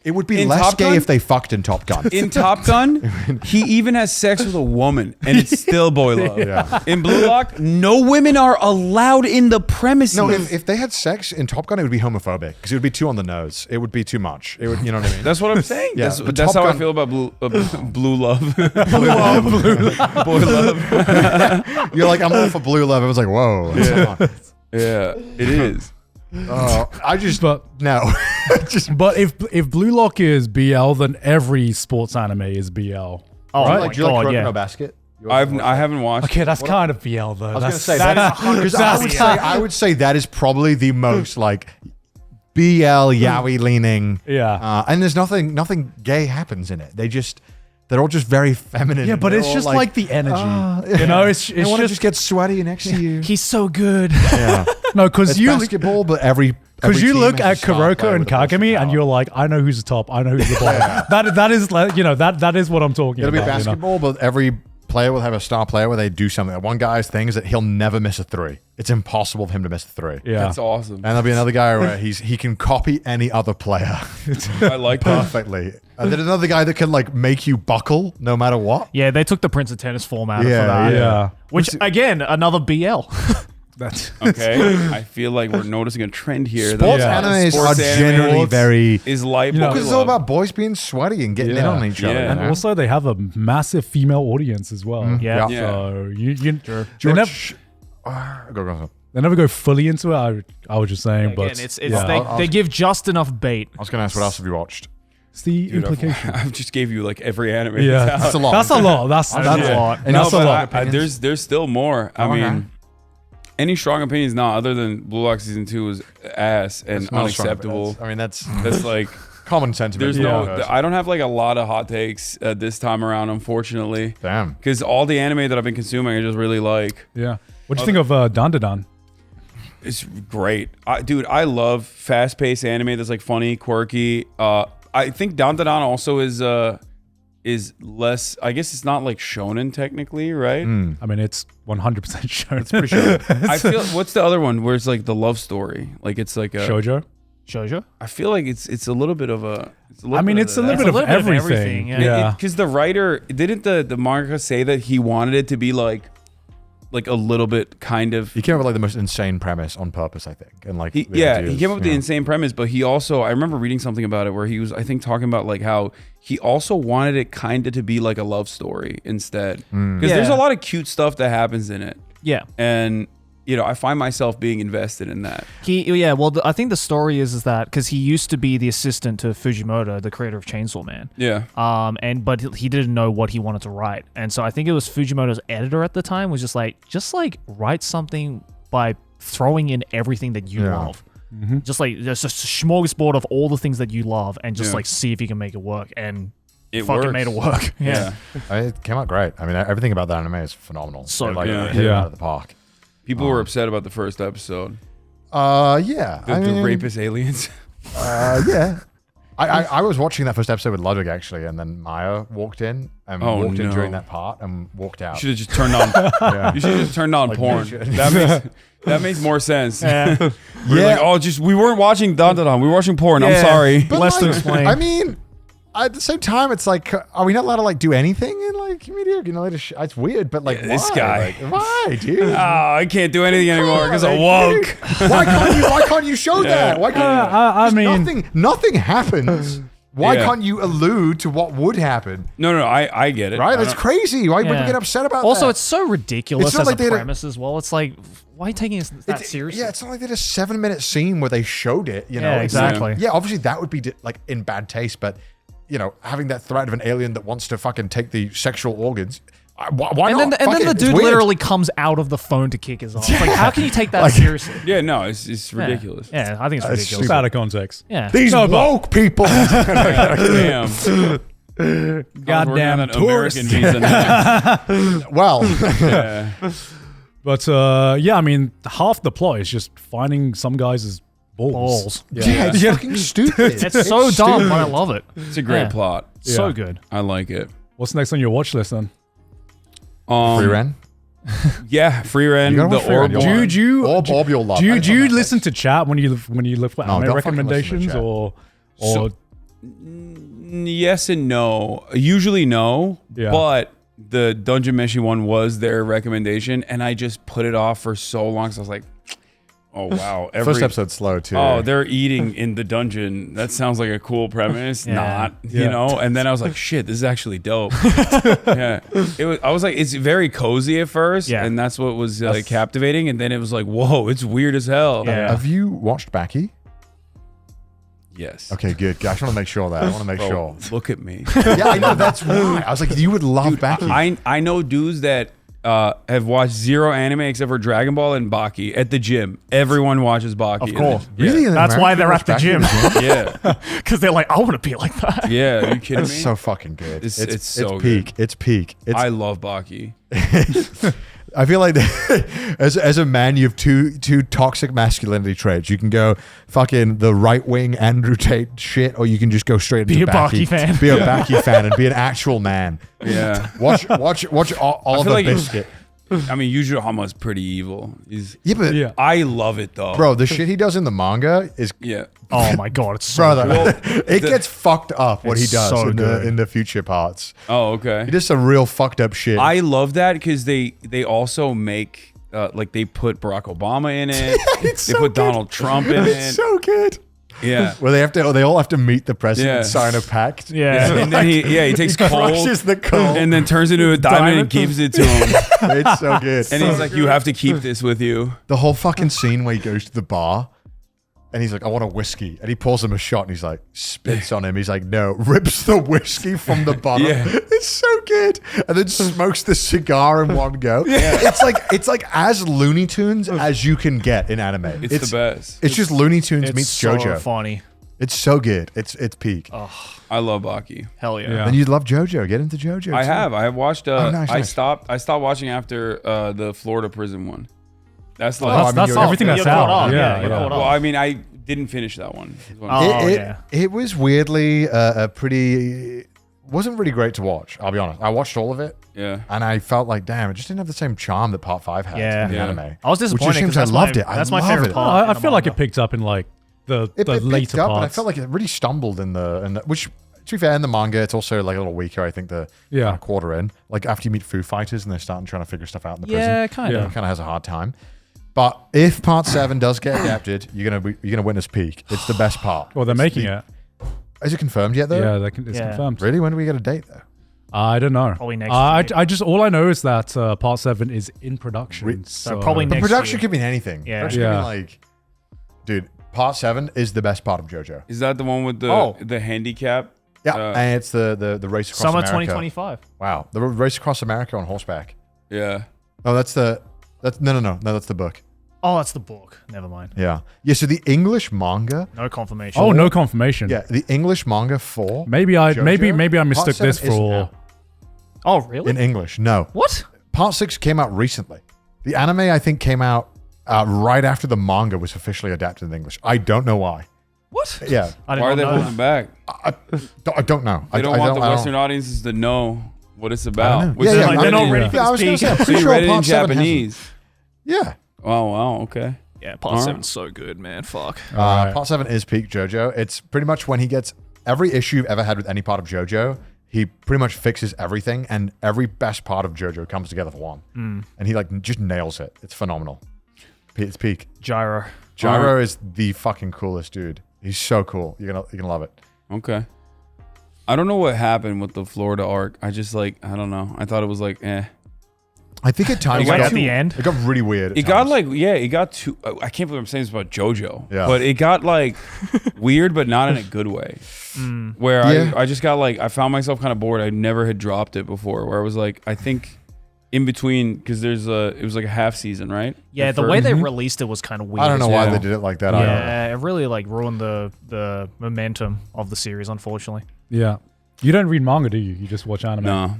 it would be In less Top gay Gun? if they fucked in Top Gun. In Top Gun, he even has sex with a woman, and it's still boy love. Yeah. In Blue Lock, no women are allowed in the premises. No, if they had sex in Top Gun, it would be homophobic because it would be too on the nose. It would be too much. It would, you know what I mean? That's what I'm saying. Yeah, that's but that's Top how I Gun- feel about Blue Love. Boy love. You're like, I'm all for blue love. I was like, whoa. Yeah, it is. I just but no. Just but if Blue Lock is BL, then every sports anime is BL. oh Right? my do you like god, Kuroko yeah. no Basket? I haven't watched. Okay, that's kind of BL though. I was gonna That's say that that is because I would say that is probably the most like BL yaoi leaning. Yeah. And there's nothing gay happens in it. They're all just very feminine. Yeah, but They're it's all just like the energy. You know, it's they want to just just get sweaty next to you. He's so good. Yeah. no, because It's you basketball, but every because you team look has at a star player Kuroko and with a burst of Kagami and power. you're like, I know who's the top, I know who's the bottom. that is like, that is what I'm talking It'll be about. you know? basketball, but every player will have a star player where they do something. One guy's thing is that he'll never miss a three. It's impossible for him to miss a three. Yeah. That's awesome. And there'll be another guy where he can copy any other player I like that. perfectly. And then another guy that can like make you buckle no matter what. Yeah, they took the Prince of Tennis format Yeah, for that. Yeah. Which again, another BL. That's Okay, I feel like we're noticing a trend here. Sports Yeah. animes Sports are anime generally very is light. You know, boy because it's all love. about boys being sweaty and getting in Yeah. on each other. Yeah. and you know? also they have a massive female audience as well. Yeah. Yeah. So you they, George, never, go. they never go fully into it. I was just saying, but Again, it's yeah. they give just enough bait. I was going to ask what else have you watched? It's the Dude, implication. I just gave you like every anime. Yeah, that's out. That's a lot. That's a lot. That's That's that's a lot. And That's No, a but lot. there's still more. I Okay. mean, any strong opinions? Not other than Blue Lock season 2 was ass and It's not a strong- unacceptable. I mean, that's That's like common sentiment. there's Yeah. I don't have like a lot of hot takes this time around, unfortunately, Damn. because all the anime that I've been consuming I just really like. Yeah. What do you think of Dandadan? It's great, dude. I love fast-paced anime that's like funny, quirky. I think Dandadan also is less. I guess it's not like shonen technically, right? I mean, it's 100% shown. It's Pretty sure. I feel. What's the other one where it's like the love story? Like it's like a. Shoujo. Shoujo? I feel like it's a little bit of a. I mean, it's a little It's bit a of little bit of everything. everything, yeah. Yeah. Because the writer didn't the mangaka say that he wanted it to be like a little bit kind of. He came up with like the most insane premise on purpose, I think. And like, He the ideas, came up with the yeah. insane premise, but he also, I remember reading something about it where he was, I think, talking about like how he also wanted it kind of to be like a love story instead. Because there's a Yeah. lot of cute stuff that happens in it. Yeah. And, I find myself being invested in that. I think the story is that because he used to be the assistant to Fujimoto, the creator of Chainsaw Man. Yeah. But he didn't know what he wanted to write, and so I think it was Fujimoto's editor at the time was just like write something by throwing in everything that you Yeah. love, just like there's just a smorgasbord of all the things that you love, and just Yeah. like see if you can make it work, and It fucking works. made it work. Yeah. It came out great. I mean, everything about that anime is phenomenal. So It, like, good. hit it Yeah. out of the park. People were upset about the first episode. Yeah. The rapist aliens. Yeah. I was watching that first episode with Ludwig actually, and then Maya walked in and walked in no. during that part and walked out. You should have just turned on. You should have just turned on porn. That makes more sense. Yeah. We're like, we weren't watching Dun Dun Dun. We were watching porn. I'm Yeah. sorry. But Less to explain. I mean, at the same time, it's like, are we not allowed to like do anything in like media? You know, it's weird, but like, This why? guy. Like, why, dude? Oh, I can't do anything anymore because I'm Like, woke. Why can't you show that? Why can't I mean, nothing happens. Why Yeah. can't you allude to what would happen? No, I get it. Right? I That's don't- crazy. Why would you Yeah. get upset about Also, that? it's so ridiculous It's not as like a they had a- premise as well. It's like, why are you taking it that It's- seriously? Yeah, it's not like they did a 7-minute scene where they showed it. You know, Yeah, It's like- exactly. yeah, obviously that would be like in bad taste, but you know, having that threat of an alien that wants to fucking take the sexual organs. Why And not? then, Fuck the it, it's dude weird. literally comes out of the phone to kick his ass. Like, how can you take that seriously? Yeah, no, it's ridiculous. Yeah, I think it's That's ridiculous. it's out of context. Yeah. These No, but- woke people. Damn. Goddamn American tourists. visa now. Well, Yeah. But yeah, I mean, half the plot is just finding some guys' balls. Balls. yeah, it's fucking stupid. It's so dumb, but I love it. It's a great Yeah. plot. So Yeah. good. I like it. What's next on your watch list then? Free Ren. Yeah, Free Ren, You gotta the watch Free Ren, Orb. you'll one. Dude, you Orb you'll love. do you, It's do on you Netflix. listen to chat when you look for No, anime don't fucking listen to recommendations chat. or So- Yes and no. Usually no, Yeah. but the Dungeon Meshi one was their recommendation, and I just put it off for so long. So I was like, oh wow, First episode's slow too. Oh, they're eating in the dungeon. That sounds like a cool premise. Yeah. Not, Yeah. you know. And then I was like, shit, this is actually dope. Yeah, it was. I was like, it's very cozy at first, Yeah. and that's what was captivating. And then it was like, whoa, it's weird as hell. Yeah. Have you watched Baki? Yes. Okay, good. I just want to make sure that. I want to make Bro, sure. look at me. Yeah, I know. That's why. I was like, you would love Baki. I know dudes that have watched zero anime except for Dragon Ball and Baki at the gym. Everyone watches Baki. Of course. Really? In That's America, why they're you at the watch gym. Baki? Yeah. Because they're like, I want to be like that. Yeah. Are you kidding It's me? so fucking good. It's so peak. good. It's peak. It's I love Baki. I feel like as a man, you have two toxic masculinity traits. You can go fucking the right wing Andrew Tate shit, or you can just go straight into Be a Baki fan. Be a Baki fan and be an actual man. Yeah. Watch Oliver like it- Biscuit. I mean, Yujiro Hama's pretty evil. Yeah, but Yeah. I love it though. bro, the shit he does in the manga is Yeah. Oh my God. It's so brother. good. It gets fucked up what he It's does so in good. the future parts. Oh, okay. He does some real fucked up shit. I love that because they also make like they put Barack Obama in it. It's They so put good. Donald Trump in It's it. so good. Yeah. Where they all have to meet the president Yeah. and sign a pact. Yeah. And then he takes He coal crushes the coal. and then turns into a diamond and gives it to him. It's so good. And he's like, "You have to keep this with you." The whole fucking scene where he goes to the bar and he's like, I want a whiskey. And he pours him a shot and he's like, spits on him. He's like, no, rips the whiskey from the bottom. Yeah. It's so good. And then smokes the cigar in one go. It's like as Looney Tunes as you can get in anime. It's the best. It's just Looney Tunes It's meets so JoJo. funny. It's so good. It's peak. I love Baki. Hell yeah. Yeah. And you love JoJo. Get into JoJo. I too. have. I have watched. nice, I nice. stopped watching after the Florida prison one. That's like. I mean, That's you're- everything you're that's caught out. up, Yeah, you're yeah. caught up. Well, I mean, I didn't finish that one. Oh, it, yeah. it was weirdly a pretty. Wasn't really great to watch. I'll be honest. I watched all of it. Yeah. And I felt like, damn, it just didn't have the same charm that Part 5 had Yeah. in the Yeah. anime. I was disappointed Which just because seems I loved it. That's I my favorite love it. part. I in the feel like it manga. picked up in like the It picked later up, but I parts. felt like it really stumbled in the which, to be fair, in the manga, it's also like a little weaker, I think, the Yeah. kind of quarter in. Like after you meet Foo Fighters and they're starting trying to figure stuff out in the Yeah, prison. kind Yeah. of. It kind of has a hard time. But if Part 7 does get adapted, you're gonna witness peak. It's the best part. well, they're It's making the- it. Is it confirmed yet, though? Yeah, it's Yeah. confirmed. Really? When do we get a date, though? I don't know. Probably next I week. just all I know is that Part 7 is in production. So probably But next production year. could mean anything. Yeah. Production could Yeah. mean like, dude, Part 7 is the best part of JoJo. Is that the one with Oh. the handicap? Yeah, and it's the race across Summer America. 2025. Wow, the race across America on horseback. Yeah. Oh, that's no, that's the book. Oh, that's the book. Never mind. Yeah. So the English manga, No confirmation. Oh, no confirmation. yeah, the English manga for Maybe I JoJo? maybe I Part mistook 7 this isn't for. out Oh, really? in English. No, What? Part 6 came out recently. The anime, I think, came out right after the manga was officially adapted in English. I don't know why. What? Yeah. I did Why are not they know holding back? I don't know. They don't want the Western audiences to know what it's about. know. Which Yeah, is yeah, like, they're not yeah. ready for Yeah, I was going to say, I'm So pretty you sure read it in part 7 has- Japanese. Yeah. Oh wow, okay. Yeah, part All right. 7's so good, man. Fuck. Part 7 is peak JoJo. It's pretty much when he gets every issue you've ever had with any part of JoJo, he pretty much fixes everything, and every best part of JoJo comes together for one. And he like just nails it. It's phenomenal. It's peak. Gyro. Gyro is the fucking coolest dude. He's so cool. You're gonna love it. Okay. I don't know what happened with the Florida arc. I just like I don't know. I thought it was like I think at times It got it at the end. It got really weird. At It got times. like it got too. I can't believe I'm saying this about JoJo. Yeah. But it got like weird, but not in a good way. Where Yeah. I just got like I found myself kind of bored. I never had dropped it before. Where I was like I think in between because it was like a half season, right? Yeah, the At way first. they released it was kind of weird. I don't know as why well. they did it like that. I don't know. Yeah, it really like ruined the momentum of the series, unfortunately. Yeah. You don't read manga, do you? You just watch anime. No.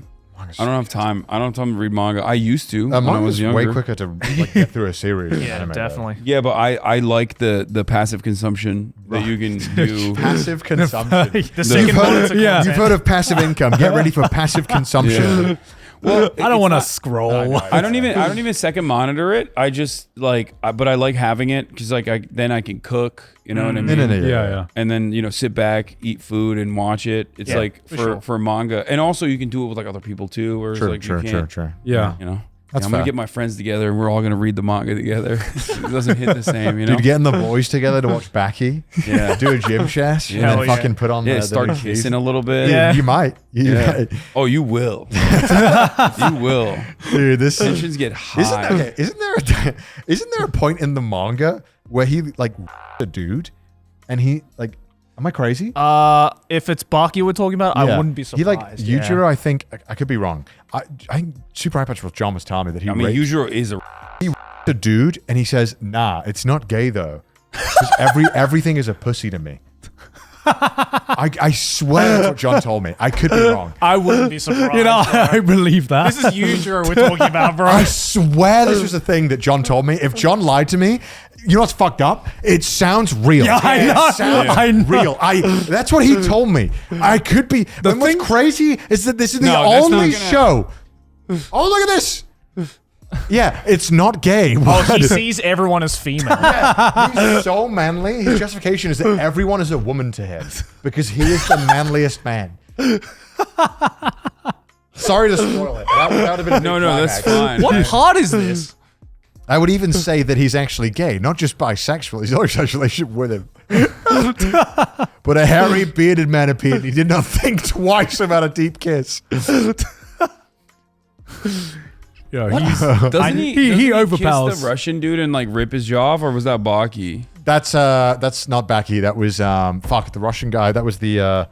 I don't have time. I don't have time to read manga. I used to when I Manga's was younger. way quicker to like, get through a series. than Yeah, anime, though. definitely. Yeah, but I like the passive consumption that you can do. Passive consumption. The second one, Yeah. You've heard of passive income. Get ready for passive consumption. Well, I don't want to scroll. I don't even second monitor it. I just like, but I like having it because like then I can cook. You know what I mean? No. Yeah. And then sit back, eat food, and watch it. It's Yeah, like for sure. for manga, and also you can do it with like other people too. Whereas True, like true, you can't, true. Yeah. You know, That's I'm gonna fair. get my friends together and we're all gonna read the manga together. It doesn't hit the same, you know. Dude, getting the boys together to watch Baki. Yeah. Do a gym shash and Hell then yeah. fucking put on Yeah, the start new kissing season. a little bit. Yeah. You might. You Yeah. might. Oh, you will. You will. Dude, this is. Tensions get high. Isn't there a point in the manga where he like a dude and he like am I crazy? If it's Baki we're talking about, I Yeah. wouldn't be He like surprised. yeah. Yujiro, I think I could be wrong. I think Super High Punch John was telling me that he I mean, raped Yujiro is a. a dude and he says, "Nah, it's not gay though." 'Cause everything is a pussy to me. I swear that's what John told me. I could be wrong. I wouldn't be surprised. You know, bro. I believe that. This is Yujiro we're talking about, bro. I swear this was a thing that John told me. If John lied to me, you know what's fucked up? It sounds real. Yeah, I know. It sounds I know. real. That's what he told me. I could be. And what's crazy is that this is the No, that's only not gonna- show. Oh, look at this. Yeah, it's not gay. Oh, What? he sees everyone as female. He's so manly. His justification is that everyone is a woman to him because he is the manliest man. Sorry to spoil it. That would have been a big No, that's climax. fine. What part is this? I would even say that he's actually gay, not just bisexual. He's always had a relationship with him. But a hairy, bearded man appeared and he did not think twice about a deep kiss. Yeah, he's, Doesn't he kiss overpowers. the Russian dude and like rip his jaw off, or was that Baki? That's not Baki. That was the Russian guy. That was the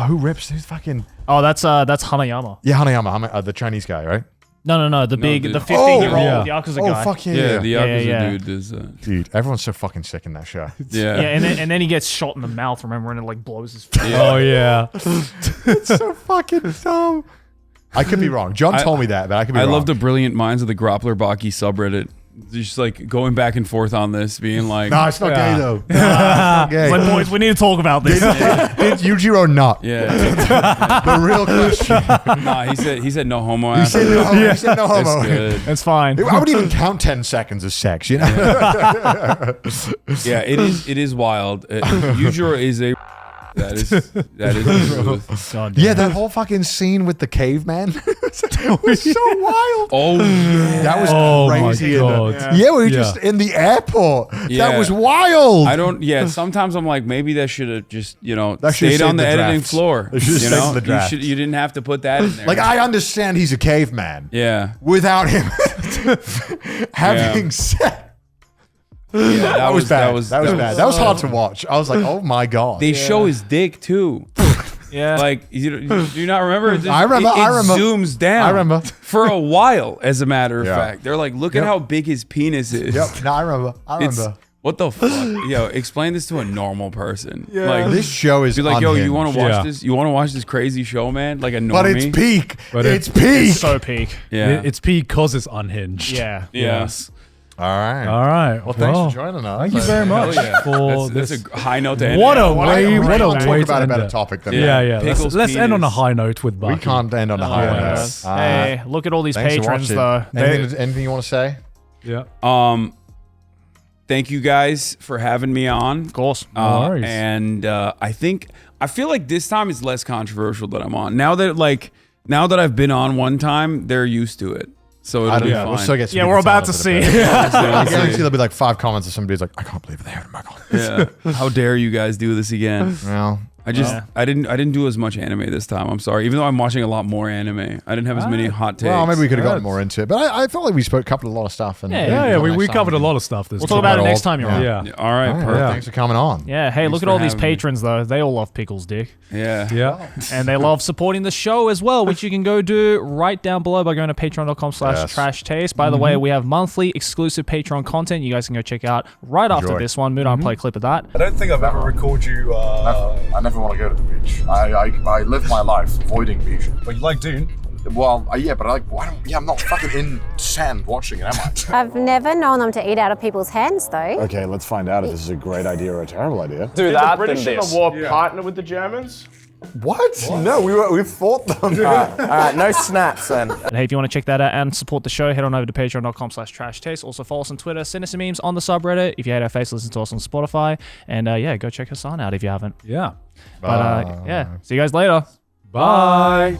who rips? Who's fucking Oh, that's Hanayama. Hanayama, the Chinese guy, right? No, the No, big, dude. the 15-year-old yeah. Yakuza Oh guy. fuck yeah! Yeah, the Yeah, Yakuza yeah. dude is. Dude, everyone's so fucking sick in that show. Yeah. Yeah, and then he gets shot in the mouth, remember, and it like blows his face. Oh yeah. So fucking dumb. I could be wrong. John told me that, but I could be I wrong. love the brilliant minds of the Groppler Baki subreddit. Just like going back and forth on this, being like, No, it's not Yeah. gay though. No, it's not gay. It's like, boys, we need to talk about this. Did Yujiro not? yeah, The real question. nah. He said no homo. He said no homo. He said no That's homo. good. It's fine. I would even count 10 seconds as sex, you know? Yeah, it is wild. Yujiro is a. That is the truth. God damn. Yeah, that whole fucking scene with the caveman was so wild. Oh yeah. That was Oh my crazy. god. Yeah, we were Yeah. just in the airport. That Yeah. was wild. I don't. Yeah, sometimes I'm like, maybe that should have just That should've stayed on saved the the editing drafts. floor. They should've You saved know, the draft. you didn't have to put that in there. Like, I understand he's a caveman. yeah, Without him having sex. yeah, That was bad. That was bad. bad. That was hard to watch. I was like, oh my God. They show his dick too. Yeah. Like, do you not remember? It I remember, It I remember. zooms down. I remember. For a while, as a matter of Yeah. fact. They're like, look at Yep. how big his penis is. Yep. No, I remember. It's What the fuck? Yo, explain this to a normal person. Like Like this show is be like, yo, you want to watch Yeah. this? You want to watch this crazy show, man? Like a normie. But it's peak. But it's it's peak. It's so peak. Yeah. It's peak because it's unhinged. Yeah. Yes. All right. All right. Well, thanks for joining us. Thank you very much for That's this. a high note to end. What it. a way! What a Talk way to about a end better it. topic than Yeah, that. yeah. Pickles Let's end on a penis. high note with Bucky. We can't end on a high yeah. note. Hey, look at all these Thanks for patrons watching. though. Anything you want to say? Yeah. Thank you guys for having me on. Of course. No worries. And I feel like this time is less controversial that I'm on. Now that I've been on one time, they're used to it. So it'll I be don't know. We'll fine. still get some Yeah, people we're about to talented see. about it. I guarantee there'll be like 5 comments of somebody who's like, I can't believe they had him back on. Yeah. How dare you guys do this again? Well, I didn't do as much anime this time. I'm sorry. Even though I'm watching a lot more anime, I didn't have as many hot takes. well, maybe we could have Yeah. gotten more into it. But I felt like we covered a lot of stuff. And Yeah, we covered a lot of stuff this We'll time. talk about it all- next time you're on. Yeah. Yeah, all right, All right, perfect. Thanks for coming on. Yeah, hey, look for at all these having me. patrons though. They all love Pickles Dick. Yeah. Yeah. And they love supporting the show as well, which you can go do right down below by going to Yes. patreon.com/trash taste. By the way, we have monthly exclusive Patreon content you guys can go check out right after Enjoy. this one. Mood on play a clip of that. I don't think I've ever recalled you. I never want to go to the beach. I live my life avoiding beach. But you like Dune. Well, yeah, but I'm not fucking in sand watching it, am I? I've never known them to eat out of people's hands, though. Okay, let's find out if this is a great idea or a terrible idea. Do that, British in the war partner with the Germans? What? No, we fought them. All right, no snaps then. And hey, if you want to check that out and support the show, head on over to patreon.com/trash taste. Also follow us on Twitter, send us some memes on the subreddit. If you hate our face, listen to us on Spotify. And yeah, go check Hassan out if you haven't. Yeah. But yeah, see you guys later. Bye.